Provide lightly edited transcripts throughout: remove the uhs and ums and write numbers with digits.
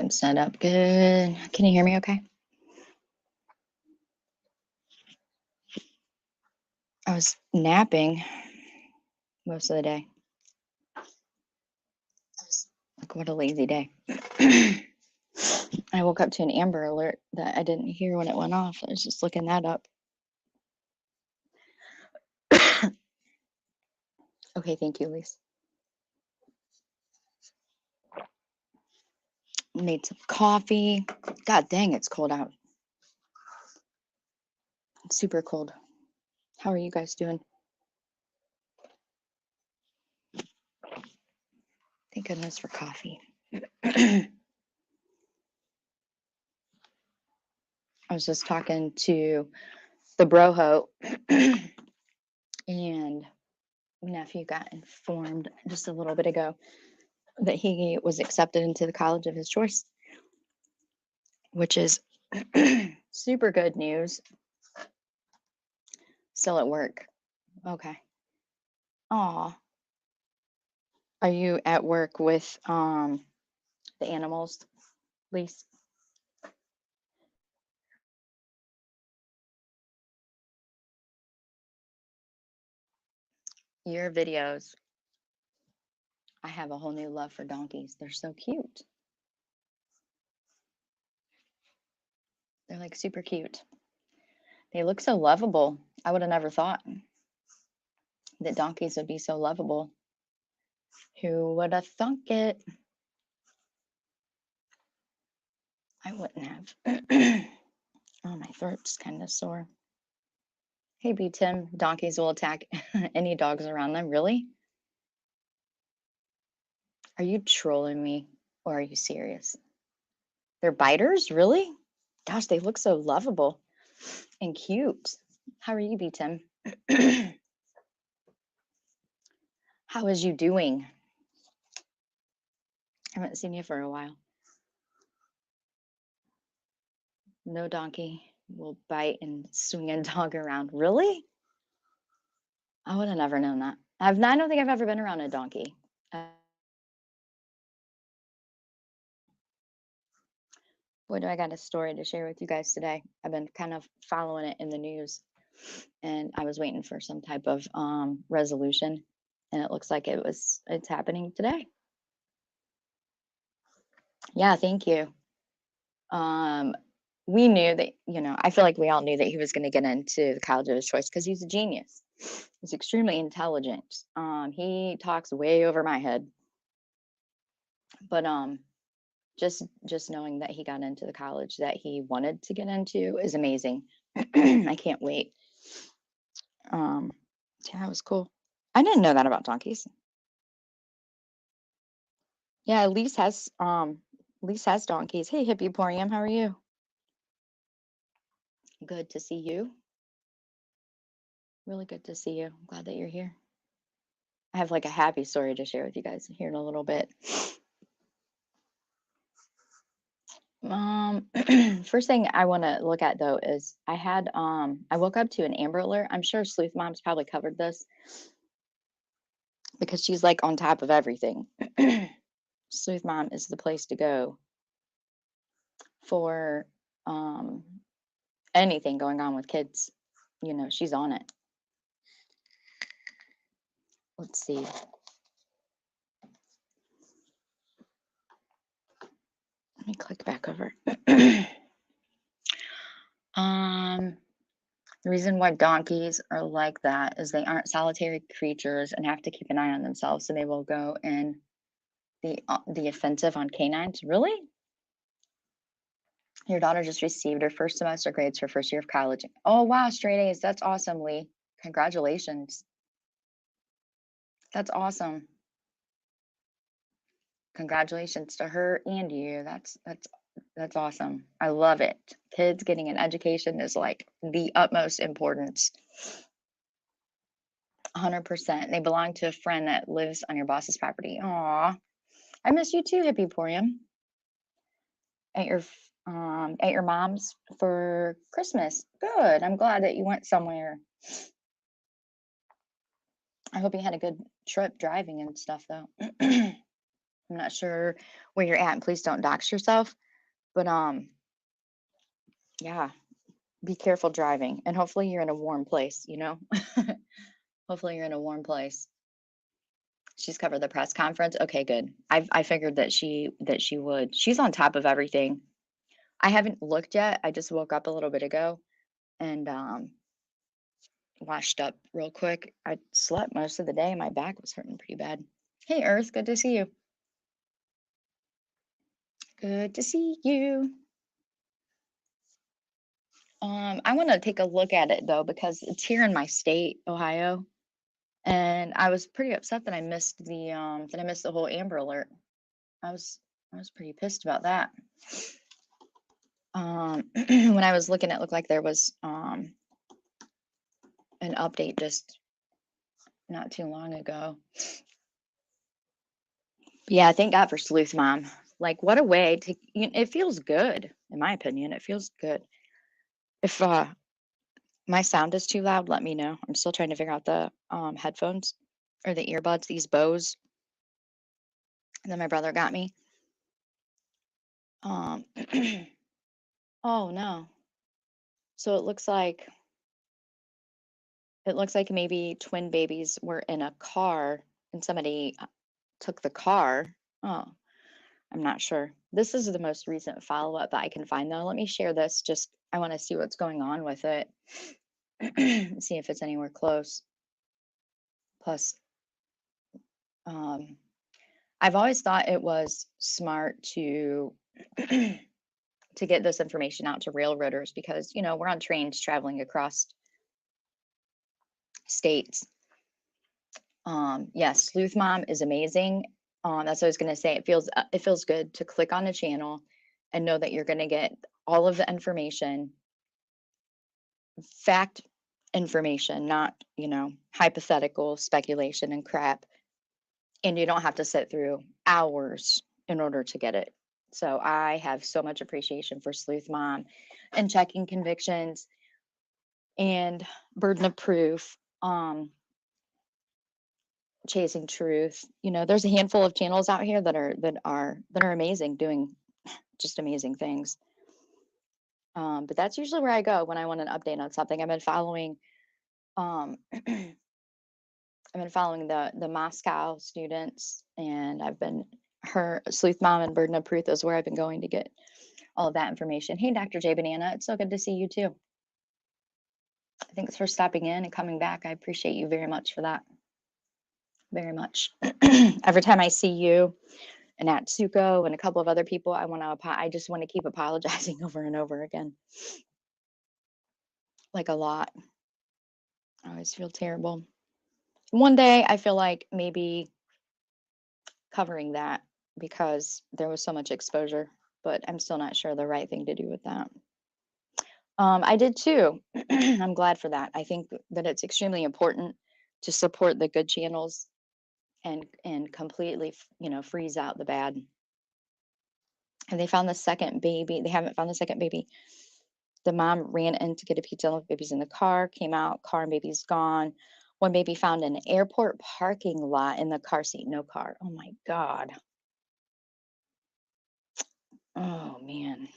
I'm set up good. Can you hear me okay? I was napping most of the day. Like, what a lazy day. I woke up to an Amber Alert that I didn't hear when it went off. I was just looking that up. Okay, thank you, Lise. Made some coffee. God dang, it's cold out. It's super cold. How are you guys doing? Thank goodness for coffee. I was just talking to the broho, and nephew got informed just a little bit ago that he was accepted into the college of his choice, which is super good news. Still at work. Okay. Aw. Are you at work with the animals, Lise? Your videos. I have a whole new love for donkeys. They're so cute. They're like super cute. They look so lovable. I would have never thought that donkeys would be so lovable. Who would have thunk it? I wouldn't have. Oh, my throat's kind of sore. Hey, B. Tim, donkeys will attack any dogs around them. Really? Are you trolling me or are you serious? They're biters? Really? Gosh, they look so lovable and cute. How are you, B. Tim? How is you doing? I haven't seen you for a while. No donkey will bite and swing a dog around. Really? I would have never known that. I don't think I've ever been around a donkey. Boy, do I got a story to share with you guys today. I've been kind of following it in the news, and I was waiting for some type of resolution, and it looks like it's happening today. Yeah, thank you. We knew that, I feel like we all knew that he was going to get into the college of his choice because he's a genius. He's extremely intelligent. He talks way over my head. But just knowing that he got into the college that he wanted to get into is amazing. I can't wait. Yeah, that was cool. I didn't know that about donkeys. Yeah, Lise has donkeys. Hey, Hippoporium, how are you? Good to see you. Really good to see you. I'm glad that you're here. I have like a happy story to share with you guys here in a little bit. First thing I want to look at though is I woke up to an Amber Alert. I'm sure Sleuth Mom's probably covered this because she's like on top of everything. Sleuth Mom is the place to go for anything going on with kids. She's on it. Let's see. Let me click back over. The reason why donkeys are like that is they aren't solitary creatures and have to keep an eye on themselves, so they will go in the offensive on canines. Really? Your daughter just received her first semester grades for first year of college. Oh wow, straight A's. That's awesome, Lee. Congratulations. That's awesome. Congratulations to her and you. That's awesome. I love it. Kids getting an education is like the utmost importance. 100%. They belong to a friend that lives on your boss's property. Aw, I miss you too, Hippoporium. At your mom's for Christmas. Good. I'm glad that you went somewhere. I hope you had a good trip driving and stuff though. I'm I'm not sure where you're at, and please don't dox yourself. But yeah, be careful driving, and hopefully you're in a warm place, you know? Hopefully you're in a warm place. She's covered the press conference. Okay, good. I figured that she would. She's on top of everything. I haven't looked yet. I just woke up a little bit ago and washed up real quick. I slept most of the day. My back was hurting pretty bad. Hey, Earth, good to see you. Good to see you. I want to take a look at it though, because it's here in my state, Ohio, and I was pretty upset that I missed the whole Amber Alert. I was pretty pissed about that. When I was looking, it looked like there was an update just not too long ago. Yeah, thank God for Sleuth Mom. Like, what a way to, it feels good, in my opinion. It feels good. If my sound is too loud, let me know. I'm still trying to figure out the headphones or the earbuds, these Bose that my brother got me. Oh no. So it looks like maybe twin babies were in a car and somebody took the car. Oh, I'm not sure. This is the most recent follow-up that I can find though. Let me share this. Just I want to see what's going on with it. See if it's anywhere close. Plus, I've always thought it was smart to to get this information out to railroaders because we're on trains traveling across states. Yes, Sleuth Mom is amazing. That's what I was going to say. It feels good to click on a channel and know that you're going to get all of the information, fact information, not hypothetical speculation and crap. And you don't have to sit through hours in order to get it. So I have so much appreciation for Sleuth Mom and checking convictions and burden of proof, chasing truth. There's a handful of channels out here that are amazing, doing just amazing things. But that's usually where I go when I want an update on something. I've been following the Moscow students, and her Sleuth Mom and Burden of Proof is where I've been going to get all of that information. Hey, Dr. J Banana, it's so good to see you too. Thanks for stopping in and coming back. I appreciate you very much for that. Very much. Every time I see you and Atsuko and a couple of other people, I just want to keep apologizing over and over again. Like a lot. I always feel terrible. One day I feel like maybe covering that because there was so much exposure, but I'm still not sure the right thing to do with that. I did too. I'm glad for that. I think that it's extremely important to support the good channels and completely, freeze out the bad. And they found the second baby. They haven't found the second baby. The mom ran in to get a pizza. The baby's in the car, came out, car and baby's gone. One baby found in an airport parking lot in the car seat, no car. Oh my God. Oh man.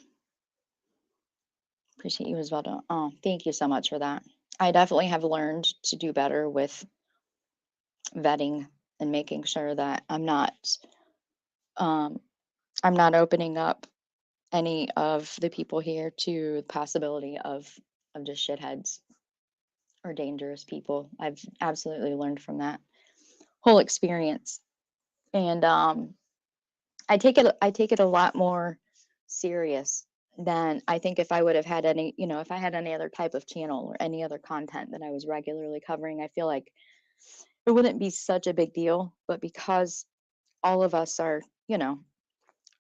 Appreciate you as well. Oh, thank you so much for that. I definitely have learned to do better with vetting and making sure that I'm not opening up any of the people here to the possibility of just shitheads or dangerous people. I've absolutely learned from that whole experience. And I take it a lot more serious than I think if I would have had any, if I had any other type of channel or any other content that I was regularly covering. I feel like it wouldn't be such a big deal, but because all of us are,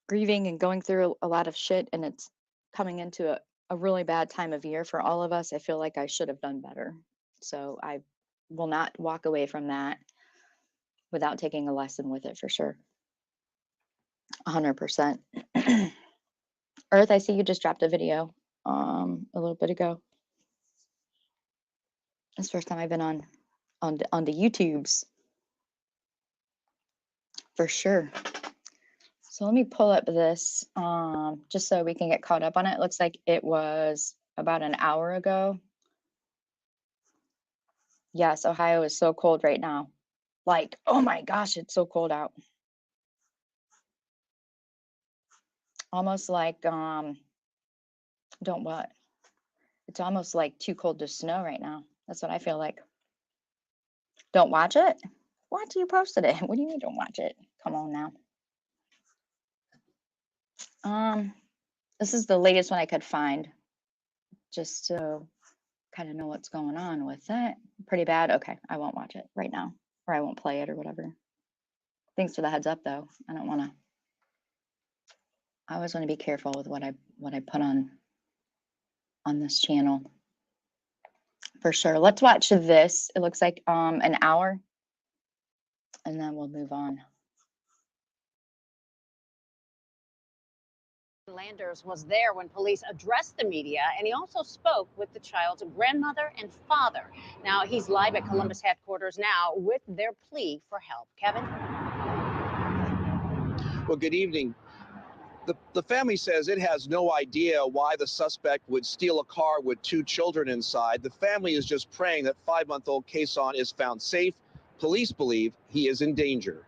grieving and going through a lot of shit, and it's coming into a really bad time of year for all of us, I feel like I should have done better. So I will not walk away from that without taking a lesson with it for sure. 100%. Earth, I see you just dropped a video a little bit ago. It's the first time I've been on the YouTubes. For sure. So let me pull up this just so we can get caught up on it. It looks like it was about an hour ago. Yes, Ohio is so cold right now. Like, oh my gosh, it's so cold out. Almost like, don't what? It's almost like too cold to snow right now. That's what I feel like. Don't watch it? Why do you posted it? What do you mean don't watch it? Come on now. This is the latest one I could find, just to kind of know what's going on with it. Pretty bad. Okay, I won't watch it right now, or I won't play it or whatever. Thanks for the heads up, though. I don't want to. I always want to be careful with what I put on this channel, for sure. Let's watch this. It looks like an hour, and then we'll move on. Landers was there when police addressed the media, and he also spoke with the child's grandmother and father. Now, he's live at Columbus headquarters now with their plea for help. Kevin? Well, good evening. The family says it has no idea why the suspect would steal a car with 2 children inside. The family is just praying that 5-month-old Kason is found safe. Police believe he is in danger.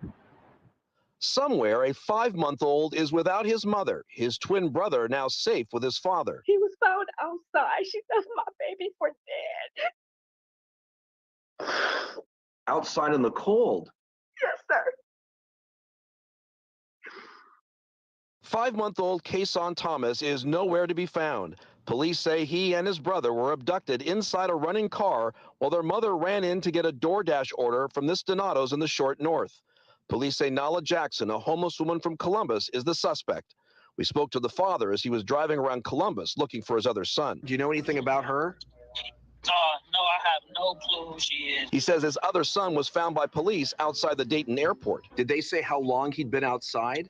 Somewhere, a 5-month-old is without his mother, his twin brother now safe with his father. He was found outside. She says my baby for dead. Outside in the cold. Yes, sir. 5-month-old Kason Thomas is nowhere to be found. Police say he and his brother were abducted inside a running car while their mother ran in to get a DoorDash order from this Donato's in the short north. Police say Nala Jackson, a homeless woman from Columbus, is the suspect. We spoke to the father as he was driving around Columbus looking for his other son. Do you know anything about her? No, I have no clue who she is. He says his other son was found by police outside the Dayton airport. Did they say how long he'd been outside?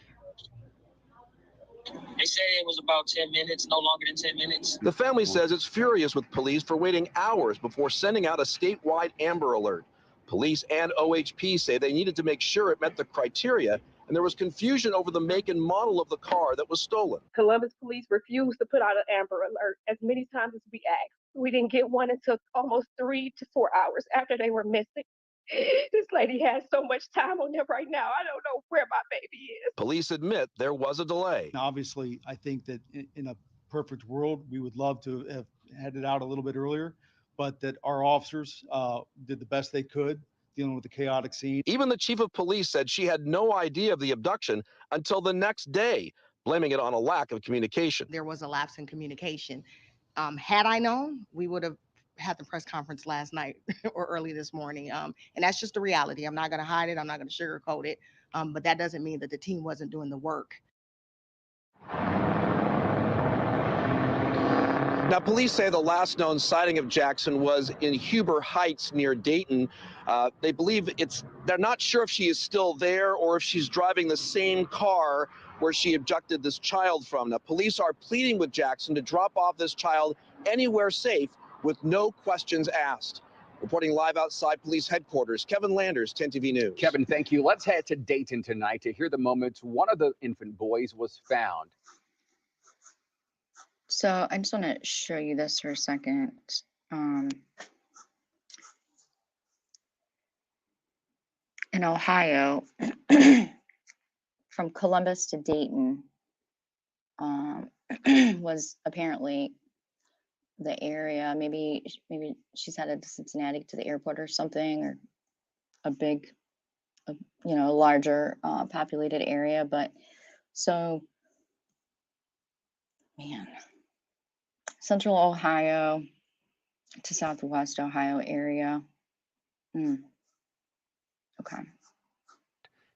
They said it was about 10 minutes, no longer than 10 minutes. The family says it's furious with police for waiting hours before sending out a statewide Amber Alert. Police and OHP say they needed to make sure it met the criteria, and there was confusion over the make and model of the car that was stolen. Columbus police refused to put out an Amber Alert as many times as we asked. We didn't get one until almost 3 to 4 hours after they were missing. This lady has so much time on them right now. I don't know where my baby is. Police admit there was a delay. Obviously, I think that in a perfect world, we would love to have had it out a little bit earlier, but that our officers did the best they could dealing with the chaotic scene. Even the chief of police said she had no idea of the abduction until the next day, blaming it on a lack of communication. There was a lapse in communication. Had I known, we would have had the press conference last night or early this morning. And that's just the reality. I'm not going to hide it. I'm not going to sugarcoat it. But that doesn't mean that the team wasn't doing the work. Now, police say the last known sighting of Jackson was in Huber Heights near Dayton. They believe they're not sure if she is still there or if she's driving the same car where she abducted this child from. Now, police are pleading with Jackson to drop off this child anywhere safe with no questions asked. Reporting live outside police headquarters, Kevin Landers, 10 TV News. Kevin, thank you. Let's head to Dayton tonight to hear the moment one of the infant boys was found. So I just want to show you this for a second. In Ohio, from Columbus to Dayton, was apparently the area. Maybe she's headed to Cincinnati to the airport or something, or a big, larger populated area. But so, man, Central Ohio to Southwest Ohio area. Okay.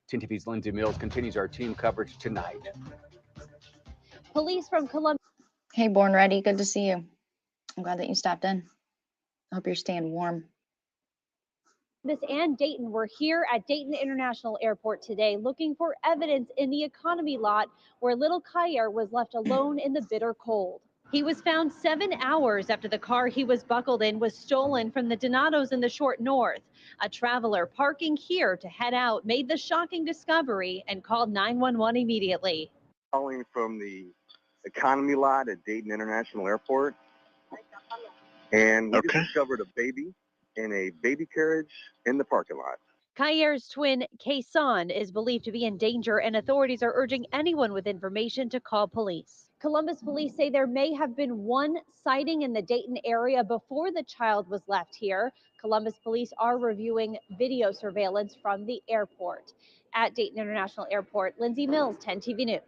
10 TV's Lindsay Mills continues our team coverage tonight. Police from Columbus. Hey, Born Ready, good to see you. I'm glad that you stopped in. I hope you're staying warm. And Dayton were here at Dayton International Airport today looking for evidence in the economy lot where little Kyer was left alone in the bitter cold. He was found 7 hours after the car he was buckled in was stolen from the Donatos in the Short North. A traveler parking here to head out made the shocking discovery and called 911 immediately. Calling from the economy lot at Dayton International Airport, and we just discovered a baby in a baby carriage in the parking lot. Kair's twin, Kason, is believed to be in danger, and authorities are urging anyone with information to call police. Columbus police say there may have been one sighting in the Dayton area before the child was left here. Columbus police are reviewing video surveillance from the airport. At Dayton International Airport, Lindsay Mills, 10 TV News.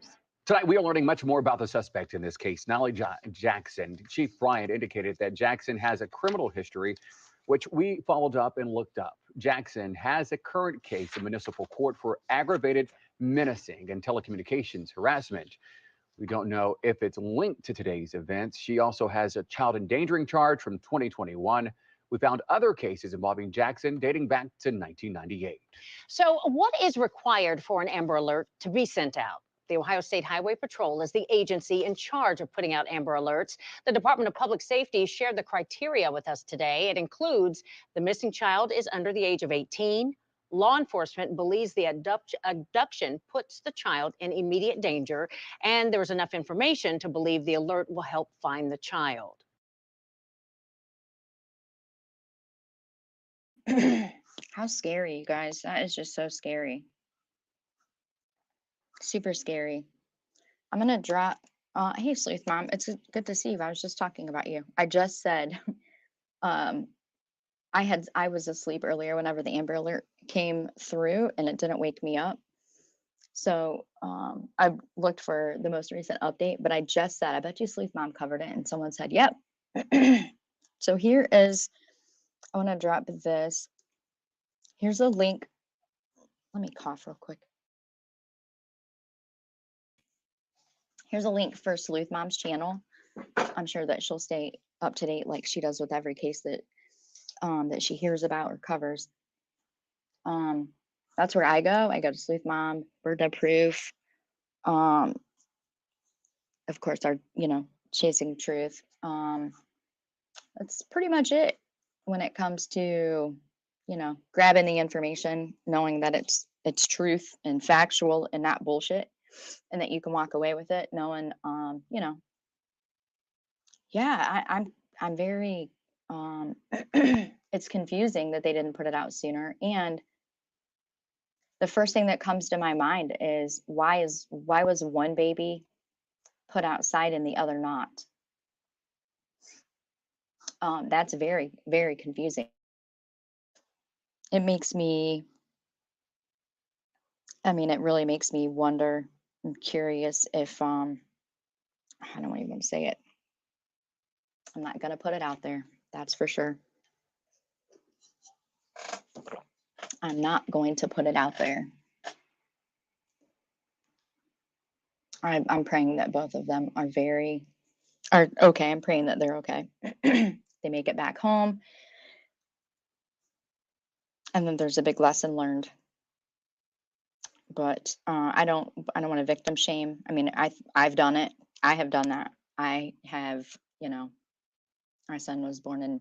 Tonight, we are learning much more about the suspect in this case, Nolly Jackson. Chief Bryant indicated that Jackson has a criminal history, which we followed up and looked up. Jackson has a current case in municipal court for aggravated menacing and telecommunications harassment. We don't know if it's linked to today's events. She also has a child endangering charge from 2021. We found other cases involving Jackson dating back to 1998. So what is required for an Amber Alert to be sent out? The Ohio State Highway Patrol is the agency in charge of putting out Amber Alerts. The Department of Public Safety shared the criteria with us today. It includes the missing child is under the age of 18. Law enforcement believes the abduction puts the child in immediate danger, and there is enough information to believe the alert will help find the child. How scary, you guys. That is just so scary. Super scary. I'm gonna drop. Hey, Sleuth Mom. It's good to see you. I was just talking about you. I just said, I was asleep earlier whenever the Amber Alert came through, and it didn't wake me up. So I looked for the most recent update, but I just said, I bet you Sleuth Mom covered it, and someone said, yep. So here is. I want to drop this. Here's a link. Let me cough real quick. Here's a link for Sleuth Mom's channel. I'm sure that she'll stay up to date like she does with every case that that she hears about or covers. That's where I go. I go to Sleuth Mom, Bird Eye Proof. Of course, our Chasing Truth. That's pretty much it when it comes to grabbing the information, knowing that it's truth and factual and not bullshit, and that you can walk away with it knowing yeah, I'm very it's confusing that they didn't put it out sooner. And the first thing that comes to my mind is why was one baby put outside and the other not? That's very, very confusing. It makes me, it really makes me wonder. I'm curious if I don't even say it. I'm not gonna put it out there. That's for sure. I'm not going to put it out there. I'm praying that both of them are okay. I'm praying that they're okay. They make it back home. And then there's a big lesson learned. But I don't want to victim shame. I've done it. I have done that. I have, my son was born in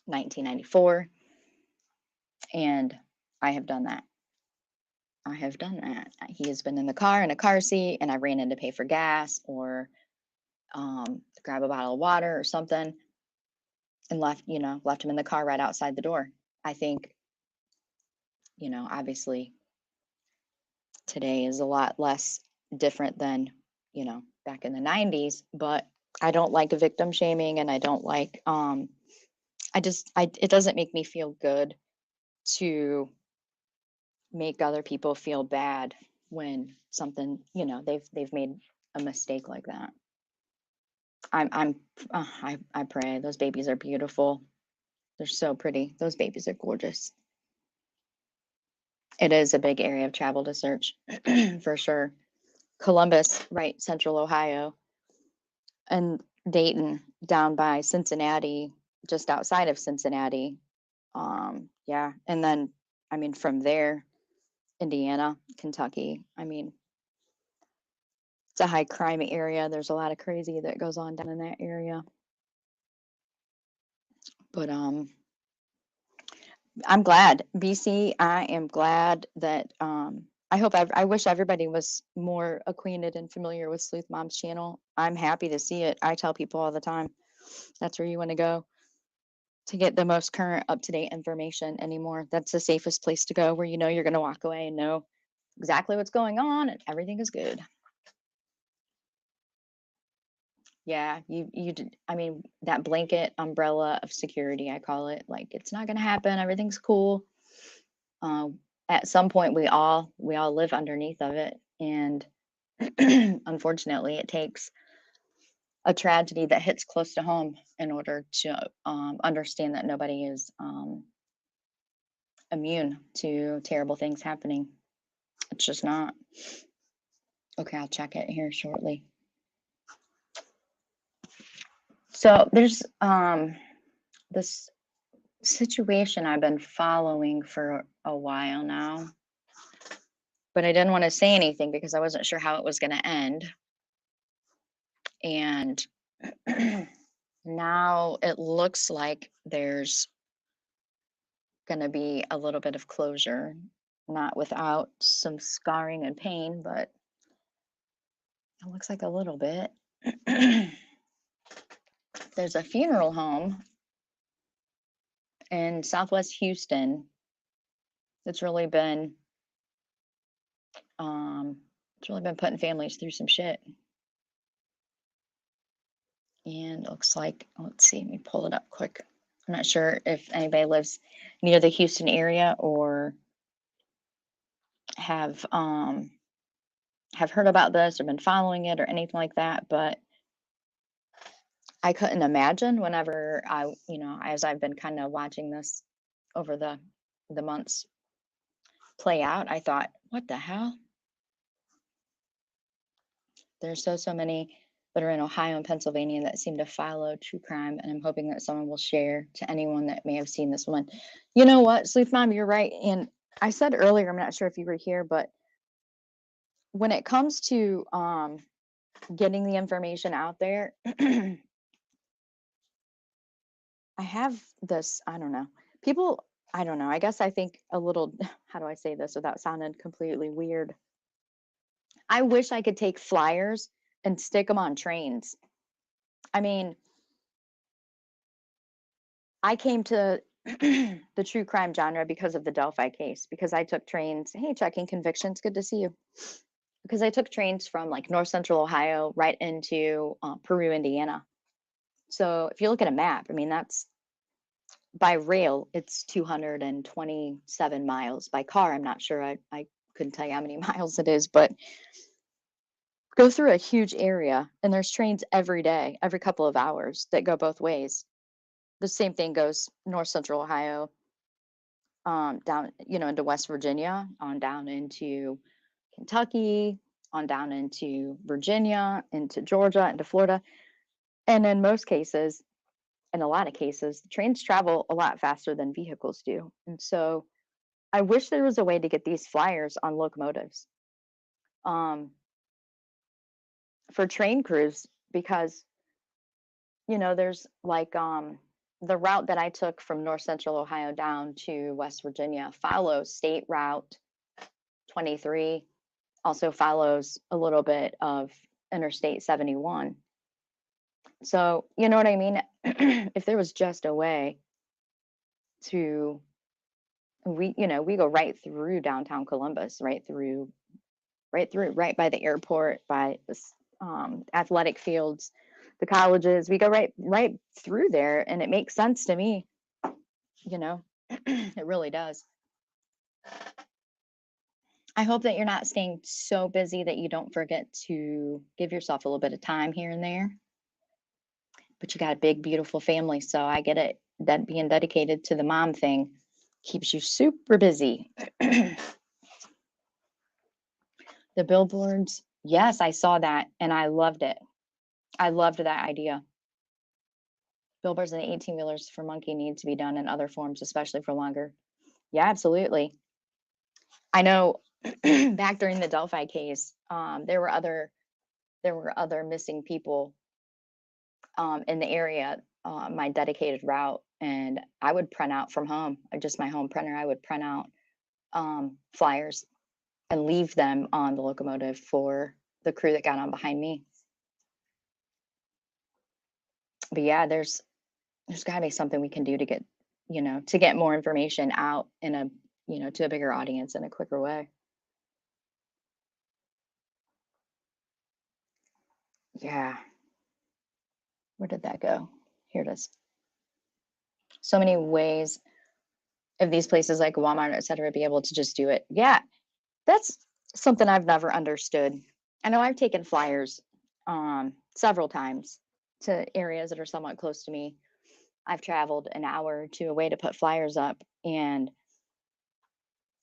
1994, and I have done that. I have done that. He has been in the car in a car seat, and I ran in to pay for gas or grab a bottle of water or something, and left him in the car right outside the door. I think, obviously today is a lot less different than, back in the 90s, but I don't like victim shaming, and I don't like, it doesn't make me feel good to make other people feel bad when something, they've made a mistake like that. I pray those babies are beautiful. They're so pretty. Those babies are gorgeous. It is a big area of travel to search for sure. Columbus, right, Central Ohio, and Dayton down by Cincinnati, just outside of Cincinnati. Yeah, and then from there, Indiana, Kentucky. It's a high crime area. There's a lot of crazy that goes on down in that area. But I'm glad, BC. I am glad that I wish everybody was more acquainted and familiar with Sleuth Mom's channel. I'm happy to see it. I tell people all the time, that's where you want to go to get the most current, up-to-date information anymore. That's the safest place to go, where you know you're going to walk away and know exactly what's going on and everything is good. Yeah, I mean, that blanket umbrella of security, I call it. Like, it's not going to happen. Everything's cool. At some point, we all live underneath of it, and unfortunately, it takes a tragedy that hits close to home in order to understand that nobody is immune to terrible things happening. It's just not. Okay, I'll check it here shortly. So there's this situation I've been following for a while now, but I didn't want to say anything because I wasn't sure how it was going to end. And now it looks like there's going to be a little bit of closure, not without some scarring and pain, but it looks like a little bit. There's a funeral home in Southwest Houston that's really been putting families through some shit. And it looks like, let's see, let me pull it up quick. I'm not sure if anybody lives near the Houston area or have heard about this or been following it or anything like that, but I couldn't imagine whenever as I've been kind of watching this over the months play out, I thought, what the hell? There's so many that are in Ohio and Pennsylvania that seem to follow true crime, and I'm hoping that someone will share to anyone that may have seen this one. You know what, Sleuth Mom, you're right. And I said earlier, I'm not sure if you were here, but when it comes to getting the information out there, I have this, I don't know. People, I don't know. I guess I think a little, how do I say this without sounding completely weird? I wish I could take flyers and stick them on trains. I mean, I came to the true crime genre because of the Delphi case, because I took trains. Hey, checking convictions. Good to see you. Because I took trains from like North Central Ohio right into Peru, Indiana. So if you look at a map, I mean, that's by rail, it's 227 miles. By car, I'm not sure. I couldn't tell you how many miles it is, but go through a huge area, and there's trains every day, every couple of hours that go both ways. The same thing goes North Central Ohio, down, into West Virginia, on down into Kentucky, on down into Virginia, into Georgia, into Florida. And in most cases, in a lot of cases, trains travel a lot faster than vehicles do. And so I wish there was a way to get these flyers on locomotives for train crews, because, there's like the route that I took from North Central Ohio down to West Virginia follows State Route 23, also follows a little bit of Interstate 71. So, you know what I mean? If there was just a way to, we go right through downtown Columbus, right by the airport, by this athletic fields, the colleges, we go right through there, and it makes sense to me. It really does. I hope that you're not staying so busy that you don't forget to give yourself a little bit of time here and there. But you got a big, beautiful family, so I get it. That being dedicated to the mom thing keeps you super busy. The billboards, yes, I saw that, and I loved it. I loved that idea. Billboards and 18-wheelers for Monkey need to be done in other forms, especially for longer. Yeah, absolutely. I know back during the Delphi case, there were other there were other missing people in the area, my dedicated route, and I would print out from home, just my home printer. I would print out flyers and leave them on the locomotive for the crew that got on behind me. But yeah, there's got to be something we can do to get, to get more information out in a, to a bigger audience in a quicker way. Yeah. Where did that go? Here it is. So many ways of these places like Walmart, et cetera, be able to just do it. Yeah, that's something I've never understood. I know I've taken flyers several times to areas that are somewhat close to me. I've traveled an hour to away to put flyers up, and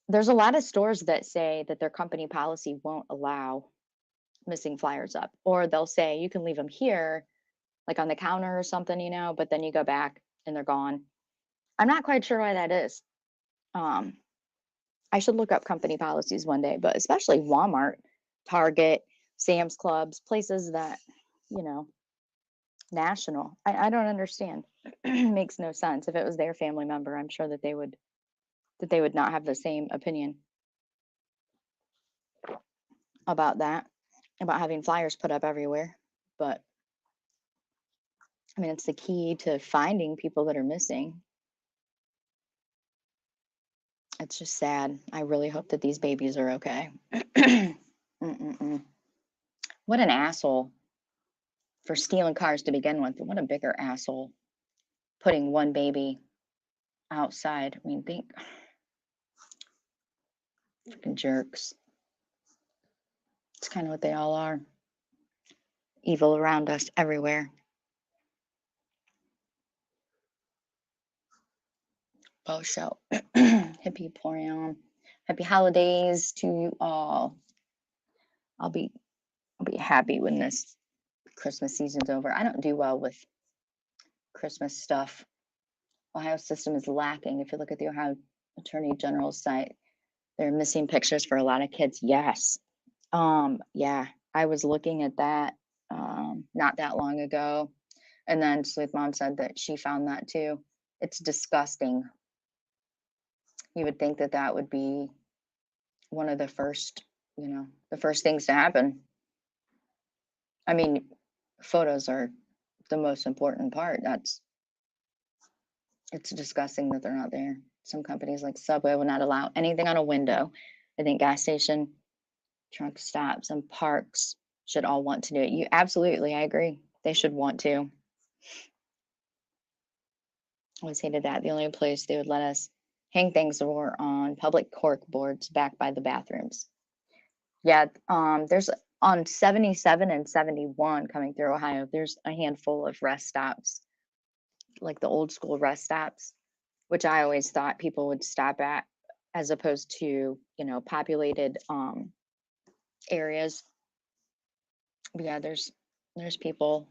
there's a lot of stores that say that their company policy won't allow missing flyers up, or they'll say you can leave them here, like on the counter or something, but then you go back and they're gone. I'm not quite sure why that is. I should look up company policies one day, but especially Walmart, Target, Sam's Clubs, places that, national. I don't understand. Makes no sense. If it was their family member, I'm sure that they would not have the same opinion about that, about having flyers put up everywhere. But I mean, it's the key to finding people that are missing. It's just sad. I really hope that these babies are okay. What an asshole for stealing cars to begin with. What a bigger asshole putting one baby outside. I mean, think freaking jerks. It's kind of what they all are. Evil around us everywhere. Oh, show. Hippie Porion. Happy holidays to you all. I'll be happy when this Christmas season's over. I don't do well with Christmas stuff. Ohio system is lacking. If you look at the Ohio Attorney General's site, they're missing pictures for a lot of kids. Yes. Yeah, I was looking at that not that long ago. And then Sleuth Mom said that she found that too. It's disgusting. You would think that that would be one of the first, the first things to happen. I mean, photos are the most important part. It's disgusting that they're not there. Some companies like Subway will not allow anything on a window. I think gas station, truck stops, and parks should all want to do it. Absolutely, I agree. They should want to. I always hated that. The only place they would let us hang things were on public cork boards back by the bathrooms. Yeah, there's on 77 and 71 coming through Ohio, there's a handful of rest stops, like the old school rest stops, which I always thought people would stop at, as opposed to, populated areas. But yeah, there's people,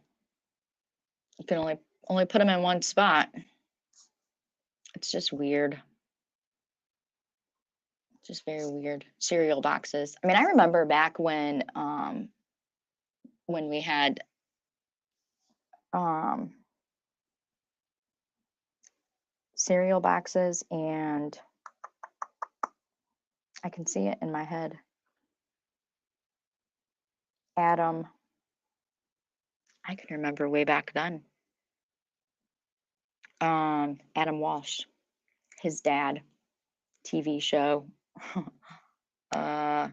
you can only put them in one spot. It's just weird. Just very weird. Cereal boxes. I mean, I remember back when we had cereal boxes, and I can see it in my head. Adam. I can remember way back then. Adam Walsh, his dad, TV show. Help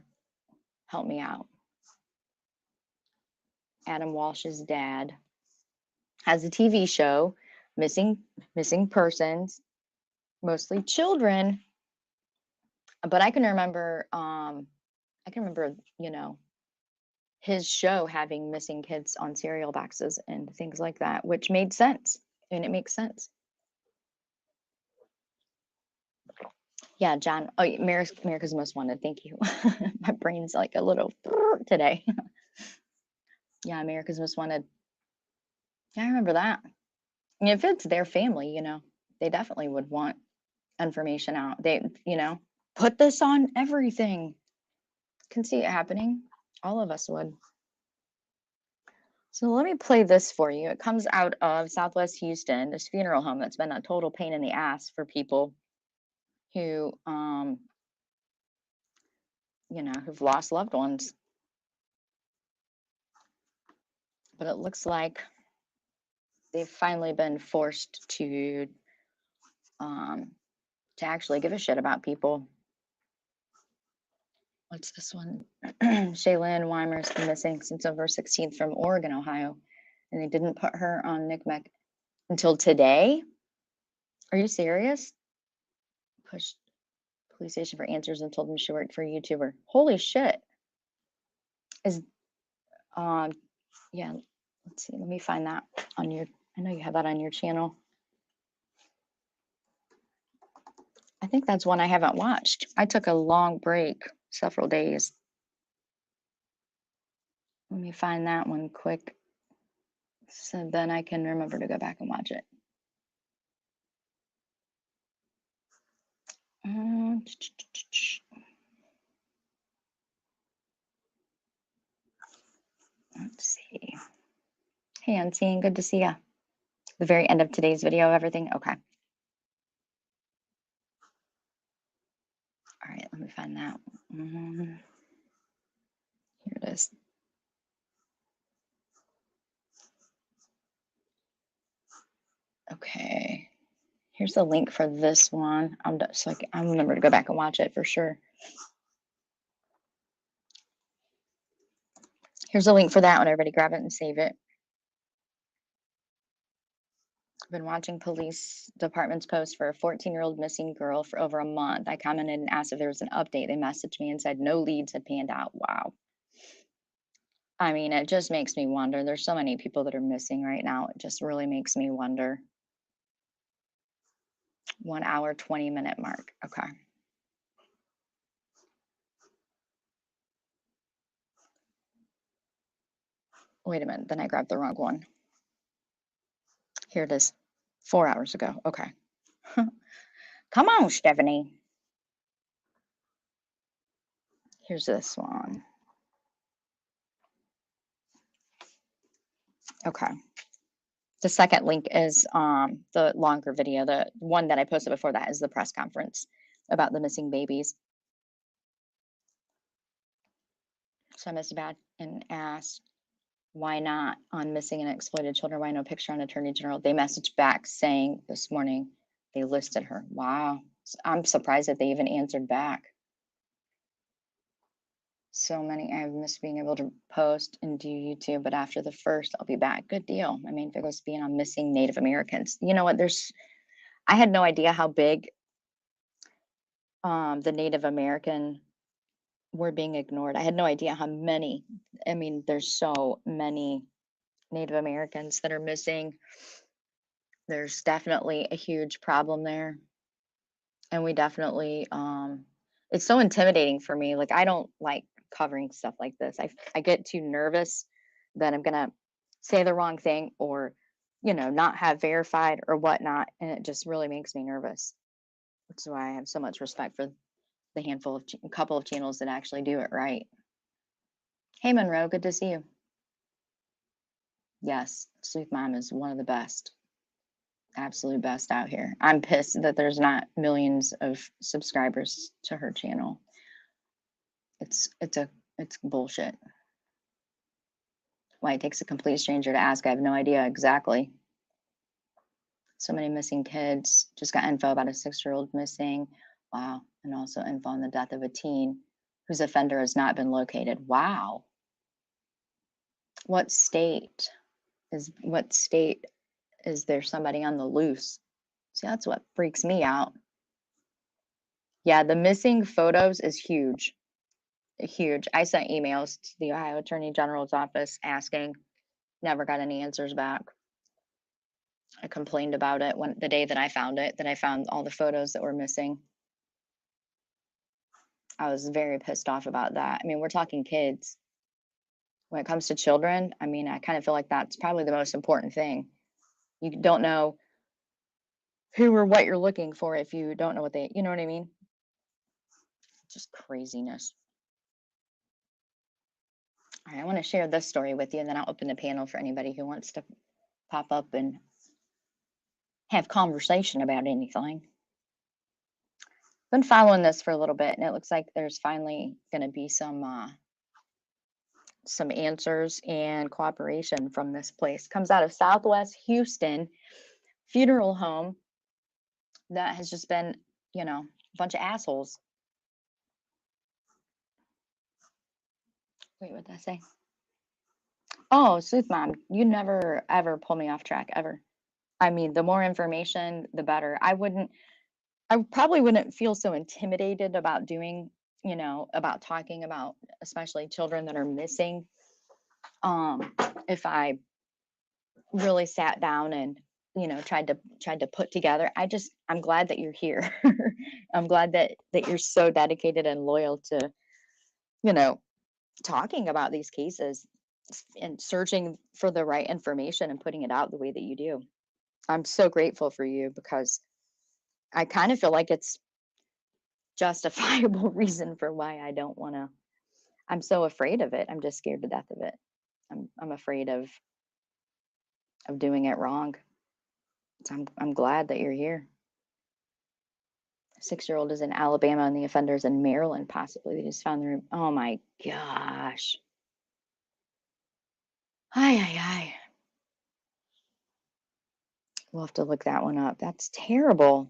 me out. Adam Walsh's dad has a TV show, missing persons, mostly children. But I can remember, his show having missing kids on cereal boxes and things like that, which made sense. And it makes sense. Yeah, John. Oh, America's Most Wanted. Thank you. My brain's like a little today. Yeah, America's Most Wanted. Yeah, I remember that. And if it's their family, they definitely would want information out. They, put this on everything. Can see it happening. All of us would. So let me play this for you. It comes out of Southwest Houston, this funeral home that's been a total pain in the ass for people who, who've lost loved ones. But it looks like they've finally been forced to actually give a shit about people. What's this one? Shaylin Weimer's been missing since November 16th from Oregon, Ohio, and they didn't put her on NCMEC until today. Are you serious? Pushed police station for answers and told them she worked for a YouTuber. Holy shit. Yeah, let's see. Let me find that on your, I know you have that on your channel. I think that's one I haven't watched. I took a long break, several days. Let me find that one quick, so then I can remember to go back and watch it. Let's see. Hey, Unseen, good to see ya. The very end of today's video, everything? Okay. All right, let me find that. Here it is. Okay. Here's the link for this one. So I remember to go back and watch it for sure. Here's a link for that one. Everybody grab it and save it. I've been watching police department's post for a 14-year-old missing girl for over a month. I commented and asked if there was an update. They messaged me and said no leads had panned out. Wow. I mean, it just makes me wonder. There's so many people that are missing right now. It just really makes me wonder. 1 hour, 20-minute mark. Okay. Wait a minute. Then I grabbed the wrong one. Here it is. 4 hours ago. Okay. Come on, Stephanie. Here's this one. Okay. The second link is the longer video. The one that I posted before that is the press conference about the missing babies. So I messaged back and asked, why not on missing and exploited children? Why no picture on Attorney General? They messaged back saying this morning they listed her. Wow. I'm surprised that they even answered back. So many, I missed being able to post and do YouTube, but after the first, I'll be back. Good deal. My main focus being on missing Native Americans. You know what? I had no idea how big the Native American were being ignored. I had no idea how many. I mean, there's so many Native Americans that are missing. There's definitely a huge problem there. And we definitely, it's so intimidating for me. Like, I don't like covering stuff like this. I get too nervous that I'm going to say the wrong thing or, not have verified or whatnot. And it just really makes me nervous. That's why I have so much respect for the couple of channels that actually do it right. Hey, Monroe, good to see you. Yes, Sleuth Mom is one of the best. Absolute best out here. I'm pissed that there's not millions of subscribers to her channel. It's bullshit. Why it takes a complete stranger to ask, I have no idea exactly. So many missing kids. Just got info about a 6-year-old missing. Wow. And also info on the death of a teen whose offender has not been located. Wow. What state is there somebody on the loose? See, that's what freaks me out. Yeah, the missing photos is huge. Huge. I sent emails to the Ohio Attorney General's office asking, never got any answers back. I complained about it the day that I found it, that I found all the photos that were missing. I was very pissed off about that. I mean, we're talking kids. When it comes to children, I mean, I kind of feel like that's probably the most important thing. You don't know who or what you're looking for if you don't know what you know what I mean? Just craziness. All right, I want to share this story with you, and then I'll open the panel for anybody who wants to pop up and have conversation about anything. Been following this for a little bit, and it looks like there's finally going to be some answers and cooperation from this place. Comes out of Southwest Houston funeral home that has just been, you know, a bunch of assholes. Wait, what did I say? Oh, Sleuth Mom, you never ever pull me off track ever. I mean, the more information, the better. I probably wouldn't feel so intimidated about doing, you know, about talking about especially children that are missing. If I really sat down and, you know, tried to put together. I'm glad that you're here. I'm glad that you're so dedicated and loyal to, you know, talking about these cases and searching for the right information and putting it out the way that you do. I'm so grateful for you because I kind of feel like it's justifiable reason for why I don't want to. I'm so afraid of it. I'm just scared to death of it. I'm afraid of doing it wrong. So I'm glad that you're here. 6-year-old is in Alabama and the offender's in Maryland, possibly. They just found the room. Oh my gosh. Ay. We'll have to look that one up. That's terrible.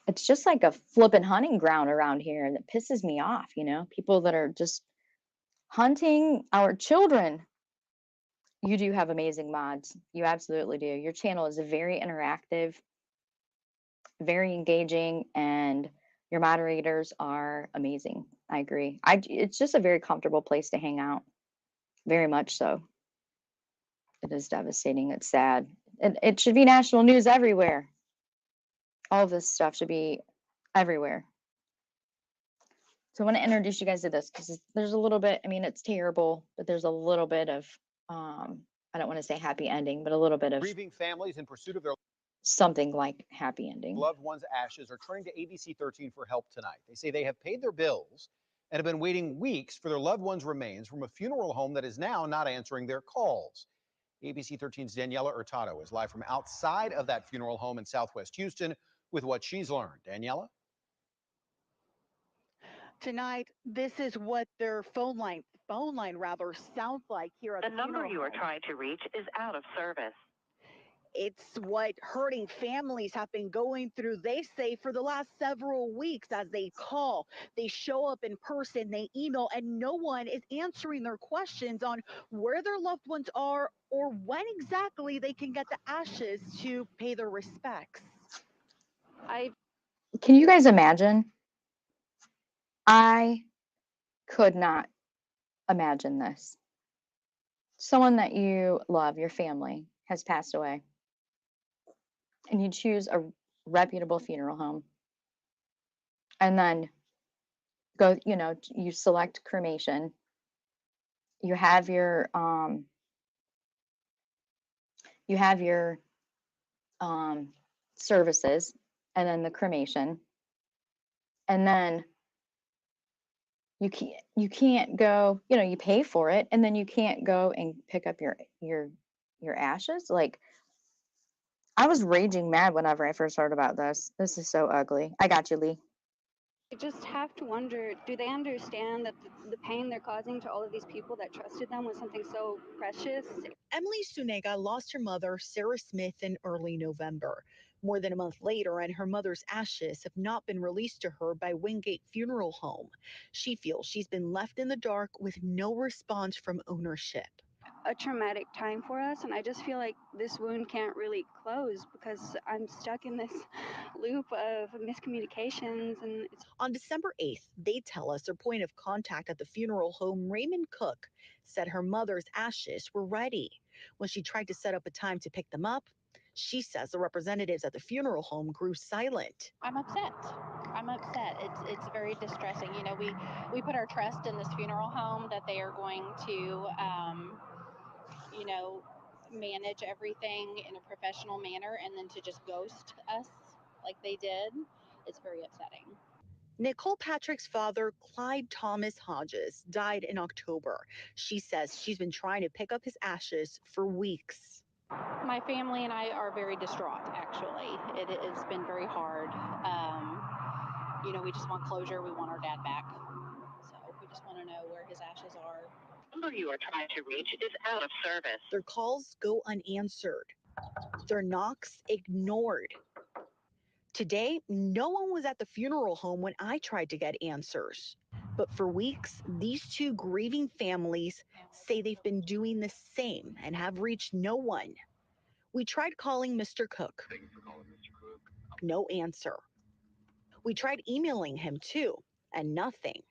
It's just like a flippin' hunting ground around here, and it pisses me off, you know, people that are just hunting our children. You do have amazing mods. You absolutely do. Your channel is very interactive, very engaging, and your moderators are amazing. I agree. It's just a very comfortable place to hang out. Very much so. It is devastating. It's sad. It should be national news everywhere. All of this stuff should be everywhere. So I want to introduce you guys to this because there's a little bit, I mean, it's terrible, but there's a little bit of, I don't want to say happy ending, but a little bit of grieving families in pursuit of their something like happy ending. loved ones' ashes are turning to ABC 13 for help tonight. They say they have paid their bills and have been waiting weeks for their loved ones' remains from a funeral home that is now not answering their calls. ABC 13's Daniela Hurtado is live from outside of that funeral home in Southwest Houston with what she's learned. Daniela? Tonight, this is what their phone line sounds like here at the number funeral you are home. trying to reach is out of service. It's what hurting families have been going through, they say, for the last several weeks as they call, they show up in person, they email, and no one is answering their questions on where their loved ones are or when exactly they can get the ashes to pay their respects. Can you guys imagine? I could not imagine this. Someone that you love, your family, has passed away, and you choose a reputable funeral home, and then go, you know, you select cremation. You have your services, and then the cremation, and then you can't go, you know, you pay for it, and then you can't go and pick up your ashes. Like, I was raging mad whenever I first heard about this. This is so ugly. I got you, Lee. I just have to wonder, do they understand that the pain they're causing to all of these people that trusted them with something so precious? Emily Sunega lost her mother, Sarah Smith, in early November. More than a month later, and her mother's ashes have not been released to her by Wingate Funeral Home. She feels she's been left in the dark with no response from ownership. A traumatic time for us, and I just feel like this wound can't really close because I'm stuck in this loop of miscommunications. And on December 8th, they tell us their point of contact at the funeral home, Raymond Cook, said her mother's ashes were ready. When she tried to set up a time to pick them up, she says the representatives at the funeral home grew silent. I'm upset. It's very distressing. You know, we put our trust in this funeral home that they are going to, you know, manage everything in a professional manner, and then to just ghost us like they did, it's very upsetting. Nicole Patrick's father, Clyde Thomas Hodges, died in October. She says she's been trying to pick up his ashes for weeks. My family and I are very distraught, actually. It has been very hard. You know, we just want closure. We want our dad back. So we just want to know where his ashes are. The number you are trying to reach is out of service. Their calls go unanswered. Their knocks ignored. Today, no one was at the funeral home when I tried to get answers. But for weeks, these two grieving families say they've been doing the same and have reached no one. We tried calling Mr. Cook. No answer. We tried emailing him too, and nothing.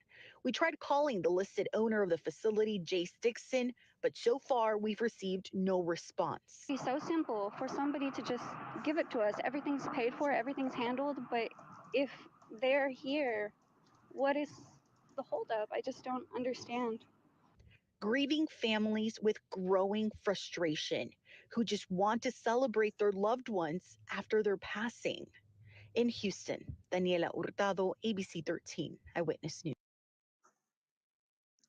We tried calling the listed owner of the facility, Jace Dixon, but so far we've received no response. It's so simple for somebody to just give it to us. Everything's paid for, everything's handled, but if they're here, what is the holdup? I just don't understand. Grieving families with growing frustration who just want to celebrate their loved ones after their passing. In Houston, Daniela Hurtado, ABC 13 Eyewitness News.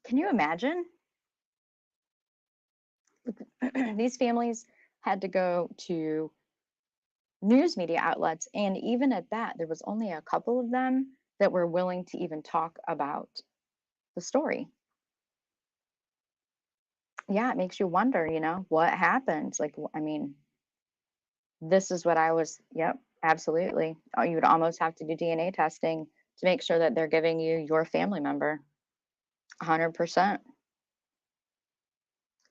Can you imagine? These families had to go to news media outlets, and even at that, there was only a couple of them that were willing to even talk about the story. Yeah, it makes you wonder, what happened. Like, I mean, this is what I was, yep, absolutely. Oh, you would almost have to do DNA testing to make sure that they're giving you your family member. 100%.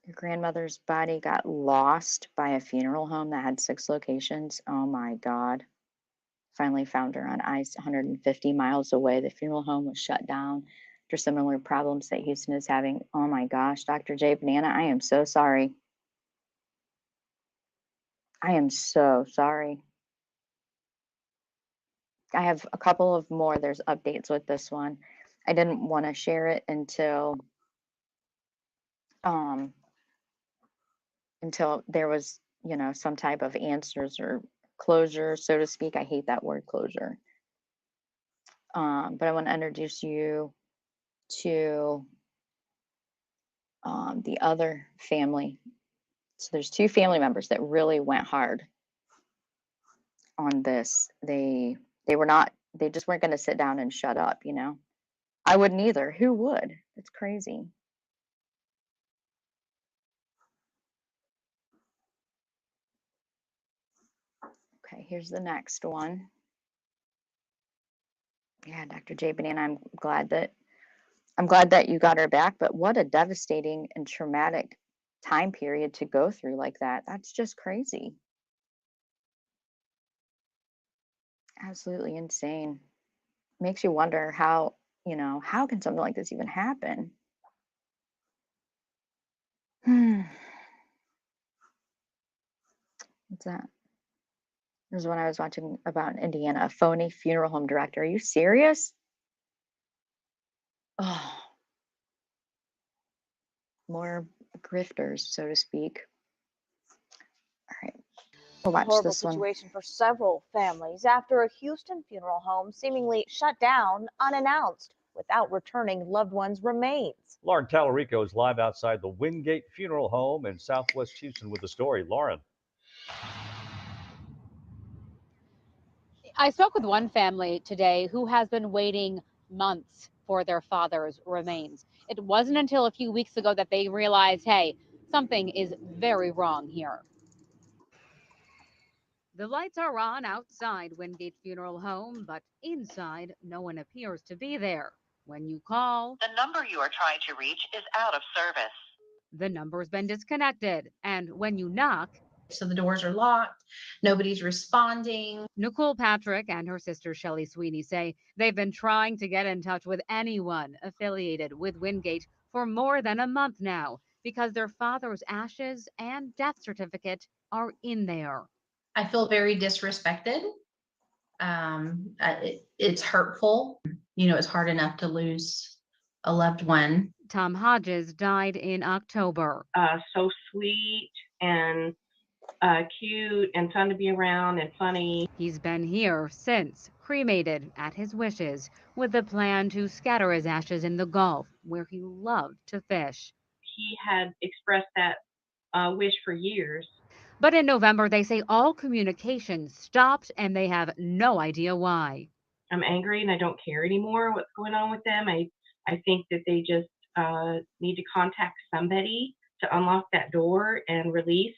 Your grandmother's body got lost by a funeral home that had 6 locations. Oh my God. Finally found her on ice 150 miles away. The funeral home was shut down after similar problems that Houston is having. Oh my gosh, Dr. J. Banana, I am so sorry. I am so sorry. I have a couple of more. There's updates with this one. I didn't want to share it until there was, some type of answers or closure, so to speak. I hate that word, closure. But I want to introduce you to the other family. So there's 2 family members that really went hard on this. They just weren't going to sit down and shut up, I wouldn't either. Who would? It's crazy. Okay, here's the next one. Yeah, Dr. J. Banana, I'm glad that you got her back, but what a devastating and traumatic time period to go through like that. That's just crazy. Absolutely insane. Makes you wonder how can something like this even happen? What's that? There's one I was watching about in Indiana, a phony funeral home director. Are you serious? Oh, more grifters, so to speak. All right, we'll watch Horrible this one. situation for several families after a Houston funeral home seemingly shut down unannounced without returning loved ones' remains. Lauren Tallarico is live outside the Wingate Funeral Home in Southwest Houston with the story. Lauren. I spoke with one family today who has been waiting months for their father's remains. It wasn't until a few weeks ago that they realized, hey, something is very wrong here. The lights are on outside Wingate Funeral Home, but inside, no one appears to be there. When you call, The number you are trying to reach is out of service. the number's been disconnected. And when you knock, so the doors are locked, nobody's responding. Nicole Patrick and her sister Shelly Sweeney say they've been trying to get in touch with anyone affiliated with Wingate for more than a month now because their father's ashes and death certificate are in there. I feel very disrespected. It's hurtful. It's hard enough to lose a loved one. Tom Hodges died in October. So sweet and cute and fun to be around and funny. He's been here since, cremated at his wishes, with the plan to scatter his ashes in the Gulf, where he loved to fish. He had expressed that wish for years. But in November, they say all communication stopped and they have no idea why. I'm angry and I don't care anymore what's going on with them. I think that they just need to contact somebody to unlock that door and release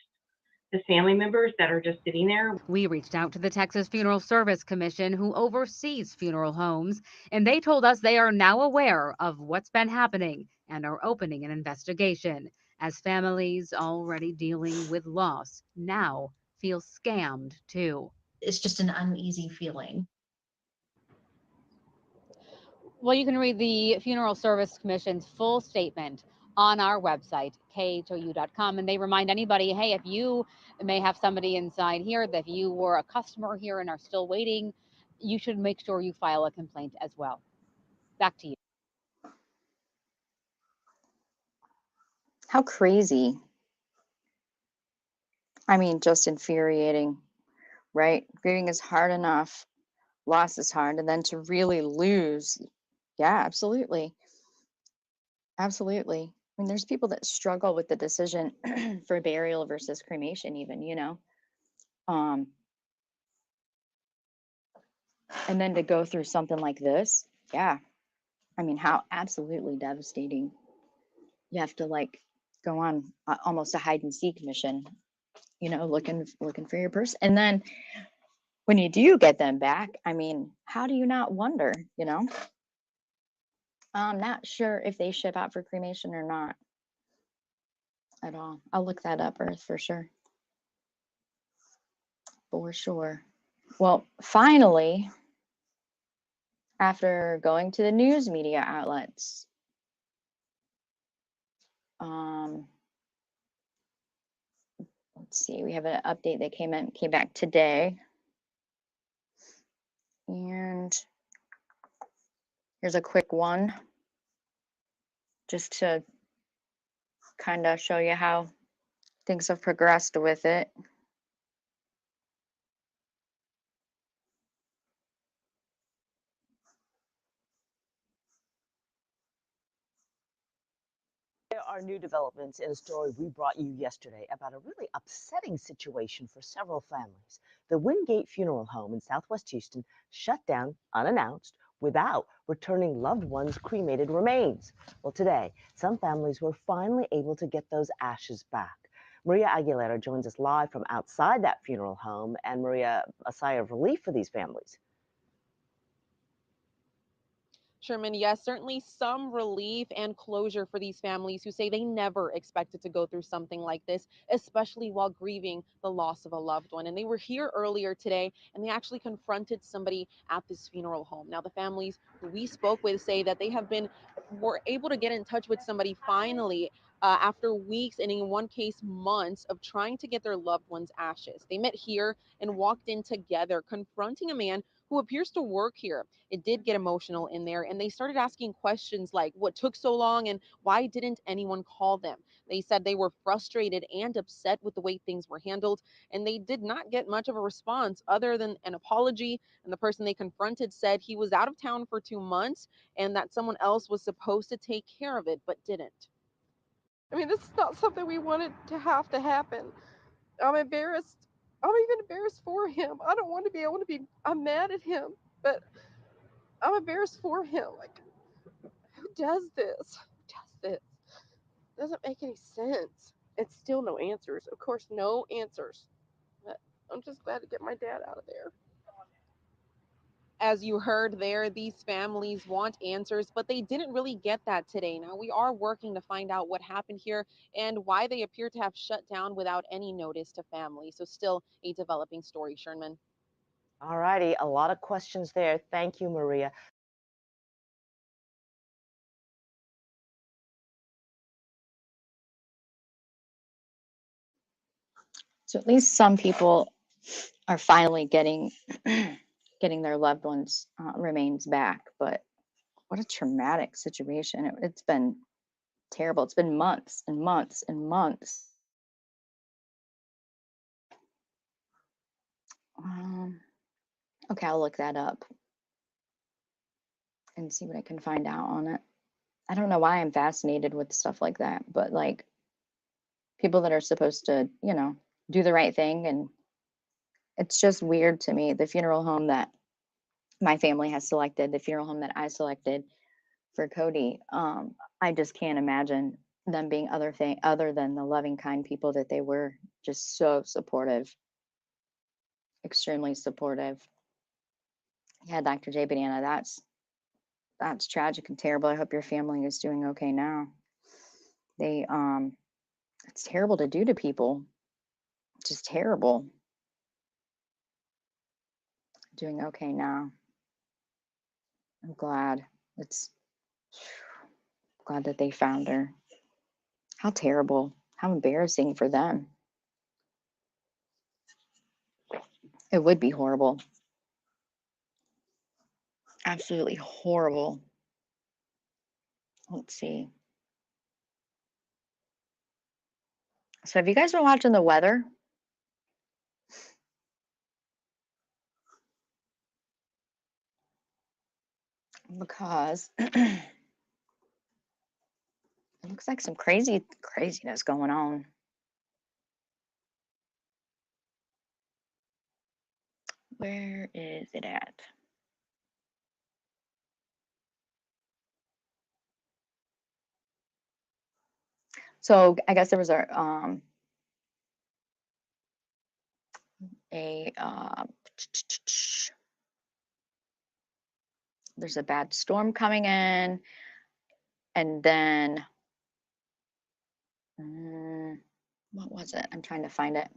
the family members that are just sitting there. We reached out to the Texas Funeral Service Commission, who oversees funeral homes, and they told us they are now aware of what's been happening and are opening an investigation, as families already dealing with loss now feel scammed too. It's just an uneasy feeling. Well, you can read the Funeral Service Commission's full statement on our website, khou.com. And they remind anybody, hey, if you may have somebody inside here, that if you were a customer here and are still waiting, you should make sure you file a complaint as well. Back to you. How crazy. I mean, just infuriating, right? Grieving is hard enough. Loss is hard. And then to really lose. Yeah, absolutely. Absolutely. I mean, there's people that struggle with the decision for burial versus cremation, even, you know. And then to go through something like this, yeah. I mean, how absolutely devastating. You have to like go on almost a hide and seek mission, you know, looking for your person. And then when you do get them back, I mean, how do you not wonder, you know? I'm not sure if they ship out for cremation or not at all. I'll look that up, Earth, for sure. For sure. Well, finally, after going to the news media outlets, let's see, we have an update that came back today. And here's a quick one just to kind of show you how things have progressed with it. There are new developments in a story we brought you yesterday about a really upsetting situation for several families. The Wingate Funeral Home in Southwest Houston shut down unannounced without returning loved ones' cremated remains. Well, today, some families were finally able to get those ashes back. Maria Aguilera joins us live from outside that funeral home. And Maria, a sigh of relief for these families. Sherman, yes, certainly some relief and closure for these families who say they never expected to go through something like this, especially while grieving the loss of a loved one. And they were here earlier today and they actually confronted somebody at this funeral home. Now, the families who we spoke with say that they were able to get in touch with somebody finally after weeks and in one case months of trying to get their loved one's ashes. They met here and walked in together, confronting a man who appears to work here. It did get emotional in there, and they started asking questions like what took so long and why didn't anyone call them. They said they were frustrated and upset with the way things were handled, and they did not get much of a response other than an apology. And the person they confronted said he was out of town for 2 months and that someone else was supposed to take care of it but didn't. I mean, this is not something we wanted to have to happen. I'm embarrassed. I'm even embarrassed for him. I don't want to be able to be, I'm mad at him, but I'm embarrassed for him. Like, who does this? Who does this? It doesn't make any sense. It's still no answers. Of course, no answers. But I'm just glad to get my dad out of there. As you heard there, these families want answers, but they didn't really get that today. Now, we are working to find out what happened here and why they appear to have shut down without any notice to families. So still a developing story, Sherman. All righty, a lot of questions there. Thank you, Maria. So at least some people are finally getting getting their loved ones' remains back. But what a traumatic situation. It's been terrible. It's been months and months and months Okay, I'll look that up and see what I can find out on it. I don't know why I'm fascinated with stuff like that, but like people that are supposed to, you know, do the right thing. And it's just weird to me. The funeral home that my family has selected, the funeral home that I selected for Cody, I just can't imagine them being other than the loving, kind people that they were. Just so supportive, extremely supportive. Yeah, Dr. J. Banana, that's tragic and terrible. I hope your family is doing okay now. They it's terrible to do to people. Just terrible. Doing okay now. I'm glad. It's glad that they found her. How terrible. How embarrassing for them. It would be horrible. Absolutely horrible. Let's see. So have you guys been watching the weather? Because it looks like some craziness going on. Where is it at? So I guess there was there's a bad storm coming in, and then what was it? I'm trying to find it.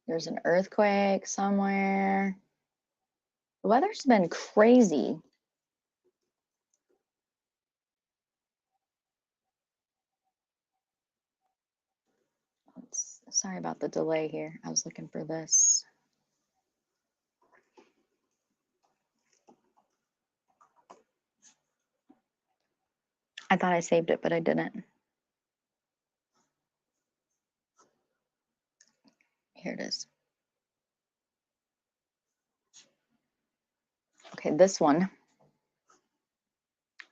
There's an earthquake somewhere. The weather's been crazy. Sorry about the delay here. I was looking for this. I thought I saved it, but I didn't. Here it is. Okay, this one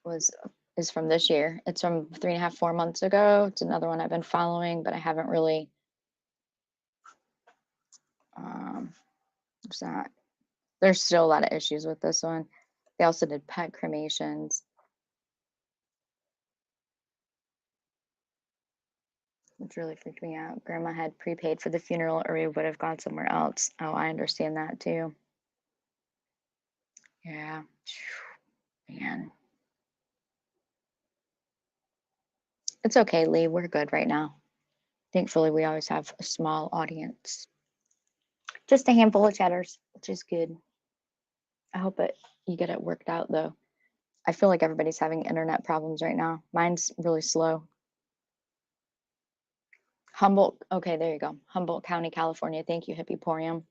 is from this year. It's from 3.5, 4 months ago. It's another one I've been following, but I haven't really. What's that? There's still a lot of issues with this one. They also did pet cremations, which really freaked me out. Grandma had prepaid for the funeral, or we would have gone somewhere else. Oh, I understand that too. Yeah, man. It's okay, Lee. We're good right now. Thankfully, we always have a small audience. Just a handful of chatters, which is good. I hope you get it worked out, though. I feel like everybody's having internet problems right now. Mine's really slow. Humboldt, okay, there you go. Humboldt County, California. Thank you, Hippiporium.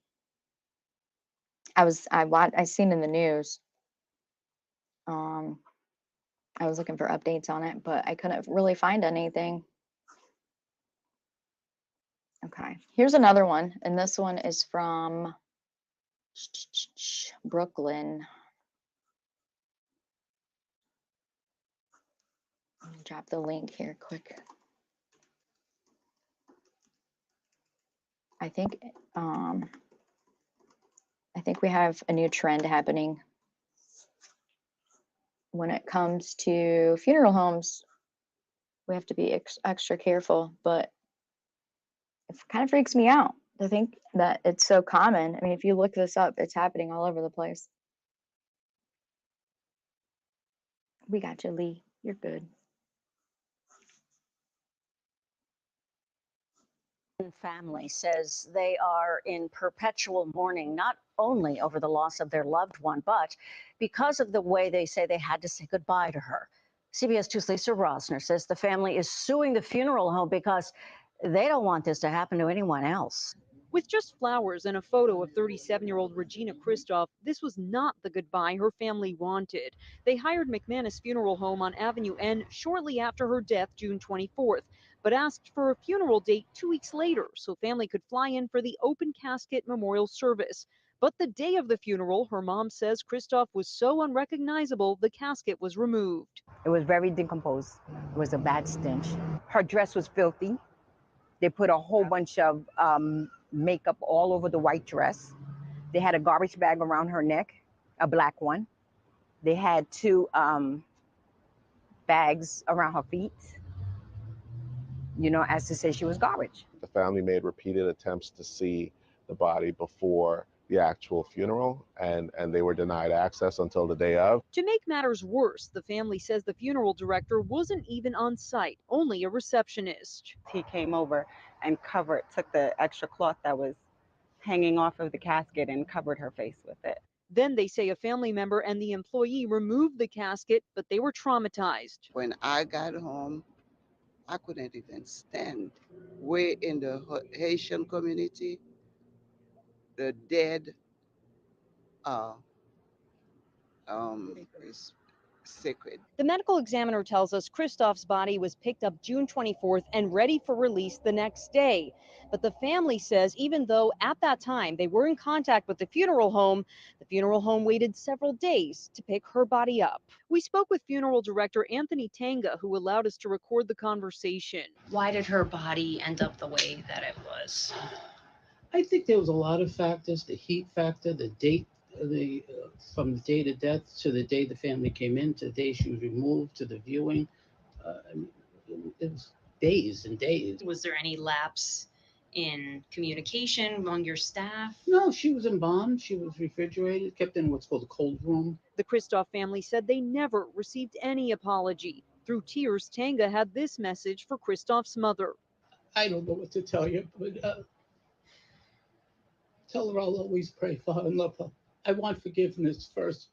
I seen in the news. I was looking for updates on it, but I couldn't really find anything. Okay, here's another one, and this one is from Brooklyn. Let me drop the link here quick. I think we have a new trend happening when it comes to funeral homes. We have to be extra careful, but it kind of freaks me out to think that it's so common. I mean, if you look this up, it's happening all over the place. We got you, Lee. You're good. Family says they are in perpetual mourning, not only over the loss of their loved one, but because of the way they say they had to say goodbye to her. CBS 2's Lisa Rosner says the family is suing the funeral home because they don't want this to happen to anyone else. With just flowers and a photo of 37-year-old Regina Kristoff, this was not the goodbye her family wanted. They hired McManus Funeral Home on Avenue N shortly after her death, June 24th. but asked for a funeral date 2 weeks later so family could fly in for the open casket memorial service. But the day of the funeral, her mom says Christoph was so unrecognizable the casket was removed. It was very decomposed. It was a bad stench. Her dress was filthy. They put a whole bunch of makeup all over the white dress. They had a garbage bag around her neck, a black one. They had two bags around her feet, you know, as to say she was garbage. The family made repeated attempts to see the body before the actual funeral, and they were denied access until the day of. To make matters worse, the family says the funeral director wasn't even on site, only a receptionist. He came over and took the extra cloth that was hanging off of the casket and covered her face with it. Then they say a family member and the employee removed the casket, but they were traumatized. When I got home, I couldn't even stand. We're in the Haitian community. The dead is sacred. The medical examiner tells us Christoph's body was picked up June 24th and ready for release the next day. But the family says even though at that time they were in contact with the funeral home waited several days to pick her body up. We spoke with funeral director Anthony Tanga, who allowed us to record the conversation. Why did her body end up the way that it was? I think there was a lot of factors, the heat factor, the date, from the date of death to the day the family came in, to the day she was removed, to the viewing. It was days and days. Was there any lapse in communication among your staff? No, she was embalmed. She was refrigerated, kept in what's called a cold room. The Christoph family said they never received any apology. Through tears, Tanga had this message for Christoph's mother. I don't know what to tell you, but tell her I'll always pray for her and love her. I want forgiveness first,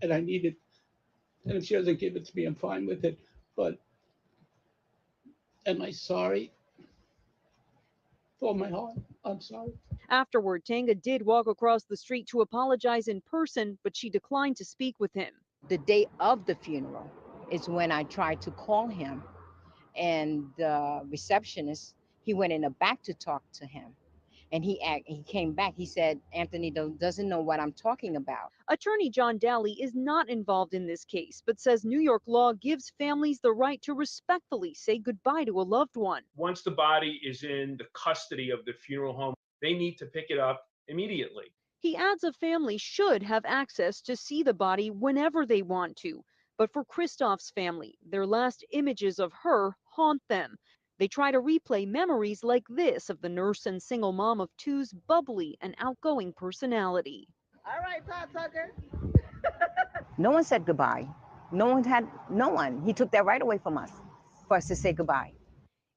and I need it. And if she doesn't give it to me, I'm fine with it. But am I sorry? For my heart, I'm sorry. Afterward, Tanga did walk across the street to apologize in person, but she declined to speak with him. The day of the funeral is when I tried to call him, and the receptionist, he went in the back to talk to him. And he came back. He said, Anthony doesn't know what I'm talking about. Attorney John Daly is not involved in this case, but says New York law gives families the right to respectfully say goodbye to a loved one. Once the body is in the custody of the funeral home, they need to pick it up immediately. He adds a family should have access to see the body whenever they want to. But for Christoph's family, their last images of her haunt them. They try to replay memories like this of the nurse and single mom of two's bubbly and outgoing personality. All right, Todd Tucker. No one said goodbye. No one. He took that right away from us for us to say goodbye.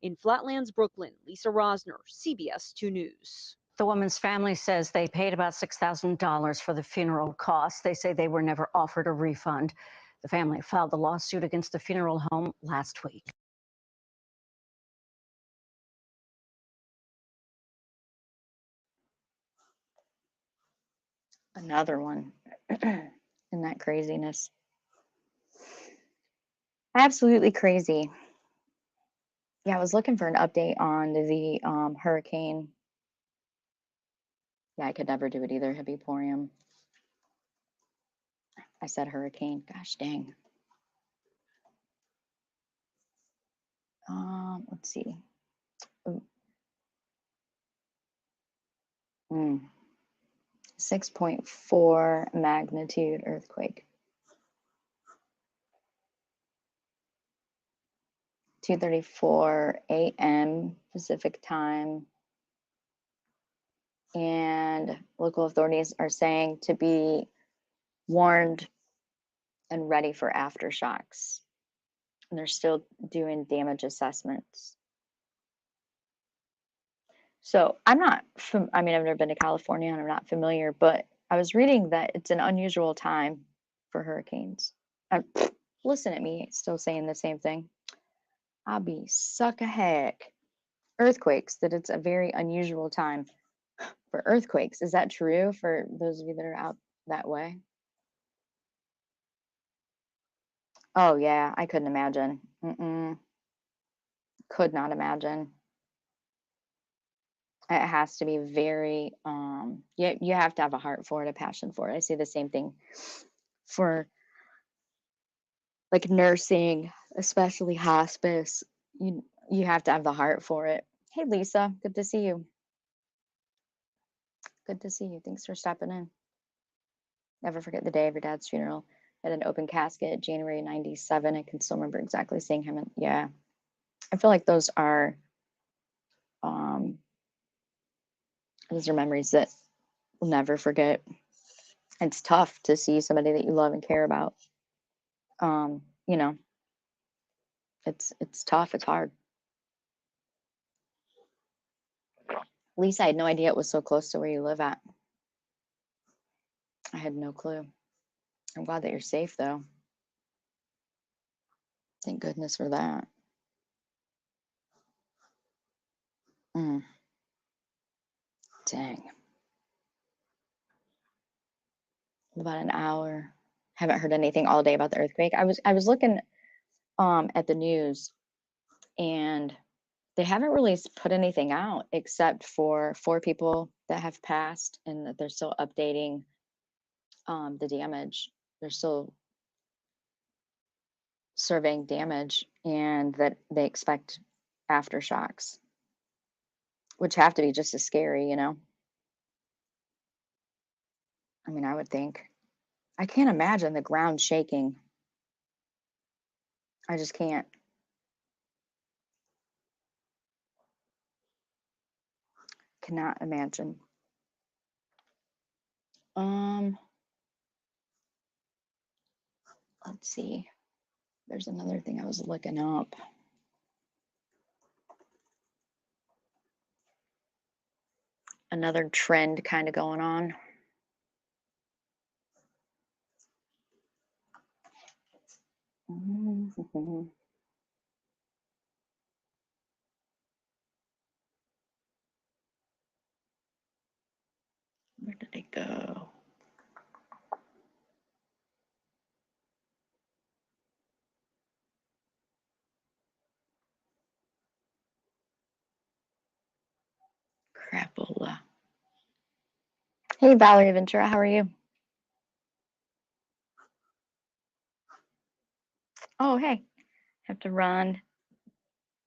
In Flatlands, Brooklyn, Lisa Rosner, CBS 2 News. The woman's family says they paid about $6,000 for the funeral costs. They say they were never offered a refund. The family filed the lawsuit against the funeral home last week. Another one. In that craziness. Absolutely crazy. Yeah, I was looking for an update on the hurricane. Yeah, I could never do it either. Hebeporium. I said hurricane. Gosh dang. Let's see. 6.4 magnitude earthquake. 2:34 a.m. Pacific time. And local authorities are saying to be warned and ready for aftershocks. And they're still doing damage assessments. So I've never been to California and I'm not familiar, but I was reading that it's an unusual time for hurricanes. Listen at me, still saying the same thing. I'll be suck a heck. Earthquakes, that it's a very unusual time for earthquakes. Is that true for those of you that are out that way? Oh yeah, I couldn't imagine. Could not imagine. It has to be very, you have to have a heart for it, a passion for it. I say the same thing for like nursing, especially hospice. You have to have the heart for it. Hey Lisa, good to see you. Good to see you. Thanks for stopping in. Never forget the day of your dad's funeral at an open casket, January 97. I can still remember exactly seeing him. And yeah, I feel like those are memories that we'll never forget. It's tough to see somebody that you love and care about. You know, it's tough. It's hard. Lisa, I had no idea it was so close to where you live at. I had no clue. I'm glad that you're safe, though. Thank goodness for that. Dang. About an hour. Haven't heard anything all day about the earthquake. I was looking at the news, and they haven't really put anything out except for 4 people that have passed, and that they're still updating the damage. They're still surveying damage, and that they expect aftershocks, which have to be just as scary, you know? I mean, I would think. I can't imagine the ground shaking. I just can't. Cannot imagine. Let's see. There's another thing I was looking up. Another trend kind of going on. Where did it go? Crapola. Hey, Valerie Ventura, how are you? Oh, hey. Have to run.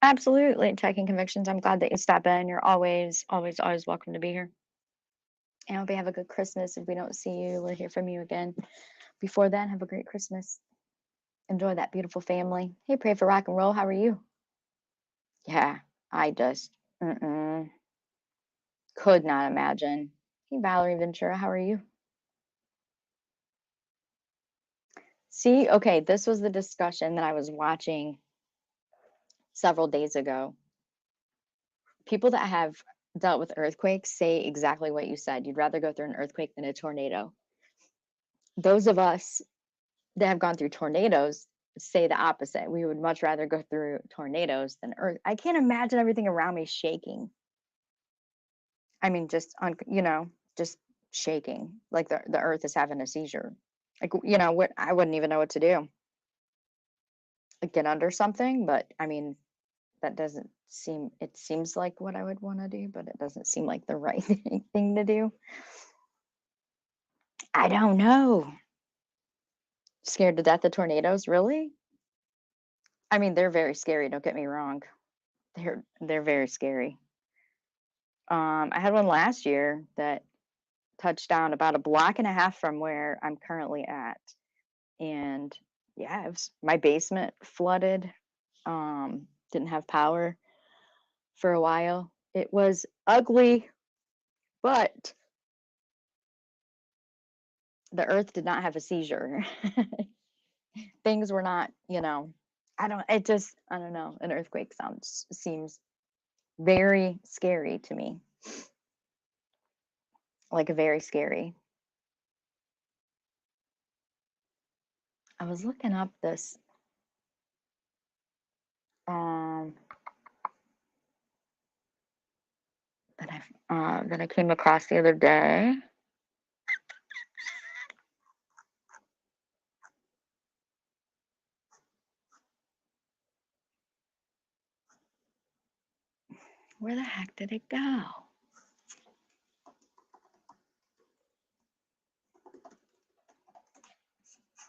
Absolutely. Checking convictions. I'm glad that you stopped in. You're always, always, always welcome to be here. And I hope you have a good Christmas. If we don't see you, we'll hear from you again. Before then, have a great Christmas. Enjoy that beautiful family. Hey, pray for rock and roll. How are you? Yeah, I just could not imagine. Hey, Valerie Ventura, how are you? See, okay, this was the discussion that I was watching several days ago. People that have dealt with earthquakes say exactly what you said. You'd rather go through an earthquake than a tornado. Those of us that have gone through tornadoes say the opposite. We would much rather go through tornadoes than earth. I can't imagine everything around me shaking. I mean, just just shaking, like the earth is having a seizure. Like, what, I wouldn't even know what to do. Like, get under something, but I mean, that doesn't seem, it seems like what I would want to do, but it doesn't seem like the right thing to do. I don't know. Scared to death of tornadoes, really? I mean, they're very scary, don't get me wrong. They're very scary. I had one last year that touched down about a block and a half from where I'm currently at. And yeah, my basement flooded. Didn't have power for a while. It was ugly, but the earth did not have a seizure. Things were not, I don't know. An earthquake seems very scary to me. Like, very scary. I was looking up this that I came across the other day. Where the heck did it go?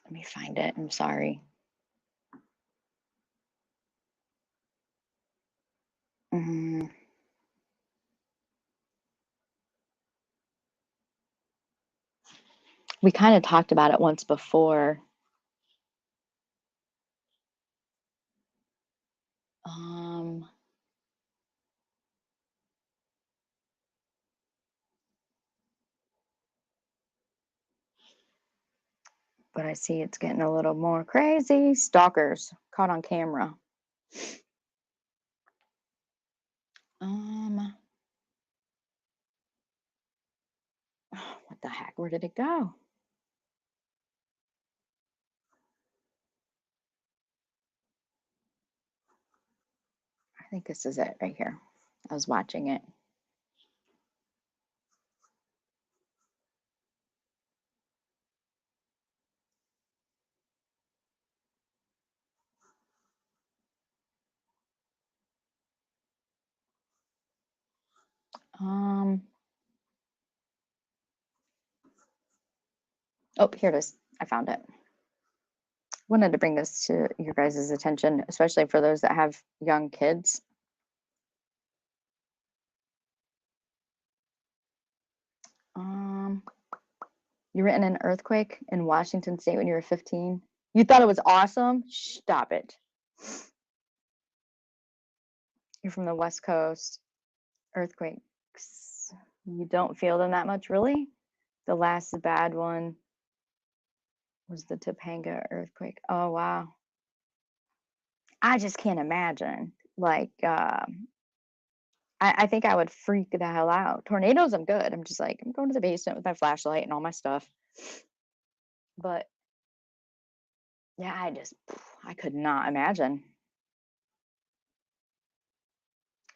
Let me find it. I'm sorry. We kind of talked about it once before. But I see it's getting a little more crazy. Stalkers caught on camera. What the heck? Where did it go? I think this is it right here. I was watching it. Oh, here it is. I found it. Wanted to bring this to your guys' attention, especially for those that have young kids. You were in an earthquake in Washington State when you were 15. You thought it was awesome? Stop it. You're from the West Coast. Earthquakes. You don't feel them that much, really? The last bad one was the Topanga earthquake. Oh, wow. I just can't imagine. Like, I think I would freak the hell out. Tornadoes, I'm good. I'm just like, I'm going to the basement with my flashlight and all my stuff. But yeah, I could not imagine.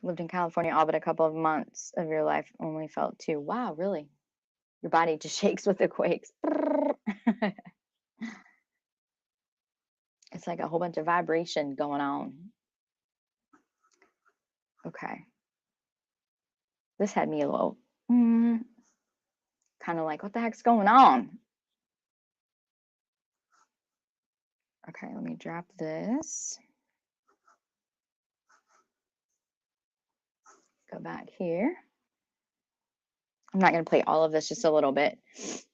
Lived in California all but a couple of months of your life, only felt 2. Wow, really? Your body just shakes with the quakes. It's like a whole bunch of vibration going on. Okay. This had me a little kind of like, what the heck's going on? Okay, let me drop this. Go back here. I'm not going to play all of this, just a little bit.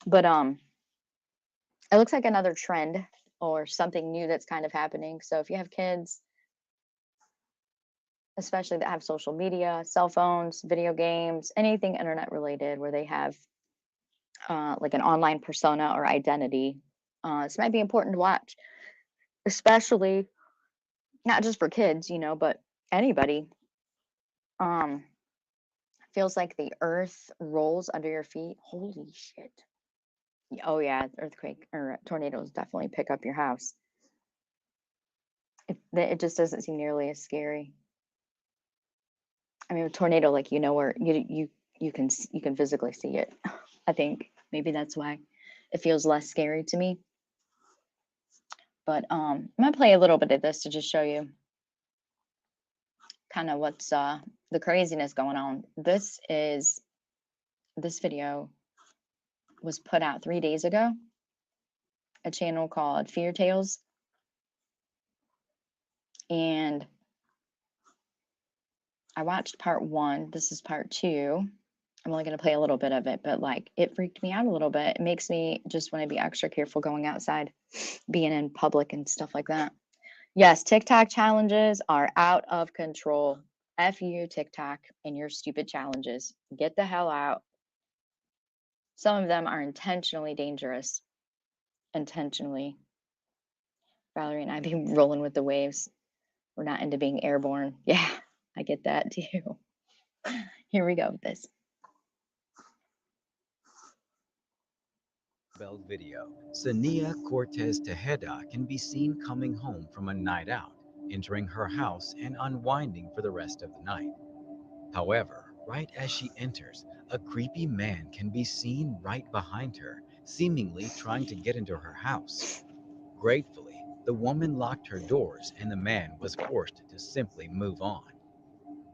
But it looks like another trend or something new that's kind of happening. So if you have kids, especially that have social media, cell phones, video games, anything internet related where they have like an online persona or identity, this might be important to watch, especially not just for kids, but anybody. Feels like the earth rolls under your feet. Holy shit. Oh yeah, earthquake or tornadoes definitely pick up your house. It just doesn't seem nearly as scary. I mean, a tornado, like where you can physically see it. I think maybe that's why it feels less scary to me. But I'm gonna play a little bit of this to just show you kind of what's the craziness going on. This video was put out 3 days ago. A channel called Fear Tales. And I watched part 1. This is part 2. I'm only going to play a little bit of it, but like it freaked me out a little bit. It makes me just want to be extra careful going outside, being in public and stuff like that. Yes, TikTok challenges are out of control. F you, TikTok, and your stupid challenges. Get the hell out. Some of them are intentionally dangerous. Intentionally. Valerie and I be rolling with the waves. We're not into being airborne. Yeah, I get that too. Here we go with this. Bell video. Sania Cortez Tejeda can be seen coming home from a night out, entering her house and unwinding for the rest of the night. However, right as she enters, a creepy man can be seen right behind her, seemingly trying to get into her house. Gratefully, the woman locked her doors and the man was forced to simply move on.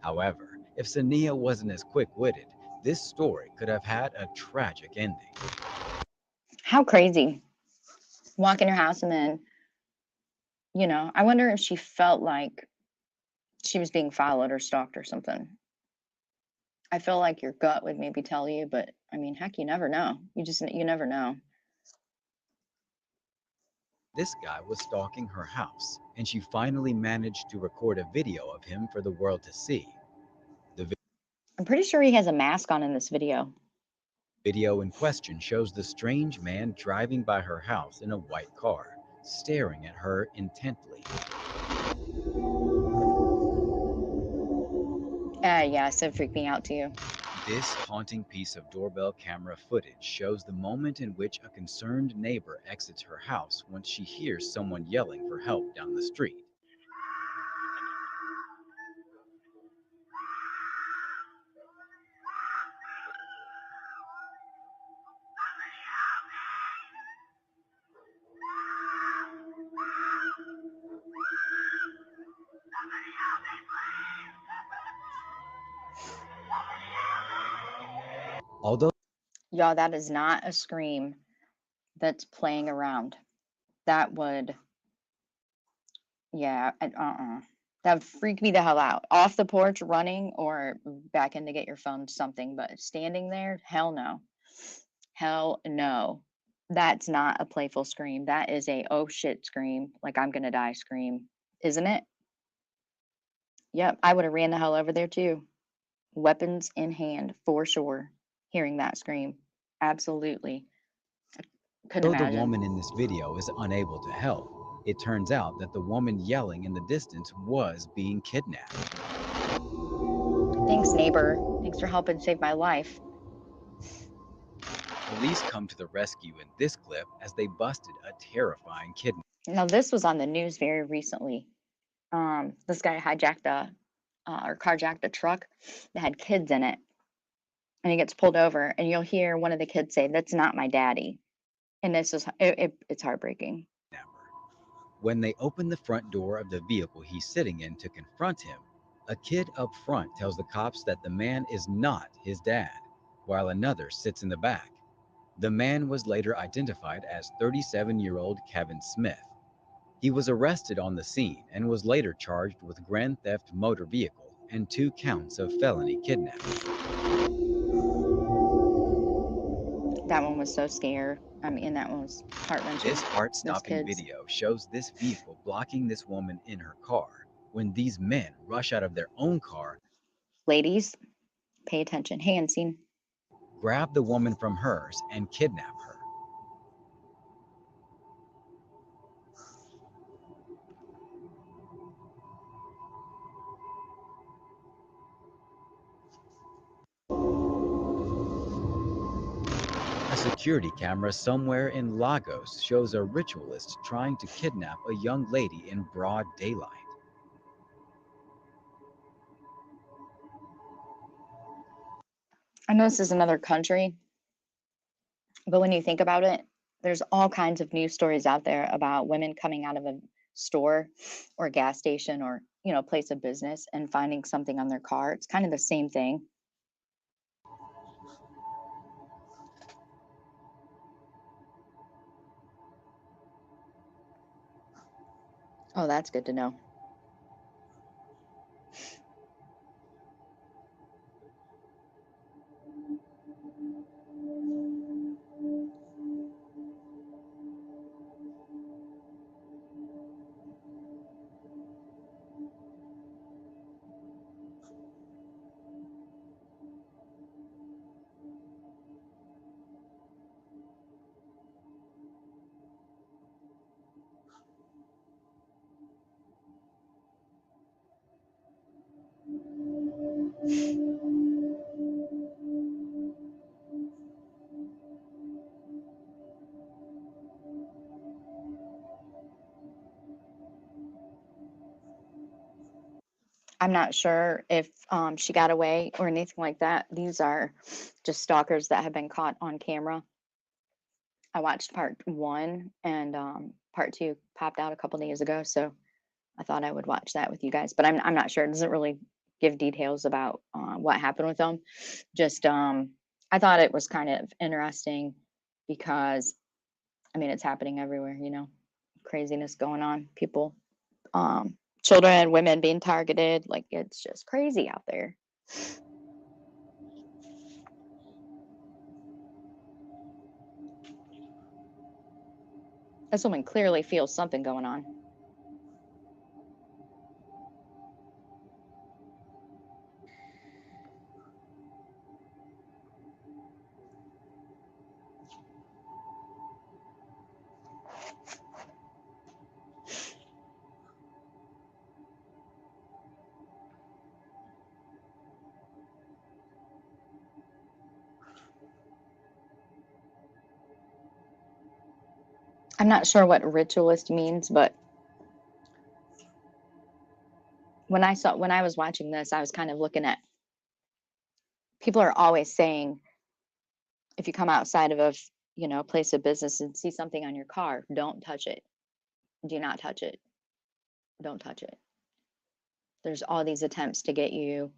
However, If Sania wasn't as quick-witted, this story could have had a tragic ending. How crazy. Walk in your house and then, you know, I wonder if she felt like she was being followed or stalked or something. I feel like your gut would maybe tell you, but I mean, heck, you never know. You never know. This guy was stalking her house, and she finally managed to record a video of him for the world to see. The I'm pretty sure he has a mask on in this video. video in question shows the strange man driving by her house in a white car, staring at her intently. Yes, it freaked me out too. This haunting piece of doorbell camera footage shows the moment in which a concerned neighbor exits her house once she hears someone yelling for help down the street. Although Y'all, that is not a scream that's playing around. That would, yeah, that would freak me the hell out. Off the porch running or back in to get your phone, something, but standing there, hell no. Hell no. That's not a playful scream. That is a oh shit scream, like I'm gonna die scream, isn't it? Yep, I would have ran the hell over there too. Weapons in hand, for sure. Hearing that scream. Absolutely. Couldn't the imagine. woman in this video is unable to help, it turns out that the woman yelling in the distance was being kidnapped. Thanks, neighbor. Thanks for helping save my life. Police come to the rescue in this clip as they busted a terrifying kidnapping. Now, this was on the news very recently. This guy hijacked or carjacked a truck that had kids in it, and he gets pulled over, and you'll hear one of the kids say, "That's not my daddy," and it's heartbreaking. When they open the front door of the vehicle he's sitting in to confront him, a kid up front tells the cops that the man is not his dad, while another sits in the back. The man was later identified as 37-year-old Kevin Smith. He was arrested on the scene and was later charged with grand theft motor vehicle and 2 counts of felony kidnapping. That one was so scared. I mean, that one was heart-wrenching. This heart-stopping video shows this vehicle blocking this woman in her car when these men rush out of their own car. Ladies, pay attention. Hey, Unseen. Grab the woman from hers and kidnap her. A security camera somewhere in Lagos shows a ritualist trying to kidnap a young lady in broad daylight. I know this is another country, but when you think about it, there's all kinds of news stories out there about women coming out of a store or a gas station or, you know, place of business and finding something on their car. It's kind of the same thing. Oh, that's good to know. I'm not sure if she got away or anything like that. These are just stalkers that have been caught on camera. I watched part 1 and part 2 popped out a couple days ago, so I thought I would watch that with you guys. But I'm not sure. It doesn't really give details about what happened with them. Just I thought it was kind of interesting because I mean it's happening everywhere, you know, craziness going on, people, children, women being targeted, like it's just crazy out there. This woman clearly feels something going on. I'm not sure what ritualist means, but when I was watching this, I was kind of looking at, people are always saying if you come outside of a you know, place of business and see something on your car, don't touch it. Do not touch it. Don't touch it. There's all these attempts to get you,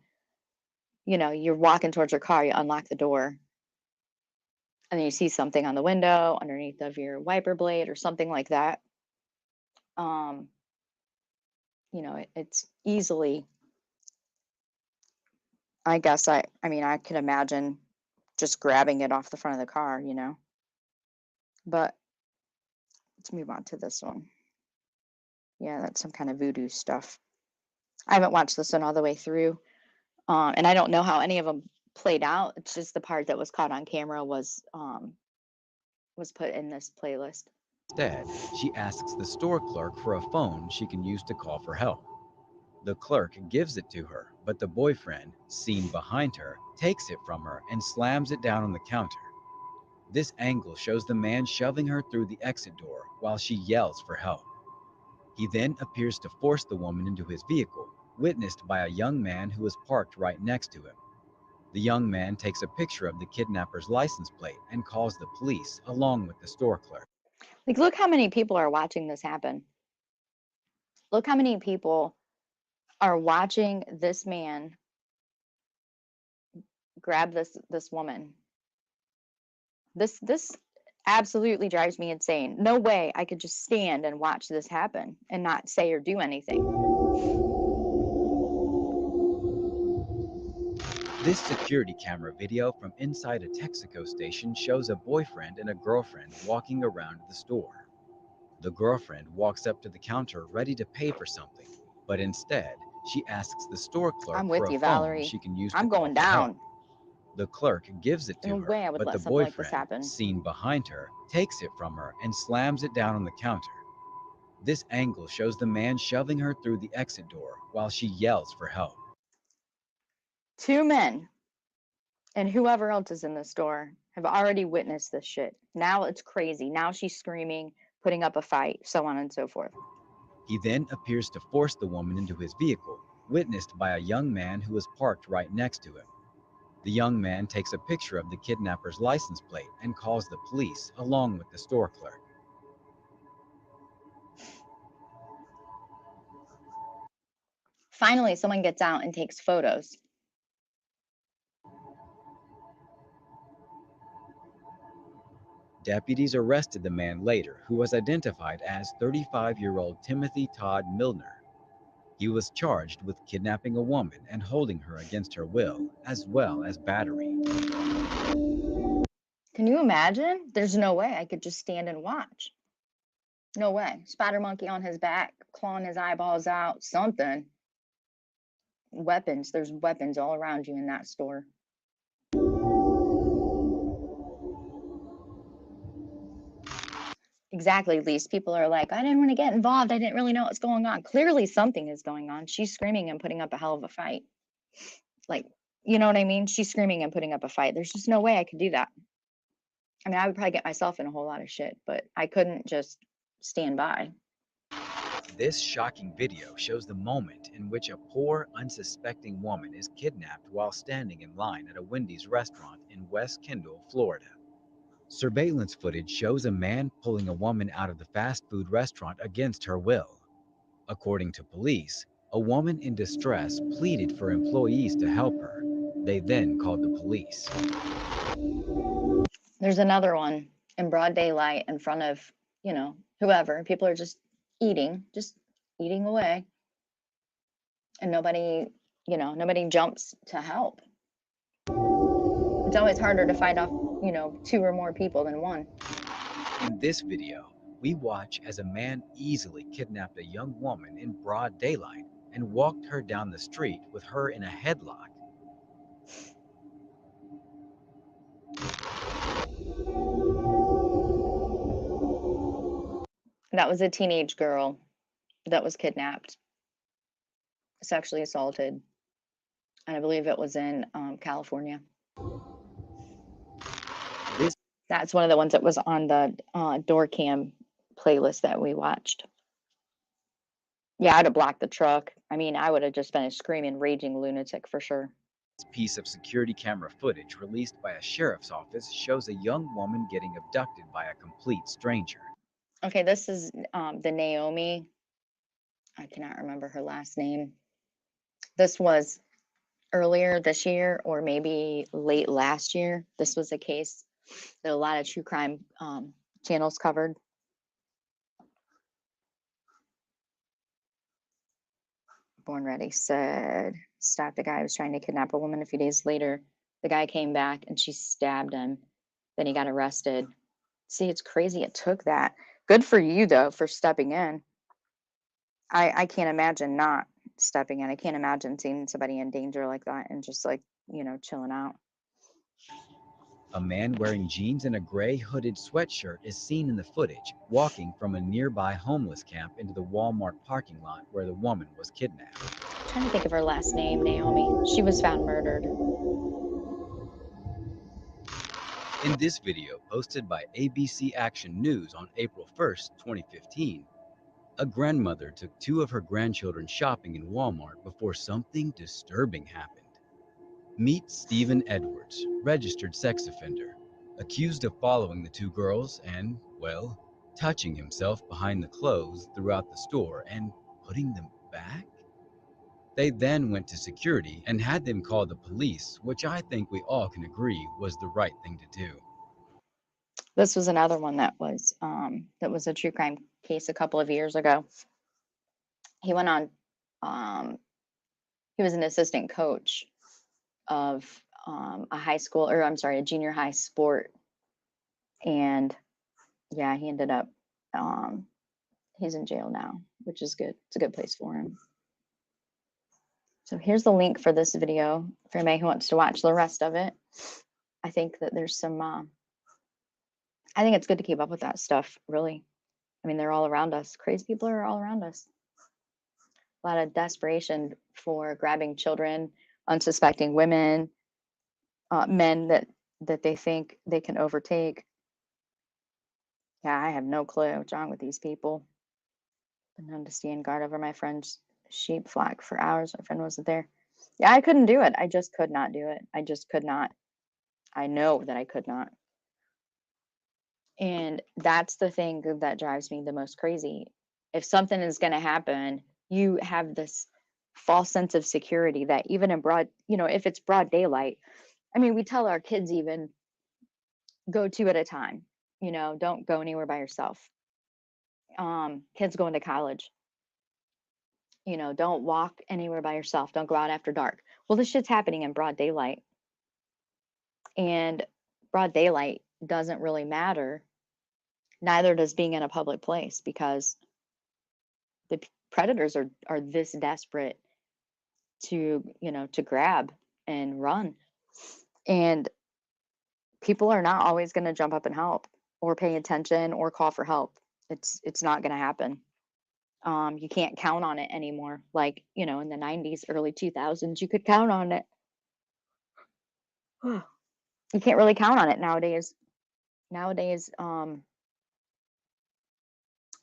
you know, you're walking towards your car, you unlock the door, and then you see something on the window underneath of your wiper blade or something like that. You know, it's easily, I guess I mean, I could imagine just grabbing it off the front of the car, you know. But let's move on to this one. Yeah, that's some kind of voodoo stuff. I haven't watched this one all the way through, and I don't know how any of them played out. It's just the part that was caught on camera was put in this playlist. Instead, she asks the store clerk for a phone she can use to call for help. The clerk gives it to her, but the boyfriend, seen behind her, takes it from her and slams it down on the counter. This angle shows the man shoving her through the exit door while she yells for help. He then appears to force the woman into his vehicle, witnessed by a young man who is parked right next to him. The young man takes a picture of the kidnapper's license plate and calls the police along with the store clerk. Like, look how many people are watching this happen. Look how many people are watching this man grab this woman. This absolutely drives me insane. No way I could just stand and watch this happen and not say or do anything. This security camera video from inside a Texaco station shows a boyfriend and a girlfriend walking around the store. The girlfriend walks up to the counter ready to pay for something, but instead, she asks the store clerk I'm for with a you, phone Valerie. she can use I'm to call going for help. down. The clerk gives it to No her, way I would but let the something like this boyfriend, happen. seen behind her, takes it from her and slams it down on the counter. This angle shows the man shoving her through the exit door while she yells for help. Two men and whoever else is in the store have already witnessed this shit. Now it's crazy. Now she's screaming, putting up a fight, so on and so forth. He then appears to force the woman into his vehicle, witnessed by a young man who is parked right next to him. The young man takes a picture of the kidnapper's license plate and calls the police along with the store clerk. Finally, someone gets out and takes photos. Deputies arrested the man later, who was identified as 35-year-old Timothy Todd Milner. He was charged with kidnapping a woman and holding her against her will, as well as battery. Can you imagine? There's no way I could just stand and watch. No way. Spider monkey on his back, clawing his eyeballs out, something. Weapons. There's weapons all around you in that store. Exactly, Lise. People are like, I didn't want to get involved. I didn't really know what's going on. Clearly, something is going on. She's screaming and putting up a hell of a fight. Like, you know what I mean? She's screaming and putting up a fight. There's just no way I could do that. I mean, I would probably get myself in a whole lot of shit, but I couldn't just stand by. This shocking video shows the moment in which a poor, unsuspecting woman is kidnapped while standing in line at a Wendy's restaurant in West Kendall, Florida. Surveillance footage shows a man pulling a woman out of the fast food restaurant against her will. According to police, A woman in distress pleaded for employees to help her. They then called the police. There's another one in broad daylight in front of, whoever. People are just eating away. And nobody jumps to help. It's always harder to fight off, 2 or more people than one. In this video, we watch as a man easily kidnapped a young woman in broad daylight and walked her down the street with her in a headlock. That was a teenage girl that was kidnapped, sexually assaulted, and I believe it was in California. That's one of the ones that was on the door cam playlist that we watched. Yeah, I'd have blocked the truck. I mean, I would have just been a screaming, raging lunatic for sure. This piece of security camera footage released by a sheriff's office shows a young woman getting abducted by a complete stranger. Okay, this is the Naomi. I cannot remember her last name. This was earlier this year or maybe late last year. This was a case that a lot of true crime channels covered. Born Ready said, stopped a guy who was trying to kidnap a woman. A few days later, the guy came back and she stabbed him. Then he got arrested. See, it's crazy it took that. Good for you, though, for stepping in. I can't imagine not stepping in. I can't imagine seeing somebody in danger like that and just chilling out. A man wearing jeans and a gray hooded sweatshirt is seen in the footage, walking from a nearby homeless camp into the Walmart parking lot where the woman was kidnapped. I'm trying to think of her last name, Naomi. She was found murdered. In this video, posted by ABC Action News on April 1st, 2015, a grandmother took 2 of her grandchildren shopping in Walmart before something disturbing happened. Meet Stephen Edwards, registered sex offender, accused of following the 2 girls and, well, touching himself behind the clothes throughout the store and putting them back? They then went to security and had them call the police, which I think we all can agree was the right thing to do. This was another one that was a true crime case a couple of years ago. He went on, he was an assistant coach of a junior high sport. And yeah, he ended up, he's in jail now, which is good. It's a good place for him. So here's the link for this video for anybody who wants to watch the rest of it. I think that there's some, I think it's good to keep up with that stuff, really. I mean, they're all around us. Crazy people are all around us. A lot of desperation for grabbing children, unsuspecting women, men that they think they can overtake. Yeah, I have no clue what's wrong with these people. Been known to stand guard over my friend's sheep flock for hours. My friend wasn't there. Yeah, I couldn't do it. I just could not do it. I just could not. I know that I could not. And that's the thing that drives me the most crazy. If something is going to happen, you have this false sense of security that even in broad, if it's broad daylight, I mean, we tell our kids even go 2 at a time, don't go anywhere by yourself. Kids going to college, don't walk anywhere by yourself. Don't go out after dark. Well, this shit's happening in broad daylight. And broad daylight doesn't really matter. Neither does being in a public place, because the predators are this desperate to grab and run. And people are not always going to jump up and help or pay attention or call for help. It's not going to happen. You can't count on it anymore. Like, in the 90s, early 2000s, you could count on it. You can't really count on it nowadays.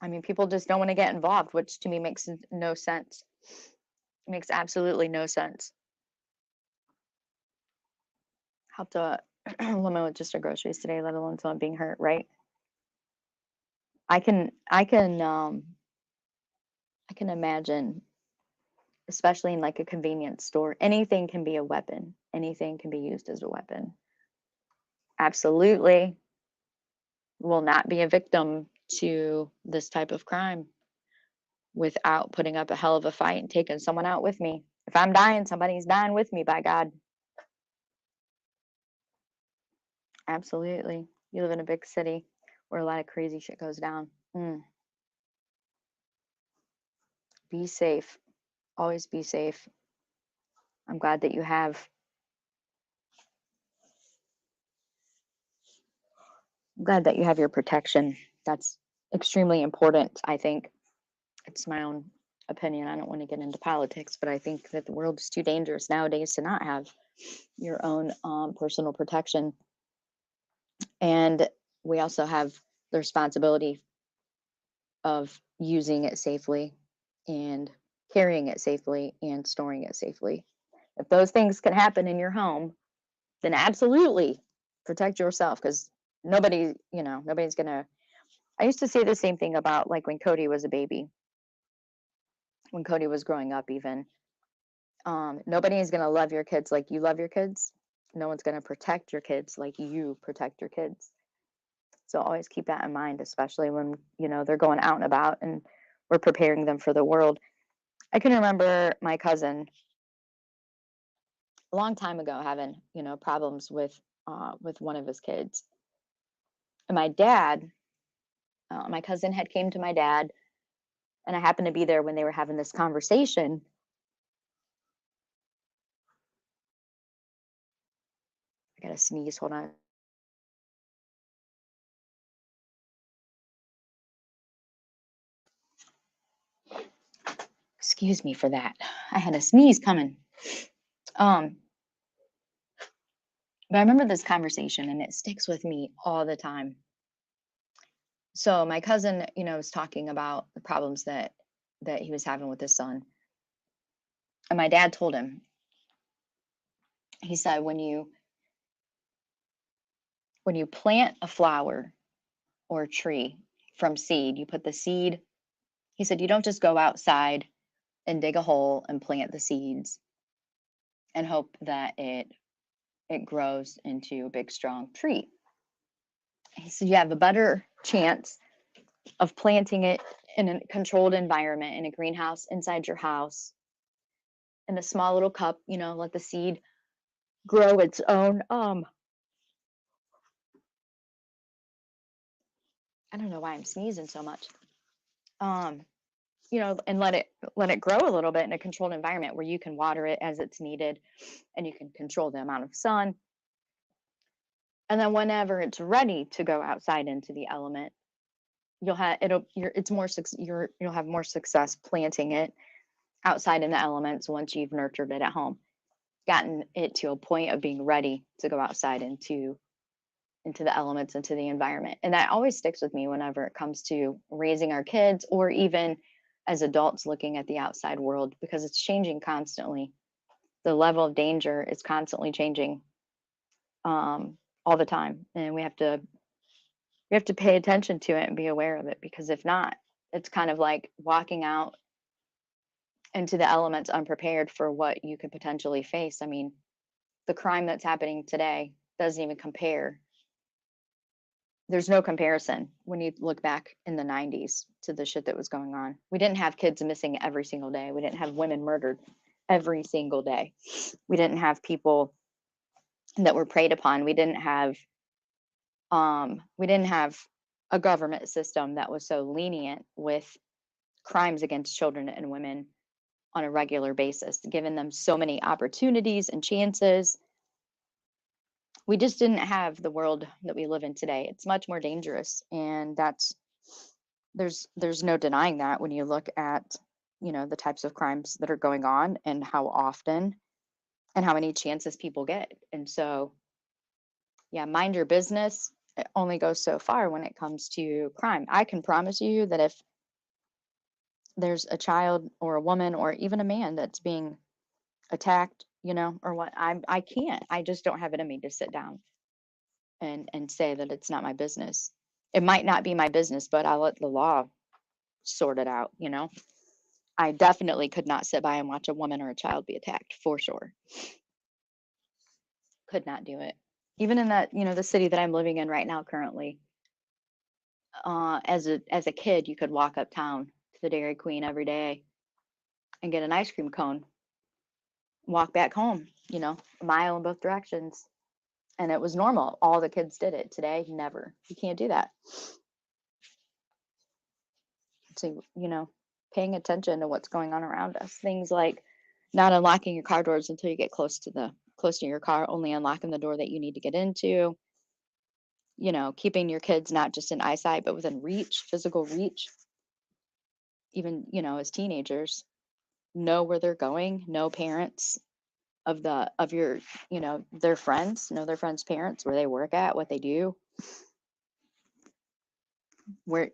I mean, people just don't want to get involved, which to me makes no sense. It makes absolutely no sense. Helped a woman with just her groceries today, let alone someone being hurt, right? I can imagine especially in like a convenience store. Anything can be a weapon. Anything can be used as a weapon. Absolutely will not be a victim to this type of crime without putting up a hell of a fight and taking someone out with me. If I'm dying, somebody's dying with me, by God. Absolutely. You live in a big city where a lot of crazy shit goes down. Be safe. Always be safe. I'm glad that you have. I'm glad that you have your protection. That's extremely important, I think. It's my own opinion. I don't want to get into politics, but I think that the world is too dangerous nowadays to not have your own personal protection. And we also have the responsibility of using it safely and carrying it safely and storing it safely. If those things can happen in your home, then absolutely protect yourself, because nobody's gonna. I used to say the same thing about like when Cody was a baby, when Cody was growing up, even. Nobody is gonna love your kids like you love your kids. No one's gonna protect your kids like you protect your kids. So always keep that in mind, especially when they're going out and about and we're preparing them for the world. I can remember my cousin a long time ago having problems with one of his kids, and my cousin had came to my dad, and I happened to be there when they were having this conversation. I gotta sneeze. Hold on. Excuse me for that. I had a sneeze coming. But I remember this conversation, and it sticks with me all the time. So my cousin, was talking about the problems that he was having with his son. And my dad told him, he said, when you plant a flower or a tree from seed, you put the seed, he said, you don't just go outside and dig a hole and plant the seeds and hope that it grows into a big, strong tree. He said, you have a better chance of planting it in a controlled environment, in a greenhouse inside your house, in a small little cup, let the seed grow its own. I don't know why I'm sneezing so much. And let it grow a little bit in a controlled environment where you can water it as it's needed, and you can control the amount of sun. And then whenever it's ready to go outside into the element, you'll have you'll have more success planting it outside in the elements once you've nurtured it at home, gotten it to a point of being ready to go outside into the elements, into the environment. And that always sticks with me whenever it comes to raising our kids, or even as adults looking at the outside world, because it's changing constantly. The level of danger is constantly changing all the time, and we have to pay attention to it and be aware of it, because if not, it's kind of like walking out into the elements unprepared for what you could potentially face. I mean, the crime that's happening today doesn't even compare. There's no comparison when you look back in the 90s to the shit that was going on. We didn't have kids missing every single day. We didn't have women murdered every single day. We didn't have people that were preyed upon. We didn't have a government system that was so lenient with crimes against children and women on a regular basis, giving them so many opportunities and chances. We just didn't have the world that we live in today. It's much more dangerous, and there's no denying that when you look at the types of crimes that are going on and how often and how many chances people get. And so, yeah, mind your business. It only goes so far when it comes to crime. I can promise you that if there's a child or a woman or even a man that's being attacked, or what, I just don't have it in me to sit down and say that it's not my business. It might not be my business, but I'll let the law sort it out. I definitely could not sit by and watch a woman or a child be attacked, for sure. Could not do it. Even in that, the city that I'm living in right now currently, as a kid, you could walk uptown to the Dairy Queen every day and get an ice cream cone, walk back home, a mile in both directions. And it was normal. All the kids did it. Today, never. You can't do that. So, paying attention to what's going on around us. Things like not unlocking your car doors until you get close to your car, only unlocking the door that you need to get into. Keeping your kids not just in eyesight, but within reach, physical reach. Even, as teenagers, know where they're going, know parents of your, their friends, know their friends' parents, where they work at, what they do,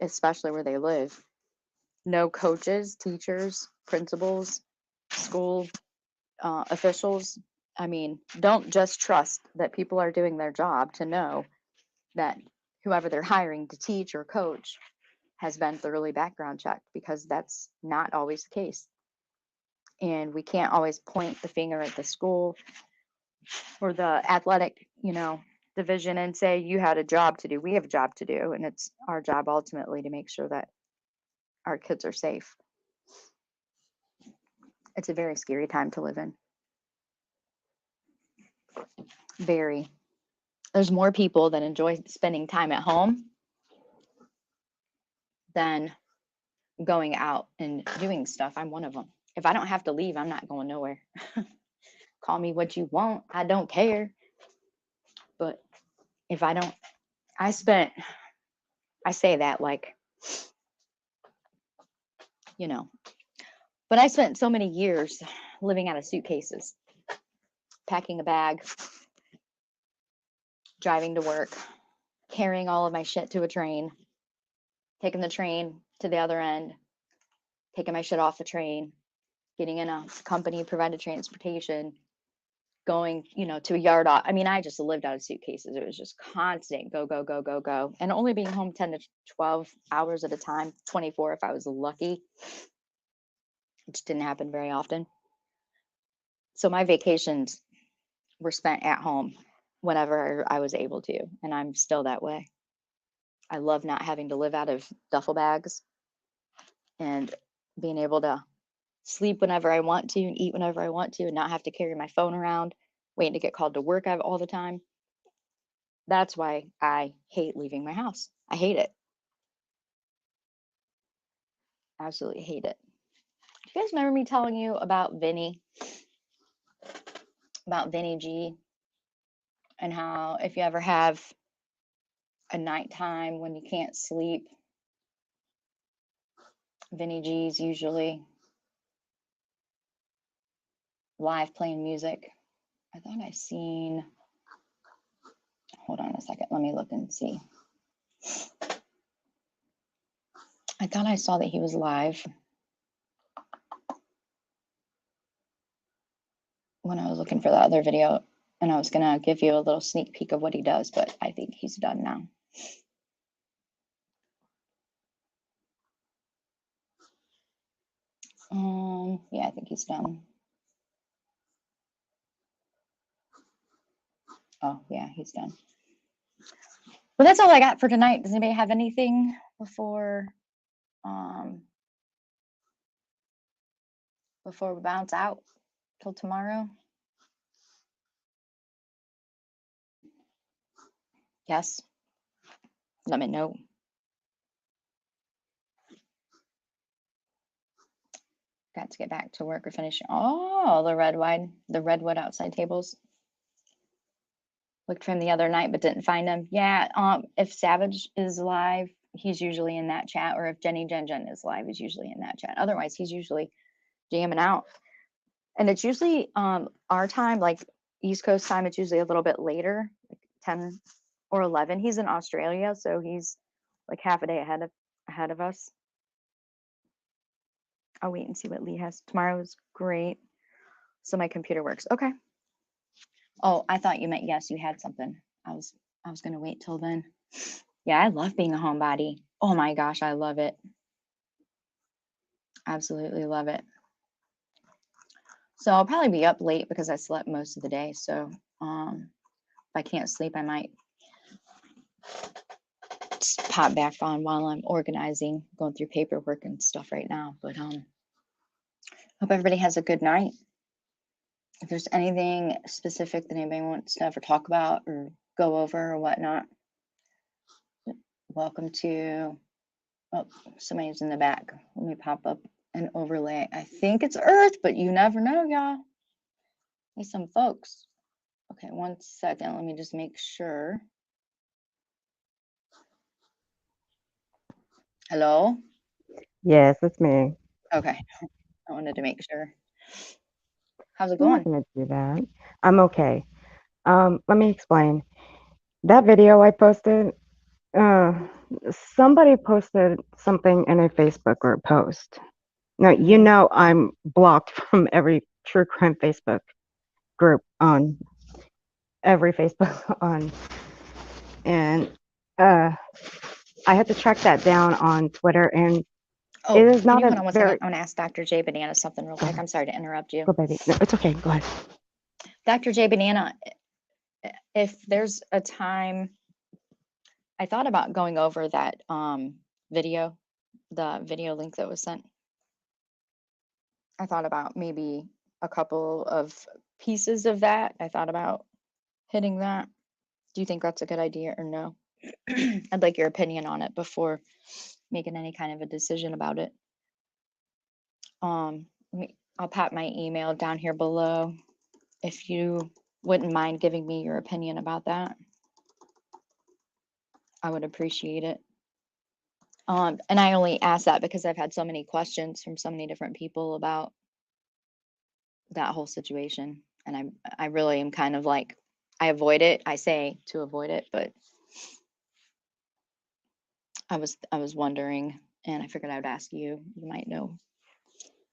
especially where they live. Know coaches, teachers, principals, school officials. I mean, don't just trust that people are doing their job, to know that whoever they're hiring to teach or coach has been thoroughly background checked, because that's not always the case. And we can't always point the finger at the school or the athletic, division and say, you had a job to do. We have a job to do. And it's our job ultimately to make sure that our kids are safe. It's a very scary time to live in. Very. There's more people that enjoy spending time at home than going out and doing stuff. I'm one of them. If I don't have to leave, I'm not going nowhere. Call me what you want. I don't care. But if I don't, I say that like, but I spent so many years living out of suitcases, packing a bag, driving to work, carrying all of my shit to a train, taking the train to the other end, taking my shit off the train, getting in a company provided transportation, going, to a yard. I mean, I just lived out of suitcases. It was just constant go, go, go, go, go. And only being home 10 to 12 hours at a time, 24 if I was lucky, which didn't happen very often. So my vacations were spent at home whenever I was able to. And I'm still that way. I love not having to live out of duffel bags and being able to sleep whenever I want to and eat whenever I want to and not have to carry my phone around, waiting to get called to work all the time. That's why I hate leaving my house. I hate it. Absolutely hate it. Do you guys remember me telling you about Vinny G, and how if you ever have a nighttime when you can't sleep, Vinny G's usually live playing music. I thought I seen, hold on a second, let me look and see. I thought I saw that he was live when I was looking for the other video, and I was gonna give you a little sneak peek of what he does, but I think he's done now. Yeah, I think he's done. Oh, yeah, he's done. But that's all I got for tonight. Does anybody have anything before we bounce out till tomorrow? Yes. Let me know. Got to get back to work or finish. Oh, the redwood outside tables. Looked for him the other night, but didn't find him. Yeah, if Savage is live, he's usually in that chat, or if Jenny Jen is live, he's usually in that chat. Otherwise, he's usually jamming out. And it's usually our time, like East Coast time, it's usually a little bit later, like 10 or 11. He's in Australia, so he's like half a day ahead of us. I'll wait and see what Lee has. Tomorrow is great. So my computer works. Okay. Oh, I thought you meant yes, you had something. I was gonna wait till then. Yeah, I love being a homebody. Oh my gosh, I love it. Absolutely love it. So I'll probably be up late because I slept most of the day. So if I can't sleep, I might just pop back on while I'm organizing, going through paperwork and stuff right now. But hope everybody has a good night. If there's anything specific that anybody wants to ever talk about or go over or whatnot, welcome to. Oh, somebody's in the back. Let me pop up an overlay. I think it's Earth, but you never know, y'all. Need some folks. Okay, 1 second. Let me just make sure. Hello? Yes, it's me. Okay. I wanted to make sure. How's it I'm not going? gonna do that. I'm okay. Let me explain. That video I posted, uh, somebody posted something in a Facebook group post. Now, you know I'm blocked from every true crime Facebook group on every Facebook on, and I had to track that down on Twitter, and it Oh, is can not you a hold on 1 second? very. I want to ask Dr. J Banana something real quick. I'm sorry to interrupt you. Go, baby. No, it's okay. Go ahead. Dr. J Banana, if there's a time, I thought about going over that video, the video link that was sent. I thought about maybe a couple of pieces of that. I thought about hitting that. Do you think that's a good idea or no? I'd like your opinion on it before making any kind of a decision about it. I'll pop my email down here below if you wouldn't mind giving me your opinion about that. I would appreciate it. And I only ask that because I've had so many questions from so many different people about that whole situation. And I really am kind of like, I avoid it. I say to avoid it, but I was wondering, and I figured I would ask you. You might know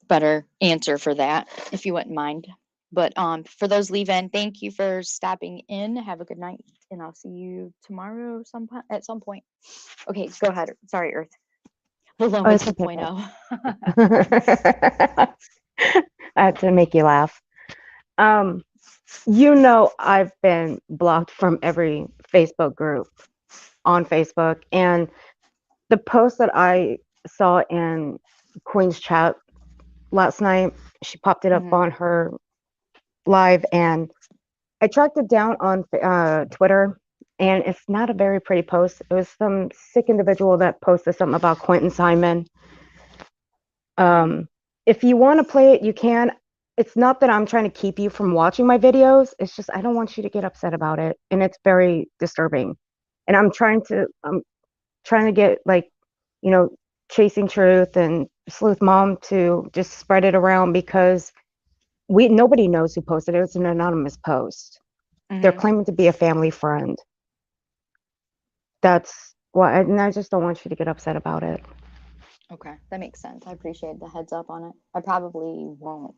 better answer for that if you wouldn't mind. But for those leaving, thank you for stopping in. Have a good night, and I'll see you tomorrow at some point. Okay, go ahead. Sorry, Earth. Oh, Vilomah it's okay. 2.0. I had to make you laugh. You know, I've been blocked from every Facebook group on Facebook, and the post that I saw in Queen's chat last night, she popped it up on her live, and I tracked it down on Twitter, and it's not a very pretty post. It was some sick individual that posted something about Quentin Simon. If you want to play it, you can. It's not that I'm trying to keep you from watching my videos. It's just I don't want you to get upset about it, and it's very disturbing. And I'm trying to get, like, you know, Chasing Truth and Sleuth Mom to just spread it around, because nobody knows who posted it. It's an anonymous post. They're claiming to be a family friend. That's why, and I just don't want you to get upset about it. Okay, that makes sense. I appreciate the heads up on it. I probably won't.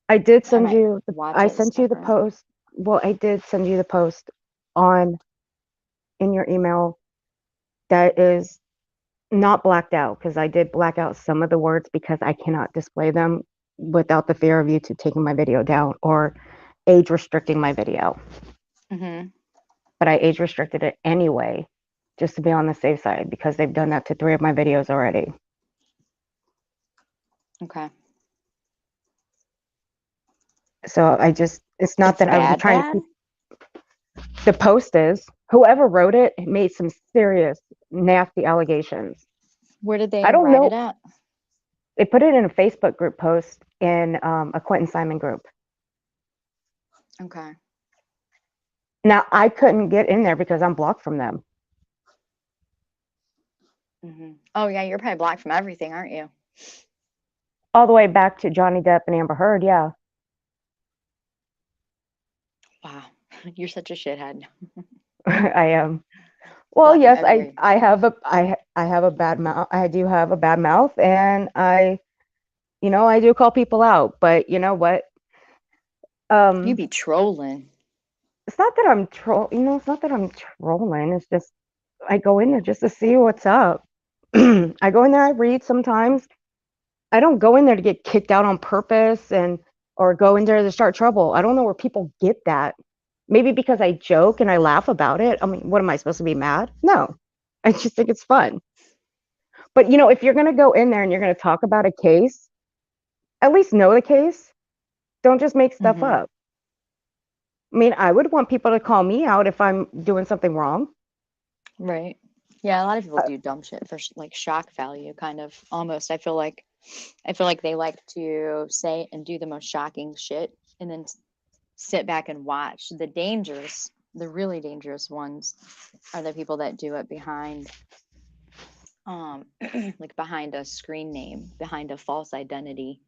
I did send might you watch I it sent you the separate. post. Well, I did send you the post in your email that is not blacked out, because I did black out some of the words because I cannot display them without the fear of YouTube taking my video down or age restricting my video. But I age restricted it anyway, just to be on the safe side, because they've done that to 3 of my videos already. Okay. So it's not It's that I was bad, trying to keep. The post is, whoever wrote it made some serious nasty allegations. Where did I they don't write it know. at? They put it in a Facebook group post in a Quentin Simon group. Okay. Now, I couldn't get in there because I'm blocked from them. Oh yeah, you're probably blocked from everything, aren't you? All the way back to Johnny Depp and Amber Heard, yeah. Wow, you're such a shithead. I am. Well, Blocked from yes, everywhere. I have a bad mouth. I do have a bad mouth, and I do call people out. But you know what? You be trolling. It's not that I'm it's not that I'm trolling. It's just I go in there just to see what's up. I go in there, I read sometimes, I don't go in there to get kicked out on purpose or go in there to start trouble. I don't know where people get that. Maybe because I joke and I laugh about it. I mean, what am I supposed to be mad? No. I just think it's fun. But if you're going to go in there and you're going to talk about a case, at least know the case. Don't just make stuff up. I mean, I would want people to call me out if I'm doing something wrong. Right. Yeah, a lot of people do dumb shit for like shock value, kind of almost. I feel like they like to say and do the most shocking shit and then sit back and watch. The really dangerous ones are the people that do it behind like behind a screen name, behind a false identity.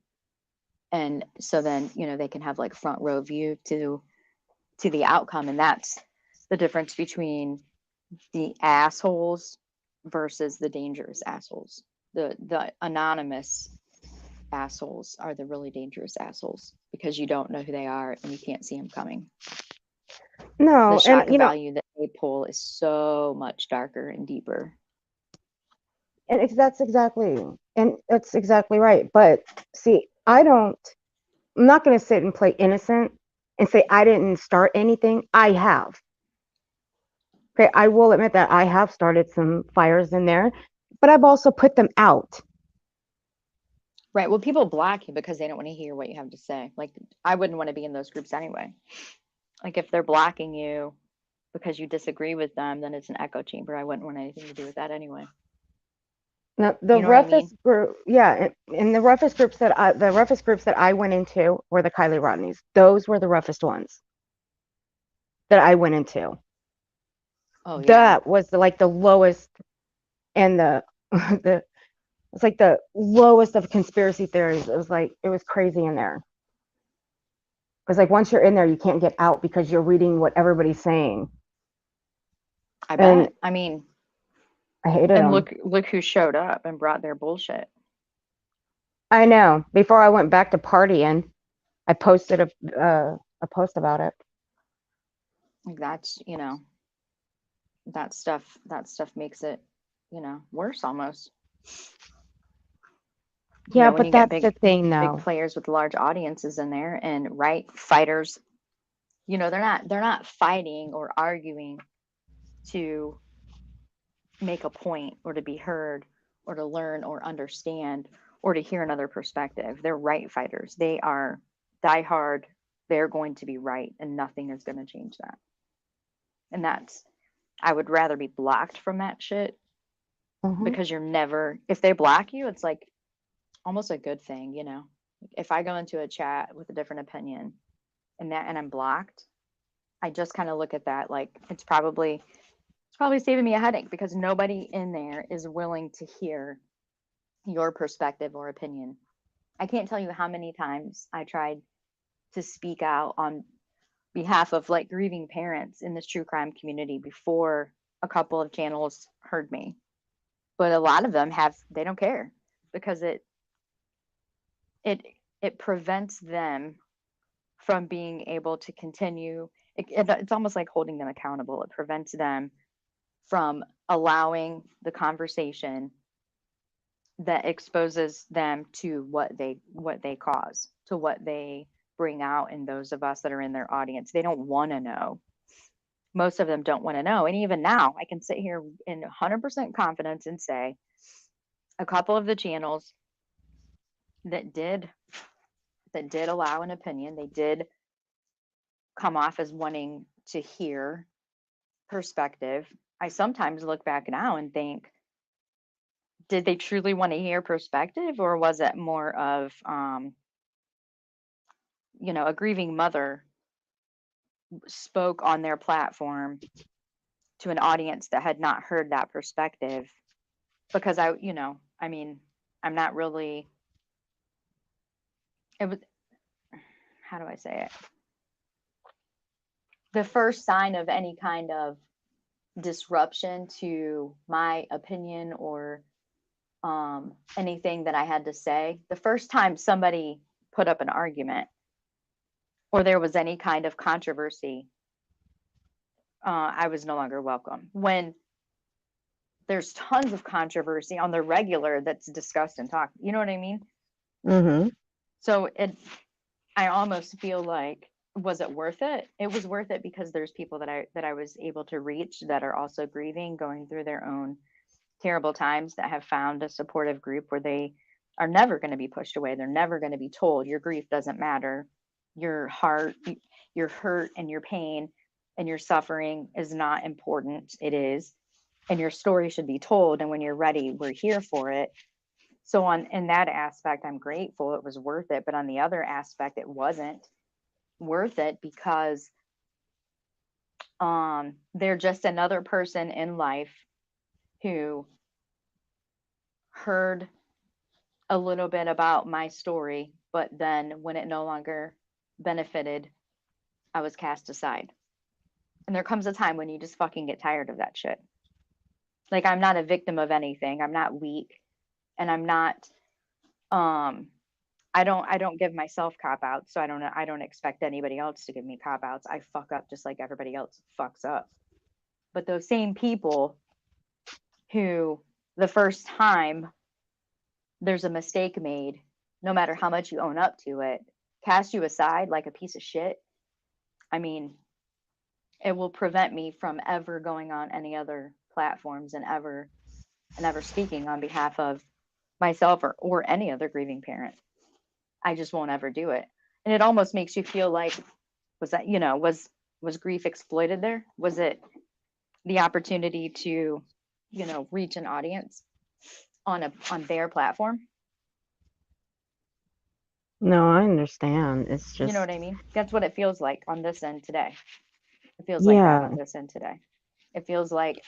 And so then, they can have like front row view to the outcome. And that's the difference between the assholes versus the dangerous assholes. The anonymous assholes are the really dangerous assholes because you don't know who they are and you can't see them coming. No, The shock and value that they pull is so much darker and deeper. and that's exactly right. But see, I'm not going to sit and play innocent and say I didn't start anything. I have. Okay, I will admit that I have started some fires in there, but I've also put them out. Right. Well, people block you because they don't want to hear what you have to say. Like, I wouldn't want to be in those groups anyway. Like, if they're blocking you because you disagree with them, then it's an echo chamber. I wouldn't want anything to do with that anyway. Now, the You know what I roughest group, yeah, and the roughest groups that I went into were the Kylie Rodneys. Those were the roughest ones that I went into. Oh yeah. That was the lowest, and it's like the lowest of conspiracy theories. It was crazy in there. It was like once you're in there, you can't get out because you're reading what everybody's saying. I bet. And I mean, I hated and them. look who showed up and brought their bullshit. I know. Before I went back to partying, I posted a post about it. Like that's, that stuff makes it, worse almost. Yeah, When but you get that's the thing, though. big players with large audiences in there and right fighters, they're not fighting or arguing to make a point or to be heard or to learn or understand or to hear another perspective. They're right fighters. They are diehard. They're going to be right and nothing is going to change that. And I would rather be blocked from that shit because if they block you, it's like almost a good thing, If I go into a chat with a different opinion and I'm blocked, I just kind of look at that like it's probably saving me a headache because nobody in there is willing to hear your perspective or opinion. I can't tell you how many times I tried to speak out on behalf of like grieving parents in this true crime community before a couple of channels heard me. But a lot of them they don't care because it prevents them from being able to continue. It's almost like holding them accountable. It prevents them from allowing the conversation that exposes them to what they cause, to what they bring out in those of us that are in their audience. They don't want to know. Most of them don't want to know. And even now, I can sit here in 100% confidence and say a couple of the channels that did allow an opinion, they did come off as wanting to hear perspective. I sometimes look back now and think, did they truly want to hear perspective, or was it more of a grieving mother spoke on their platform to an audience that had not heard that perspective? Because I'm not really, it was, how do I say it? The first sign of any kind of disruption to my opinion or anything that I had to say, the first time somebody put up an argument or there was any kind of controversy, I was no longer welcome. When there's tons of controversy on the regular that's discussed and talked, you know what I mean? Mm-hmm. So I almost feel like, was it worth it? It was worth it because there's people that I was able to reach that are also grieving, going through their own terrible times, that have found a supportive group where they are never going to be pushed away. They're never going to be told your grief doesn't matter. Your heart, your hurt and your pain and your suffering is not important. It is. And your story should be told. And when you're ready, we're here for it. So in that aspect, I'm grateful it was worth it. But on the other aspect, it wasn't worth it because they're just another person in life who heard a little bit about my story, but then when it no longer benefited, I was cast aside. And there comes a time when you just fucking get tired of that shit. Like, I'm not a victim of anything. I'm not weak, and I'm not I don't give myself cop outs, so I don't expect anybody else to give me cop outs. I fuck up just like everybody else fucks up. But those same people who, the first time there's a mistake made, no matter how much you own up to it, cast you aside like a piece of shit. I mean, it will prevent me from ever going on any other platforms and ever speaking on behalf of myself or any other grieving parent. I just won't ever do it. And it almost makes you feel like, was that, was grief exploited there? Was it the opportunity to, reach an audience on their platform? No, I understand. It's You know just, what I mean? That's what it feels like on this end today. It feels like that on this end today. It feels like,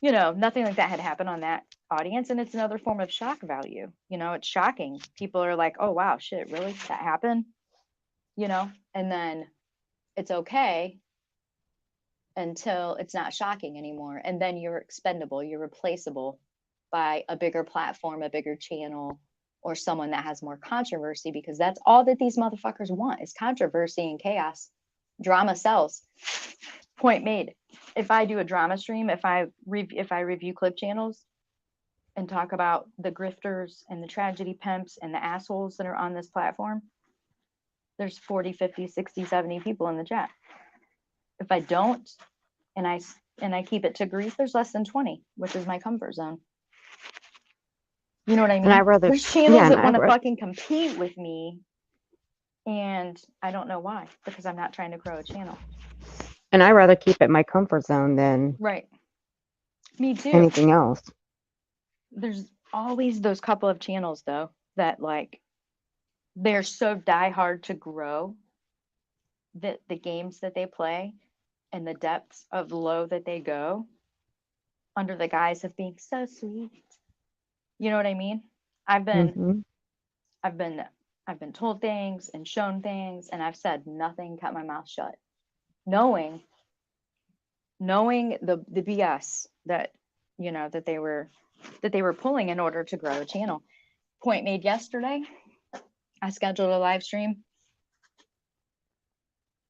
nothing like that had happened on that audience. And it's another form of shock value. It's shocking. People are like, oh, wow, shit, really? That happened? And then it's okay until it's not shocking anymore. And then you're expendable, you're replaceable by a bigger platform, a bigger channel, or someone that has more controversy, because that's all that these motherfuckers want is controversy and chaos. Drama sells. Point made. If I do a drama stream, if I review clip channels and talk about the grifters and the tragedy pimps and the assholes that are on this platform, there's 40, 50, 60, 70 people in the chat. If I don't, and I keep it to grief, there's less than 20, which is my comfort zone. You know what I mean? There's channels that want to fucking compete with me, and I don't know why, because I'm not trying to grow a channel. And I rather keep it my comfort zone than Right. Me too. anything else. There's always those couple of channels though that like they're so diehard to grow that the games that they play and the depths of low that they go under the guise of being so sweet. You know what I mean? I've been told things and shown things, and I've said nothing, kept my mouth shut, knowing the BS that that they were pulling in order to grow a channel. Point made yesterday, I scheduled a live stream.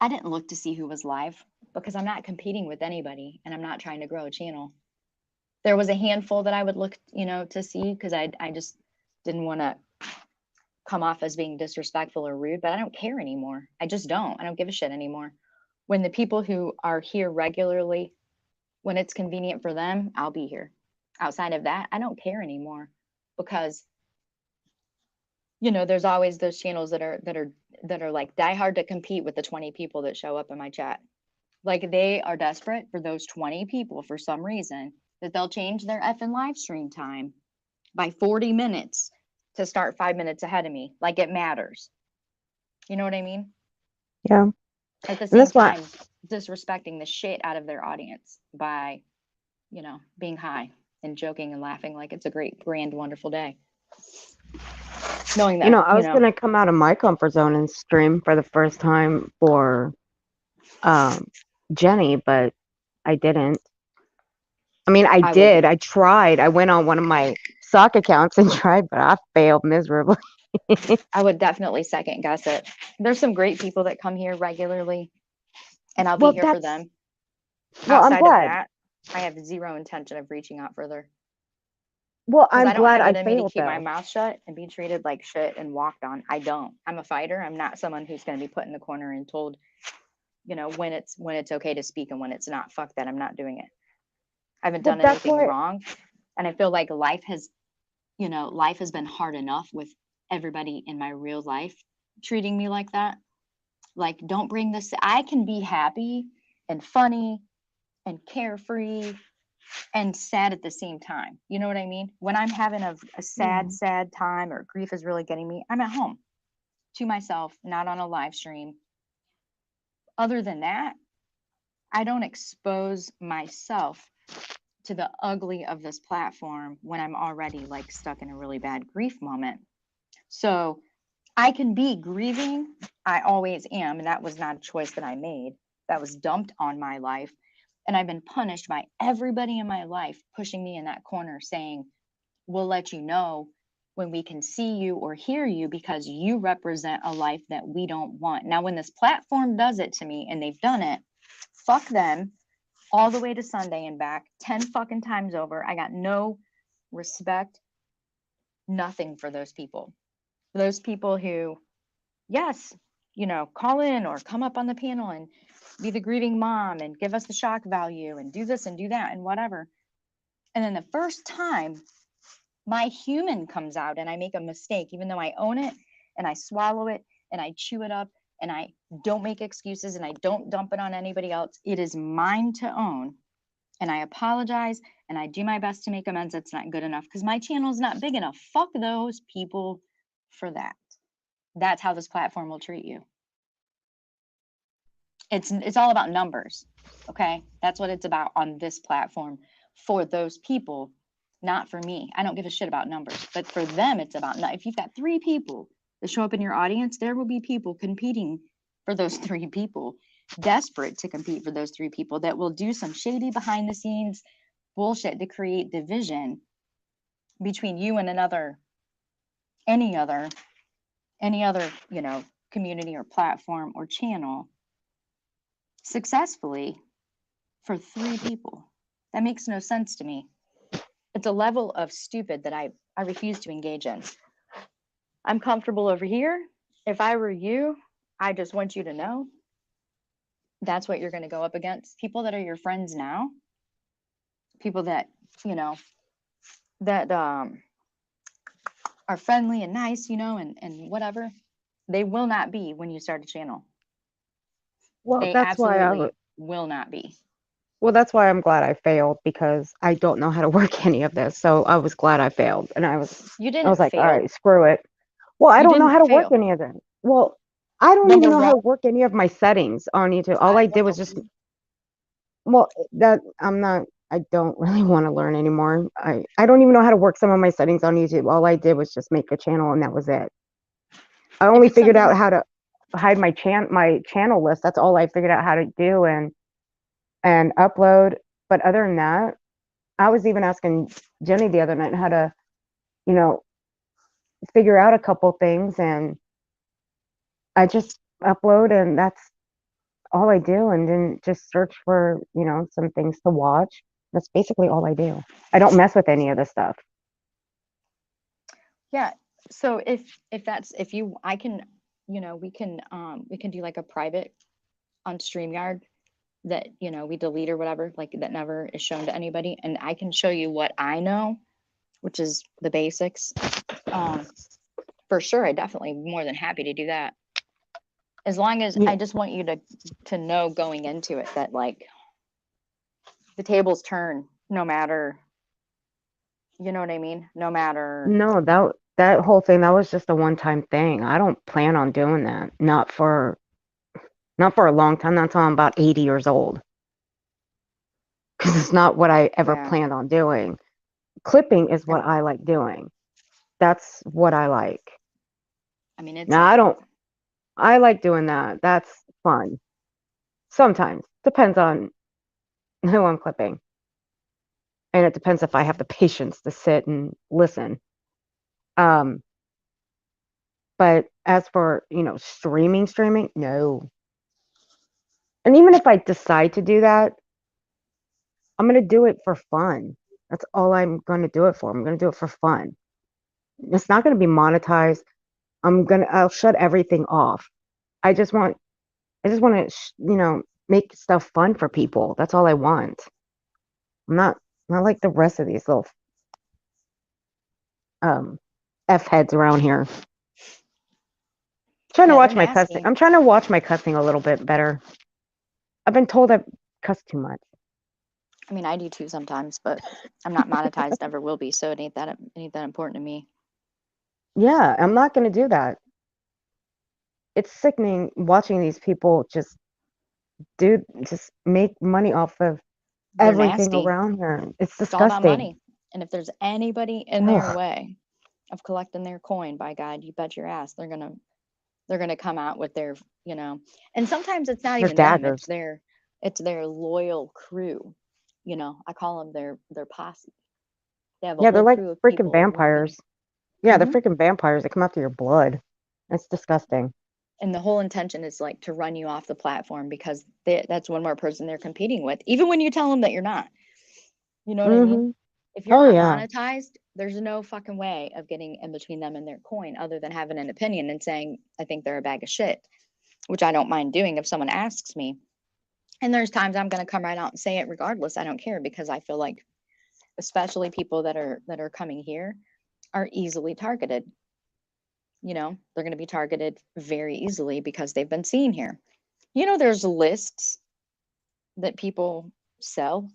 I didn't look to see who was live because I'm not competing with anybody and I'm not trying to grow a channel. There was a handful that I would look, to see because I just didn't want to come off as being disrespectful or rude, but I don't care anymore. I just don't. I don't give a shit anymore. When the people who are here regularly, when it's convenient for them, I'll be here. Outside of that, I don't care anymore because there's always those channels that are like die hard to compete with the 20 people that show up in my chat. Like they are desperate for those 20 people for some reason that they'll change their effing live stream time by 40 minutes to start 5 minutes ahead of me. Like it matters. You know what I mean? Yeah. At the same time, disrespecting the shit out of their audience by, being high and joking and laughing like it's a great, grand, wonderful day. Knowing that, I was going to come out of my comfort zone and stream for the first time for Jenny, but I didn't. I mean, I did. I tried. I went on one of my sock accounts and tried, but I failed miserably. I would definitely second guess it. There's some great people that come here regularly, and I'll be here for them. Well, Outside I'm glad. of that, I have zero intention of reaching out further. Well, Because I'm I don't glad have I it in me to failed keep my though. mouth shut and be treated like shit and walked on. I don't. I'm a fighter. I'm not someone who's going to be put in the corner and told, when it's okay to speak and when it's not. Fuck that. I'm not doing it. I haven't Well, done that's anything why. wrong. And I feel like life has been hard enough with everybody in my real life treating me like that. Like, don't bring this. I can be happy and funny and carefree and sad at the same time. You know what I mean? When I'm having a sad, Mhm. sad time or grief is really getting me, I'm at home to myself, not on a live stream. Other than that, I don't expose myself to the ugly of this platform when I'm already like stuck in a really bad grief moment. So I can be grieving. I always am. And that was not a choice that I made. That was dumped on my life. And I've been punished by everybody in my life pushing me in that corner saying, we'll let you know when we can see you or hear you because you represent a life that we don't want. Now, when this platform does it to me, and they've done it, fuck them all the way to Sunday and back 10 fucking times over. I got no respect, nothing for those people. Those people who, yes, call in or come up on the panel and be the grieving mom and give us the shock value and do this and do that and whatever. And then the first time my human comes out and I make a mistake, even though I own it and I swallow it and I chew it up and I don't make excuses and I don't dump it on anybody else, it is mine to own. And I apologize and I do my best to make amends. It's not good enough because my channel is not big enough. Fuck those people for that. That's how this platform will treat you. It's all about numbers. Okay, that's what it's about on this platform for those people, not for me. I don't give a shit about numbers, but for them it's about, if you've got 3 people that show up in your audience, there will be people competing for those 3 people, desperate to compete for those 3 people that will do some shady behind the scenes bullshit to create division between you and any other community or platform or channel successfully for 3 people. That makes no sense to me. It's a level of stupid that I refuse to engage in. I'm comfortable over here. If I were you, I just want you to know that's what you're going to go up against. People that are your friends now, people that, that are friendly and nice, and whatever, they will not be when you start a channel. Well, They that's why absolutely will not be. well, that's why I'm glad I failed because I don't know how to work any of this. So I was glad I failed, and I was didn't like, all fail. right, screw it. Well, I You don't know how didn't to work fail. any of it. Well, I don't even Number know how one, to work any of my settings on YouTube. All I did was just, well, that I'm not, I don't really want to learn anymore. I don't even know how to work some of my settings on YouTube. All I did was just make a channel and that was it. I only it's figured out something, how to hide my channel list. That's all I figured out how to do and upload. But other than that, I was even asking Jenny the other night how to, you know, figure out a couple things, and I just upload and that's all I do, and then just search for, some things to watch. That's basically all I do. I don't mess with any of this stuff. yeah. So if you, I can, we can do like a private on StreamYard that, we delete or whatever, like that never is shown to anybody. And I can show you what I know, which is the basics. For sure, I definitely more than happy to do that. As long as I just want you to know going into it that like the tables turn no matter, you know what I mean? No matter. No, that whole thing, that was just a one-time thing. I don't plan on doing that. Not for a long time. Not until I'm about 80 years old. Because it's not what I ever Yeah. planned on doing. Clipping is what I like doing. That's what I like. I mean, it's Now, I like doing that. That's fun. Sometimes. Depends on who I'm clipping. And it depends if I have the patience to sit and listen. But as for, streaming, no. And even if I decide to do that, I'm going to do it for fun. That's all I'm going to do it for. I'm going to do it for fun. It's not going to be monetized. I'll shut everything off. I just want to, make stuff fun for people. That's all I want. I'm not like the rest of these little um F heads around here. Trying to Yeah, watch they're my cussing. nasty. I'm trying to watch my cussing a little bit better. I've been told I cuss too much. I mean, I do too sometimes, but I'm not monetized, never will be, so it ain't that important to me. Yeah, I'm not going to do that. It's sickening watching these people just make money off of They're everything nasty. around here. It's It's all about disgusting. money. And if there's anybody in their Ugh. way of collecting their coin, by God, you bet your ass they're gonna come out with their, and sometimes it's not They're even them, daggers. it's their loyal crew. I call them their posse. They have a Yeah, they're whole like crew of freaking people working. vampires. Yeah, they're Mhm. freaking vampires. They come after your blood. That's disgusting. And the whole intention is like to run you off the platform because that's one more person they're competing with, even when you tell them that you're not. You know what I mean? Mm-hmm. If you're Oh not yeah. monetized, there's no fucking way of getting in between them and their coin other than having an opinion and saying, I think they're a bag of shit, which I don't mind doing if someone asks me. And there's times I'm going to come right out and say it regardless. I don't care because I feel like especially people that are coming here are easily targeted. They're going to be targeted very easily because they've been seen here. There's lists that people sell.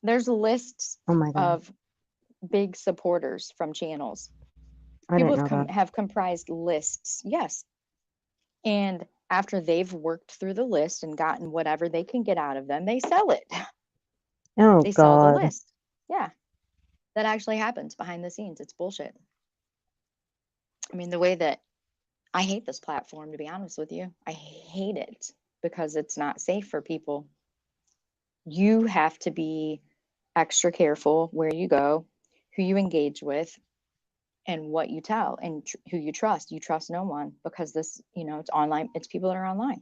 There's lists Oh my God. of big supporters from channels. I People didn't know that. have comprised lists, yes. And after they've worked through the list and gotten whatever they can get out of them, they sell it. Oh They sell the God. list. Yeah. That actually happens behind the scenes. It's bullshit. I mean, the way that I hate this platform, to be honest with you, I hate it because it's not safe for people. You have to be extra careful where you go, who you engage with, and what you tell, and who you trust. You trust no one because this, it's online. It's people that are online.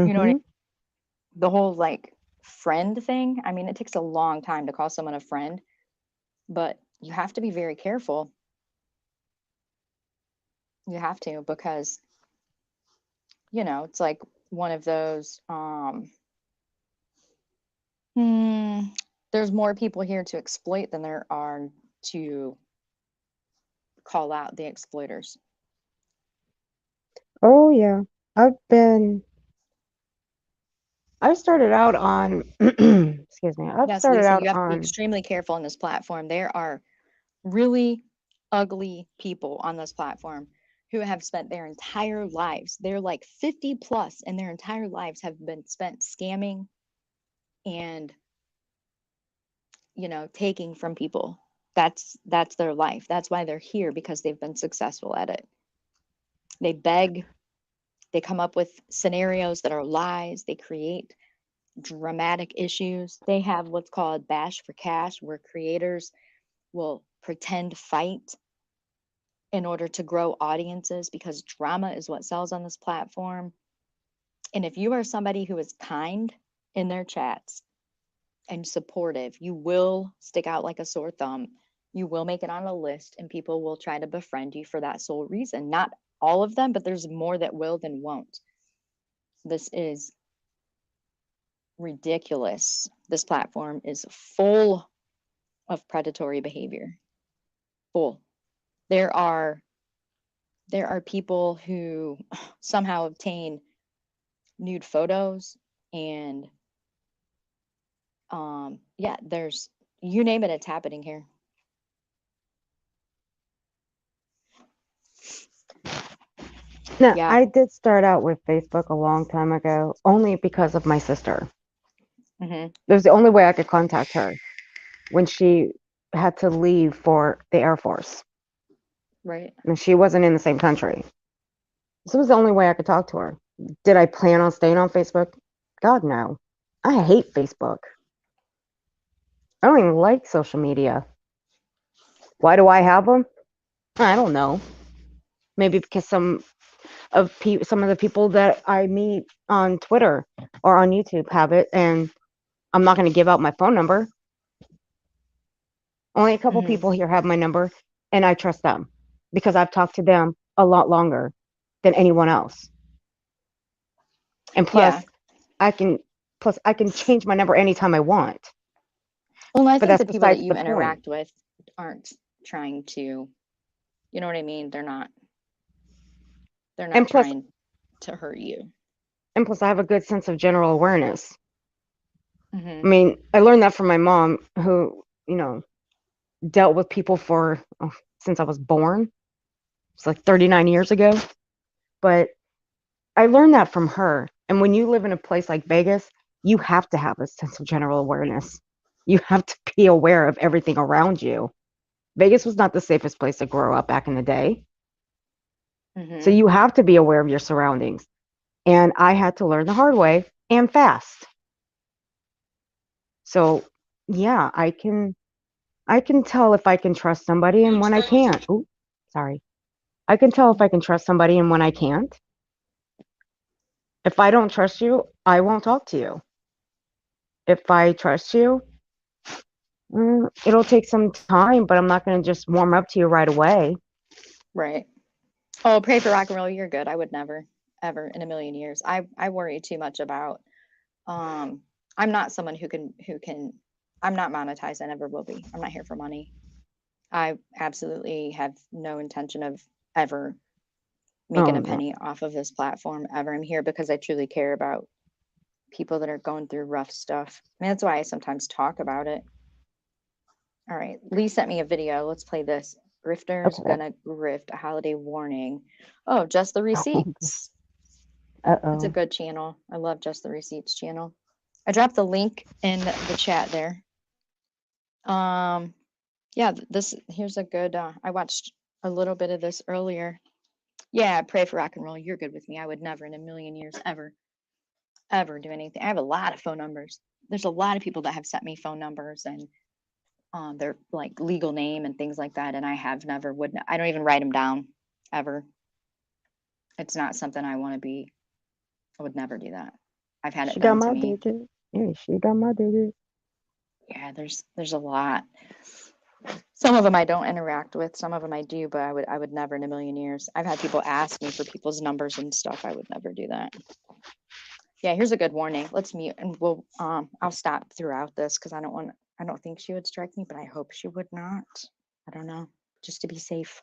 You know what I Mm-hmm. mean? The whole like friend thing. I mean, it takes a long time to call someone a friend, but you have to be very careful. You have to because it's like one of those there's more people here to exploit than there are to call out the exploiters. Oh yeah. I started out on excuse me. I've Yes, started Lisa, out you have to be on extremely careful on this platform. There are really ugly people on this platform who have spent their entire lives, they're like 50 plus, and their entire lives have been spent scamming and taking from people. That's their life. That's why they're here, because they've been successful at it. They beg, they come up with scenarios that are lies, they create dramatic issues. They have what's called bash for cash, where creators will pretend fight in order to grow audiences, because drama is what sells on this platform. And if you are somebody who is kind in their chats and supportive, you will stick out like a sore thumb. You will make it on a list, and people will try to befriend you for that sole reason. Not all of them, but there's more that will than won't. This is ridiculous. This platform is full of predatory behavior. Full. There are people who somehow obtain nude photos, and yeah, there's, you name it, it's happening here. No, Yeah. I did start out with Facebook a long time ago, only because of my sister. Mm-hmm. It was the only way I could contact her when she had to leave for the Air Force. Right. And she wasn't in the same country. So it was the only way I could talk to her. Did I plan on staying on Facebook? God, no. I hate Facebook. I don't even like social media. Why do I have them? I don't know. Maybe because some of the people that I meet on Twitter or on YouTube have it, and I'm not going to give out my phone number. Only a couple Mhm. people here have my number, and I trust them because I've talked to them a lot longer than anyone else. And Yeah. I can I can change my number anytime I want. Well, I But think that's the people that besides you the point. interact with aren't trying to, you know what I mean? They're not And plus trying to hurt you. I have a good sense of general awareness. I Mhm. mean, I learned that from my mom who, dealt with people for since I was born. It's like 39 years ago. But I learned that from her. And when you live in a place like Vegas, you have to have a sense of general awareness. You have to be aware of everything around you. Vegas was not the safest place to grow up back in the day. So Mhm. you have to be aware of your surroundings. And I had to learn the hard way and fast. So, yeah, I can tell if I can trust somebody and when I can't. Oh, sorry. I can tell if I can trust somebody and when I can't. If I don't trust you, I won't talk to you. If I trust you, it'll take some time, but I'm not going to just warm up to you right away. Right. Oh, pray for rock and roll. You're good. I would never, ever in a million years. I worry too much about. I'm not someone who can. I'm not monetized. I never will be. I'm not here for money. I absolutely have no intention of ever making Oh, a no. penny off of this platform ever. I'm here because I truly care about people that are going through rough stuff. I mean, that's why I sometimes talk about it. All right, Lee sent me a video. Let's play this. Grifters Okay. gonna grift, a holiday warning. Oh, Just the Receipts. That's a Uh-oh. good channel. I love Just the Receipts channel. I dropped the link in the chat there. Yeah, here's a good, I watched a little bit of this earlier. Yeah, pray for rock and roll. You're good with me. I would never in a million years ever do anything. I have a lot of phone numbers. There's a lot of people that have sent me phone numbers and their like legal name and things like that, and I have never I don't even write them down ever. It's not something I want to be. I would never do that. I've had it She got done to my me. digits. Yeah, she got my digits. Yeah, there's a lot. Some of them I don't interact with, some of them I do, but I would never in a million years. I've had people ask me for people's numbers and stuff. I would never do that. Yeah, here's a good warning. Let's mute and I'll stop throughout this because I don't think she would strike me, but I hope she would not. I don't know, just to be safe.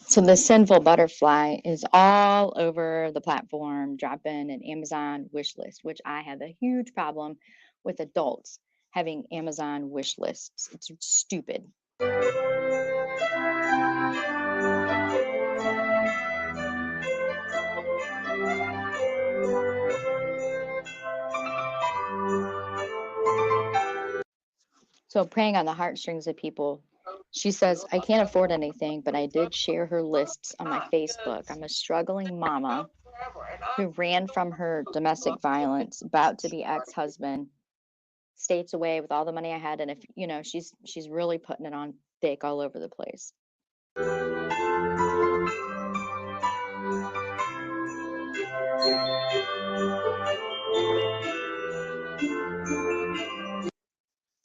So the sinful butterfly is all over the platform, dropping an Amazon wish list, which I have a huge problem with adults having Amazon wish lists. It's stupid. So preying on the heartstrings of people. She says, I can't afford anything, but I did share her lists on my Facebook. I'm a struggling mama who ran from her domestic violence, about to be ex-husband, states away with all the money I had. And if, she's really putting it on thick all over the place.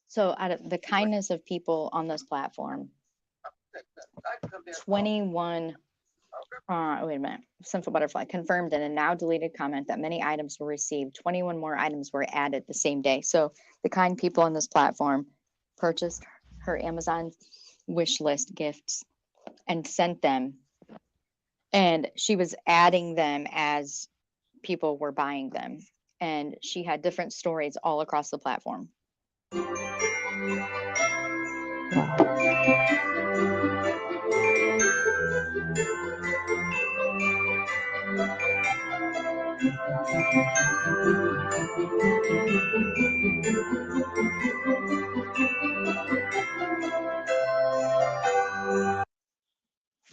So out of the kindness of people on this platform, 21, wait a minute, Sinful Butterfly confirmed in a now deleted comment that many items were received. 21 more items were added the same day. So the kind people on this platform purchased her Amazon wish list gifts and sent them. And she was adding them as people were buying them. And she had different stories all across the platform.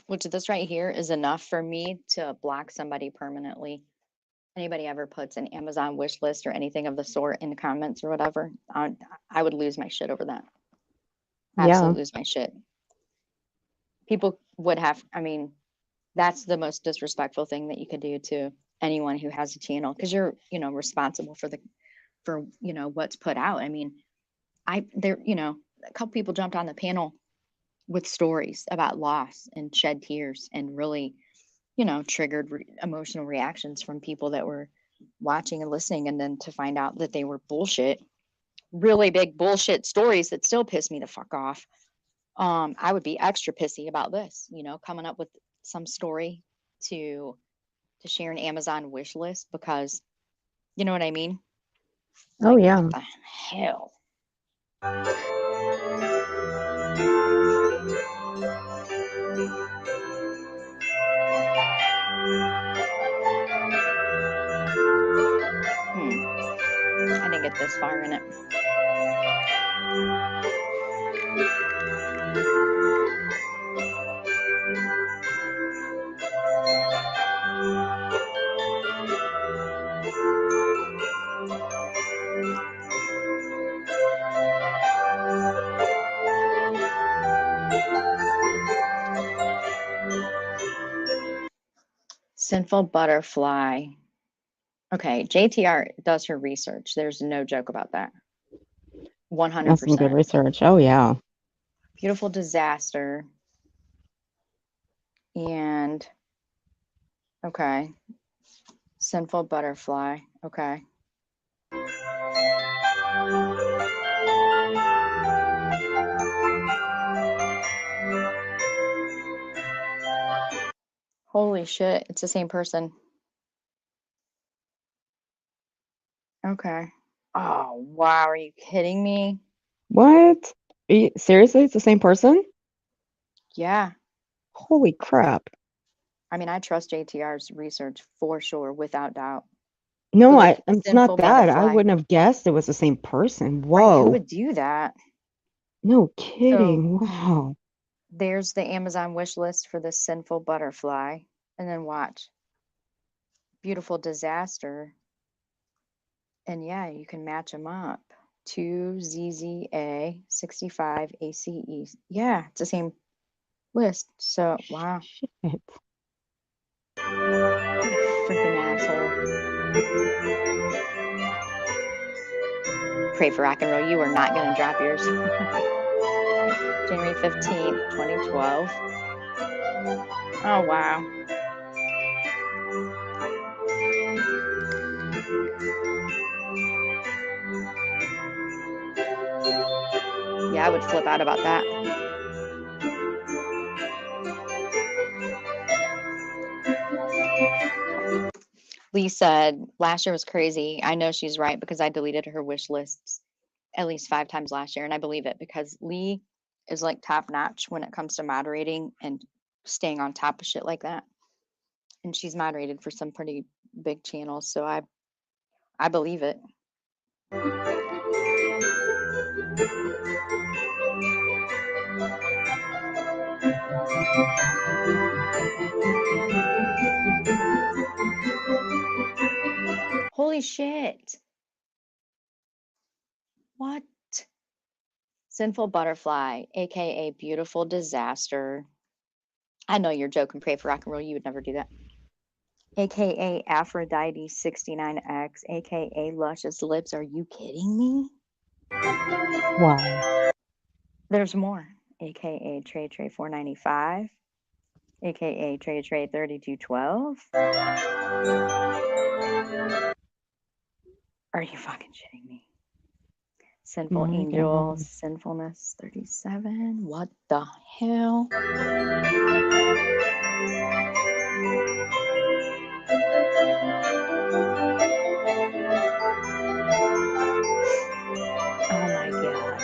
Which this right here is enough for me to block somebody permanently. Anybody ever puts an Amazon wish list or anything of the sort in the comments or whatever, I would lose my shit over that. Yeah. Absolutely lose my shit. People would have, I mean, that's the most disrespectful thing that you could do to anyone who has a channel, because you're, you know, responsible for you know, what's put out. I mean, you know, a couple people jumped on the panel with stories about loss and shed tears and really, you know, triggered emotional reactions from people that were watching and listening, and then to find out that they were bullshit, really big bullshit stories that still piss me the fuck off. I would be extra pissy about this, you know, coming up with some story to share an Amazon wish list, because you know what I mean? Oh, Like, yeah. what the hell? I didn't get this far in it. Sinful Butterfly. Okay, JTR does her research. There's no joke about that. That's some good 100%. research. Oh, yeah. Beautiful Disaster. And, okay. Sinful Butterfly. Okay. Holy shit, it's the same person. Okay. Oh, wow, are you kidding me? What? Seriously? It's the same person? Yeah. Holy crap. I mean, I trust JTR's research for sure, without doubt. No, But look at it's Sinful not that. I Butterfly. wouldn't have guessed it was the same person. Right, who Whoa. would do that? No So kidding. Wow. there's the Amazon wish list for the Sinful Butterfly. And then watch. Beautiful Disaster. And yeah, you can match them up. 2ZZA 65 ACE. Yeah, it's the same list. So, wow. Shit. Freaking asshole. Pray for rock and roll. You are not going to drop yours. January 15th, 2012. Oh, wow. Yeah, I would flip out about that. Lee said, last year was crazy. I know she's right because I deleted her wish lists at least 5 times last year. And I believe it because Lee is like top notch when it comes to moderating and staying on top of shit like that. And she's moderated for some pretty big channels. So I believe it. Holy shit. What? Sinful Butterfly, aka Beautiful Disaster. I know you're joking. Pray for rock and roll. You would never do that. AKA Aphrodite 69X, AKA Luscious Lips. Are you kidding me? Wow. There's more. AKA Trey Trey 495, AKA Trey Trey 3212. Are you fucking shitting me? Sinful My Angel, God. Sinfulness 37. What the hell? Oh my God.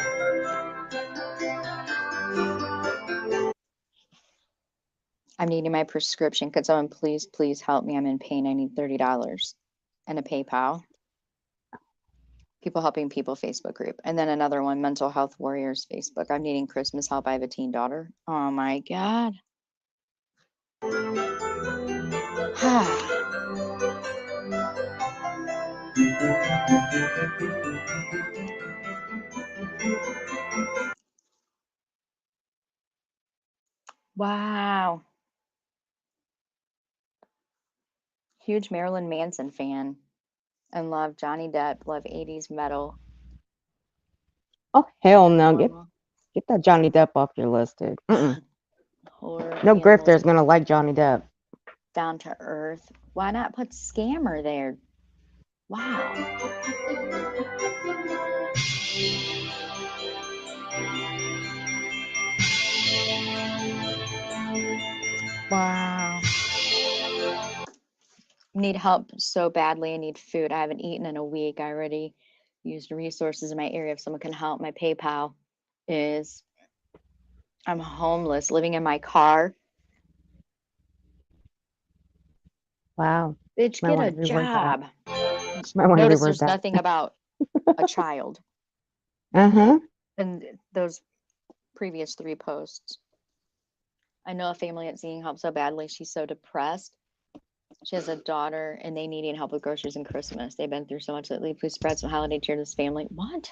I'm needing my prescription. Could someone please help me? I'm in pain. I need $30 and a PayPal. People Helping People Facebook group. And then another one, Mental Health Warriors Facebook. I'm needing Christmas help. I have a teen daughter. Oh my God. Wow. Huge Marilyn Manson fan and love Johnny Depp, love 80s metal. Oh, hell no. Get Horrible. that Johnny Depp off your list, dude. Horror No animals, grifter's gonna like Johnny Depp. down to earth. Why not put scammer there? Wow. Wow. Need help so badly. I need food. I haven't eaten in a week. I already used resources in my area. If someone can help, my PayPal is I'm homeless, living in my car. Wow. Bitch, Might get want a to reword that. job. Might want to Notice reword there's that. nothing about a child Uh-huh. in those previous 3 posts. I know a family that's needing help so badly. She's so depressed. She has a daughter and they needing help with groceries and Christmas. They've been through so much lately. Please spread some holiday cheer to this family. What?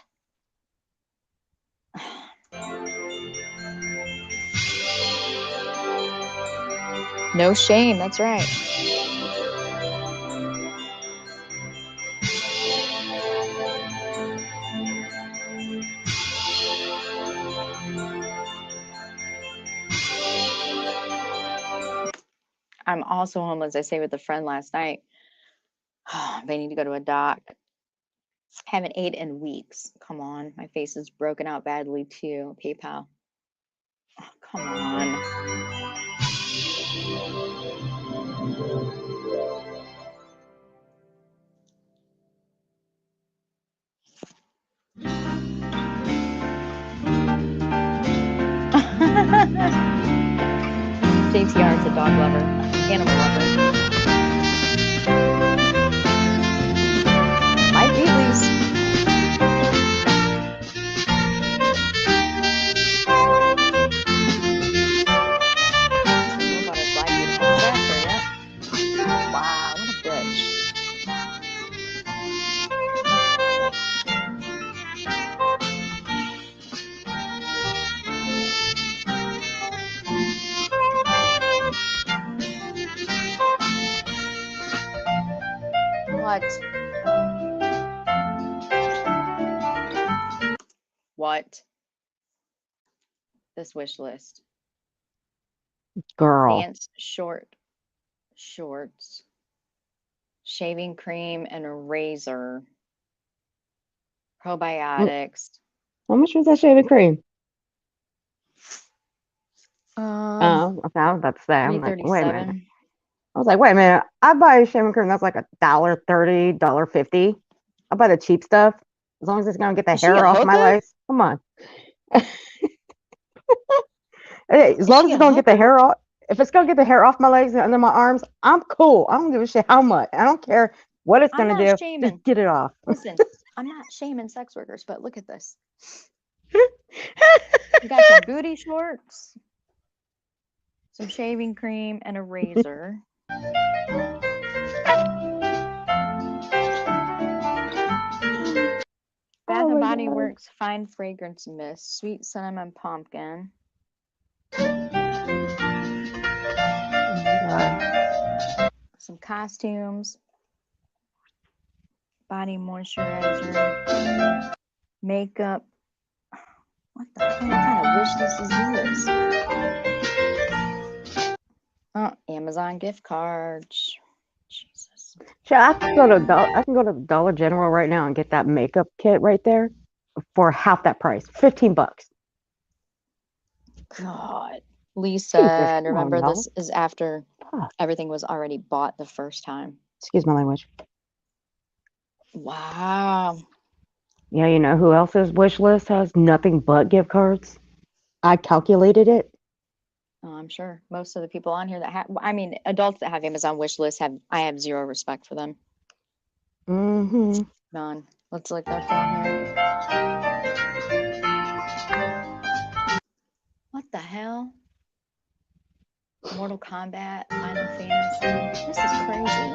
No shame. That's right. I'm also homeless. I stayed with a friend last night. They need to go to a doc. Haven't ate in weeks. Come on. My face is broken out badly too. PayPal. Oh, come on. JTR is a dog lover, animal lover. Might be at least. Little butterfly, beautiful disaster, yep. Wow, what a bitch. What? This wish list. Girl. Dance shorts, shaving cream and a razor, probiotics. How much was that shaving cream? Um, Okay, I was about to say. I'm like, wait a minute. $3.37. I was like, wait a minute. I buy shaving cream that's like $1.30, $1.50. I buy the cheap stuff as long as it's gonna get the Is she hair a off my hooker? legs. Come on. Hey, as Is long she as a it's gonna get the hooker? hair off, if it's gonna get the hair off my legs and under my arms, I'm cool. I don't give a shit how much. I don't care what it's I'm gonna not do. shaming. Just get it off. Listen, I'm not shaming sex workers, but look at this. You got some booty shorts, some shaving cream, and a razor. Bath and Body Works Fine Fragrance Mist, Sweet Cinnamon Pumpkin. some costumes, body moisturizer, makeup. What the hell kind of wish list is this? Oh, Amazon gift cards. Jesus. Sure, I can go to Dollar General right now and get that makeup kit right there for half that price, $15. God. Lee Jesus, said, come on, remember, y'all. this is after Huh. everything was already bought the first time. Excuse my language. Wow. Yeah, you know who else's wish list has nothing but gift cards? I calculated it. Oh, I'm sure most of the people on here that have, I mean, adults that have Amazon wish lists I have zero respect for them. Mm-hmm. None. Let's look their phone here. What the hell? Mortal Kombat, Final Fantasy. This is crazy.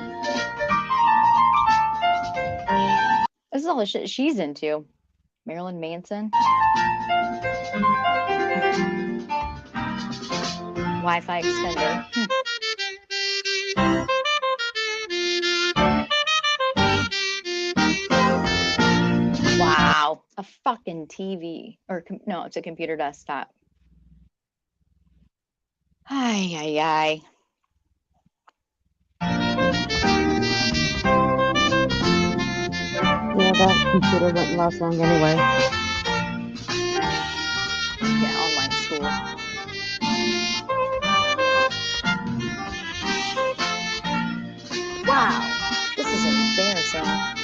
This is all the shit she's into. Marilyn Manson. Wi-Fi extender. Wow. A fucking TV. Or, no, it's a computer desktop. Ay, ay, ay. Yeah, that computer wouldn't last long anyway. Yeah, online school. Wow. This is embarrassing.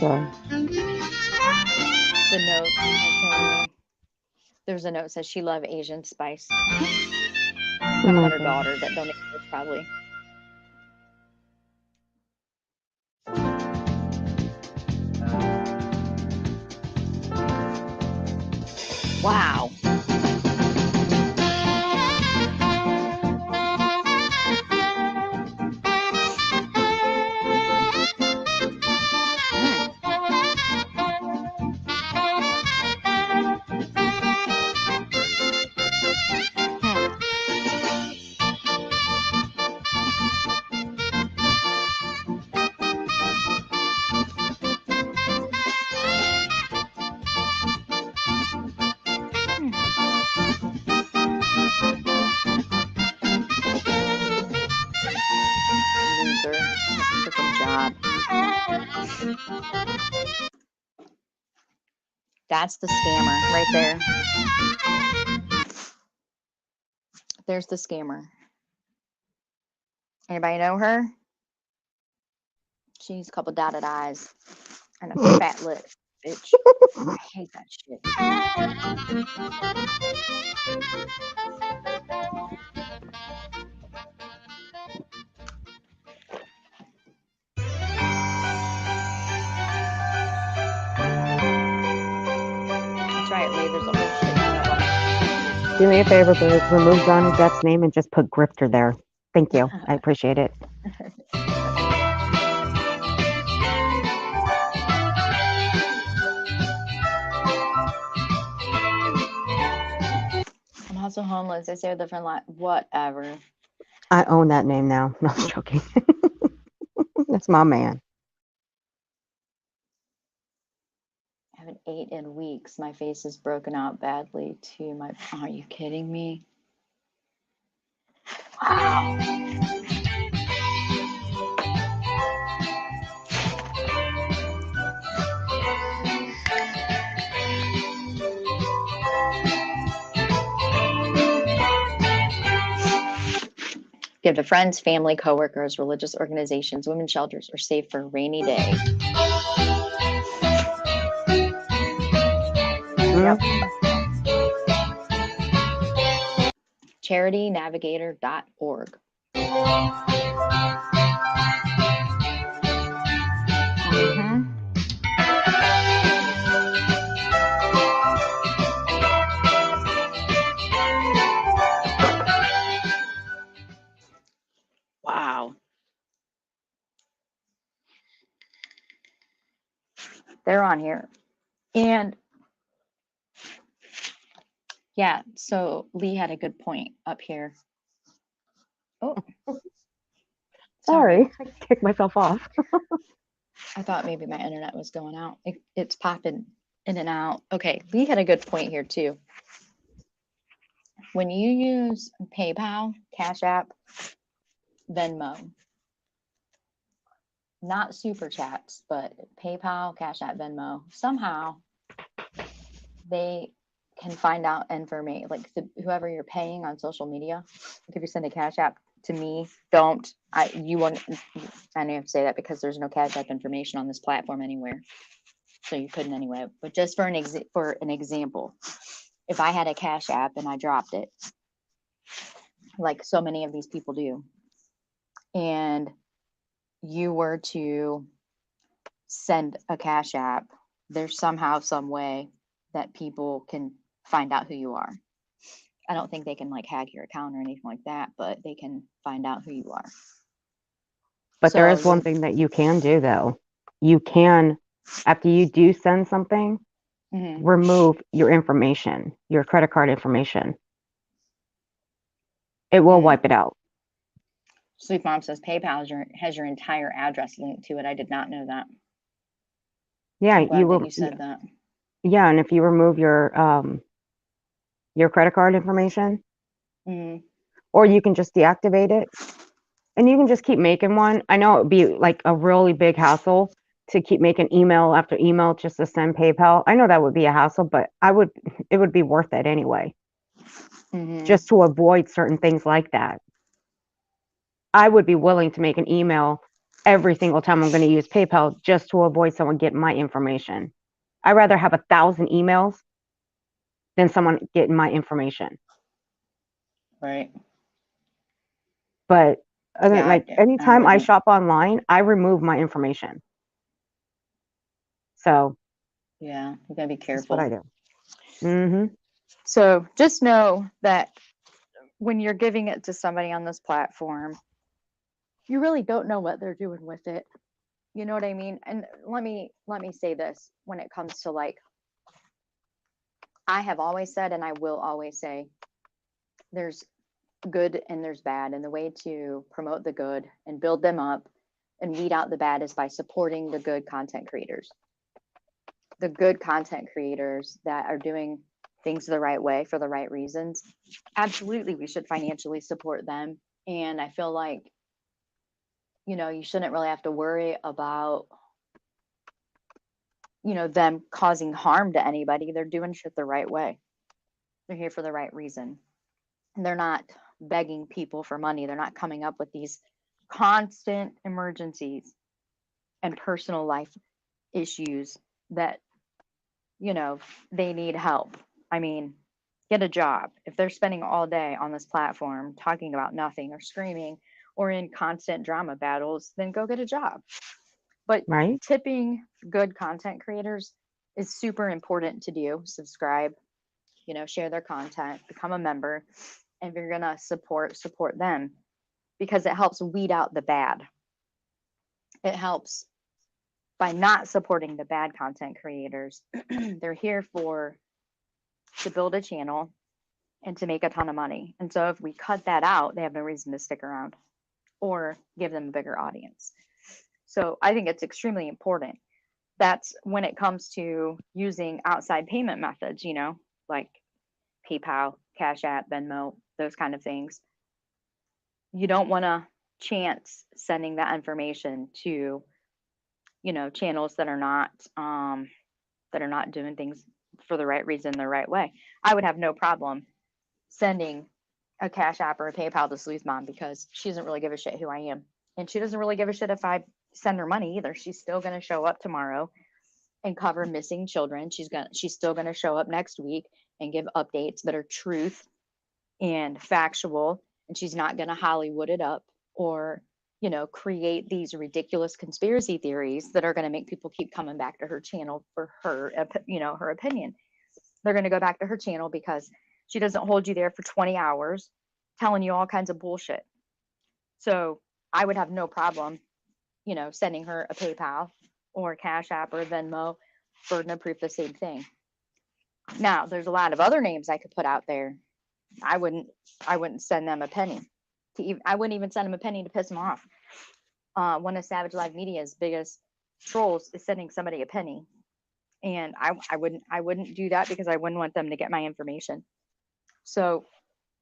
Okay. The notes are killing me. There's a note that says she loved Asian spice. Talk about her daughter that donated this, probably. Wow. Loser. Has a freaking job. That's the scammer right there. There's the scammer. Anybody know her? She's a couple dotted eyes and a fat lip, bitch. I hate that shit. That's right, Lee. There's a whole shit ton of them. Do me a favor, babe. Remove Johnny Depp's name and just put Grifter there. Thank you. I appreciate it. I'm also homeless. I say a different lot. Whatever. I own that name now. No, I'm joking. That's my man. I haven't ate in weeks. My face is broken out badly too. Are you kidding me? Wow. Give to friends, family, coworkers, religious organizations, women's shelters, or save for a rainy day. Yep. charitynavigator.org. Wow. They're on here. And Yeah, so Lee had a good point up here. Oh, Sorry, I kicked myself off. I thought maybe my internet was going out. It's popping in and out. Okay, Lee had a good point here too. When you use PayPal, Cash App, Venmo, not super chats, but PayPal, Cash App, Venmo, somehow they can find out information, like whoever you're paying on social media. Like if you send a Cash App to me, you won't, I don't have to say that because there's no Cash App information on this platform anywhere. So you couldn't anyway, but just for an example, if I had a Cash App and I dropped it, like so many of these people do, and you were to send a Cash App, there's somehow some way that people can find out who you are. I don't think they can like hack your account or anything like that, but they can find out who you are. But there is one thing that you can do though. You can, after you do send something, remove your information, your credit card information. It will wipe it out. Sleep Mom says PayPal has your entire address linked to it. I did not know that. Yeah, you said that. Yeah, and if you remove your credit card information, or you can just deactivate it, and you can just keep making one. I know it would be like a really big hassle to keep making email after email just to send PayPal. I know that would be a hassle, but it would be worth it anyway, just to avoid certain things like that. I would be willing to make an email every single time I'm going to use PayPal just to avoid someone getting my information. I'd rather have 1,000 emails than someone getting my information. Right. But anytime I shop online, I remove my information. So yeah, you gotta be careful. That's what I do. So just know that when you're giving it to somebody on this platform, you really don't know what they're doing with it. You know what I mean? And let me say this when it comes to like, I have always said, and I will always say, there's good and there's bad. And the way to promote the good and build them up and weed out the bad is by supporting the good content creators. The good content creators that are doing things the right way for the right reasons. Absolutely, we should financially support them. And I feel like, you shouldn't really have to worry about, them causing harm to anybody. They're doing shit the right way. They're here for the right reason. And they're not begging people for money. They're not coming up with these constant emergencies and personal life issues that, they need help. I mean, get a job. If they're spending all day on this platform talking about nothing or screaming or in constant drama battles, then go get a job. But tipping good content creators is super important to do. Subscribe, share their content, become a member. And if you're going to support them, because it helps weed out the bad. It helps by not supporting the bad content creators. They're here to build a channel and to make a ton of money. And so if we cut that out, they have no reason to stick around or give them a bigger audience. So I think it's extremely important. That's when it comes to using outside payment methods, like PayPal, Cash App, Venmo, those kind of things. You don't want to chance sending that information to, channels that are not doing things for the right reason, the right way. I would have no problem sending a Cash App or a PayPal to Sleuth Mom because she doesn't really give a shit who I am. And she doesn't really give a shit if I send her money either. She's still going to show up tomorrow and cover missing children. She's still going to show up next week and give updates that are truth and factual. And she's not going to Hollywood it up or, create these ridiculous conspiracy theories that are going to make people keep coming back to her channel for her, her opinion. They're going to go back to her channel because she doesn't hold you there for 20 hours telling you all kinds of bullshit. So I would have no problem, sending her a PayPal or a Cash App or a Venmo, burden of proof, the same thing. Now, there's a lot of other names I could put out there. I wouldn't send them a penny. I wouldn't even send them a penny to piss them off. One of Savage Live Media's biggest trolls is sending somebody a penny, and I wouldn't do that because I wouldn't want them to get my information. So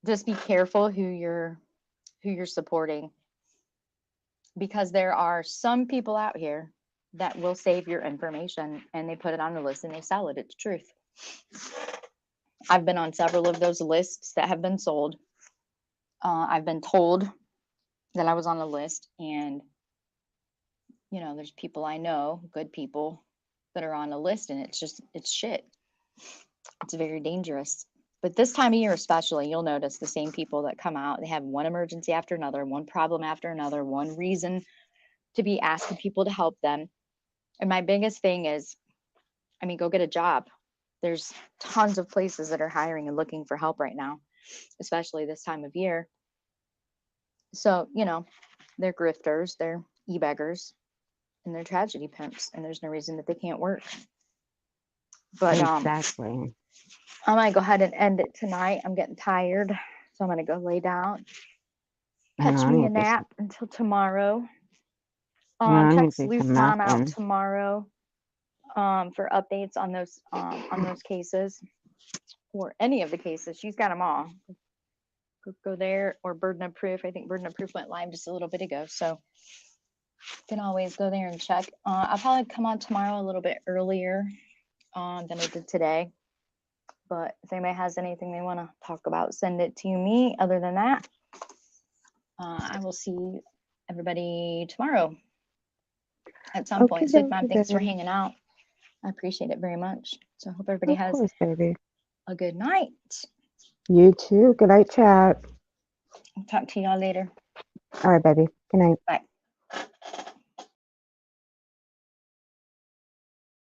just be careful who you're supporting, because there are some people out here that will save your information and they put it on the list and they sell it. It's truth. I've been on several of those lists that have been sold. I've been told that I was on the list, and there's people I know, good people, that are on a list, and it's shit. It's very dangerous. But this time of year especially, you'll notice the same people that come out, they have one emergency after another, one problem after another, one reason to be asking people to help them. And my biggest thing is, go get a job. There's tons of places that are hiring and looking for help right now, especially this time of year. So, they're grifters, they're e-beggars, and they're tragedy pimps, and there's no reason that they can't work. But exactly. I might go ahead and end it tonight. I'm getting tired, so I'm gonna go lay down. Catch me a nap until tomorrow. Check Sleuth Mom out tomorrow for updates on those cases, or any of the cases. She's got them all. Go there, or Burden of Proof. I think Burden of Proof went live just a little bit ago, so you can always go there and check. I'll probably come on tomorrow a little bit earlier than I did today. But if anybody has anything they want to talk about, send it to me. Other than that, I will see everybody tomorrow at some point. Sweet Mom, thanks for hanging out. I appreciate it very much. So I hope everybody has a good night. You too. Good night, chat. Talk to y'all later. All right, baby. Good night. Bye.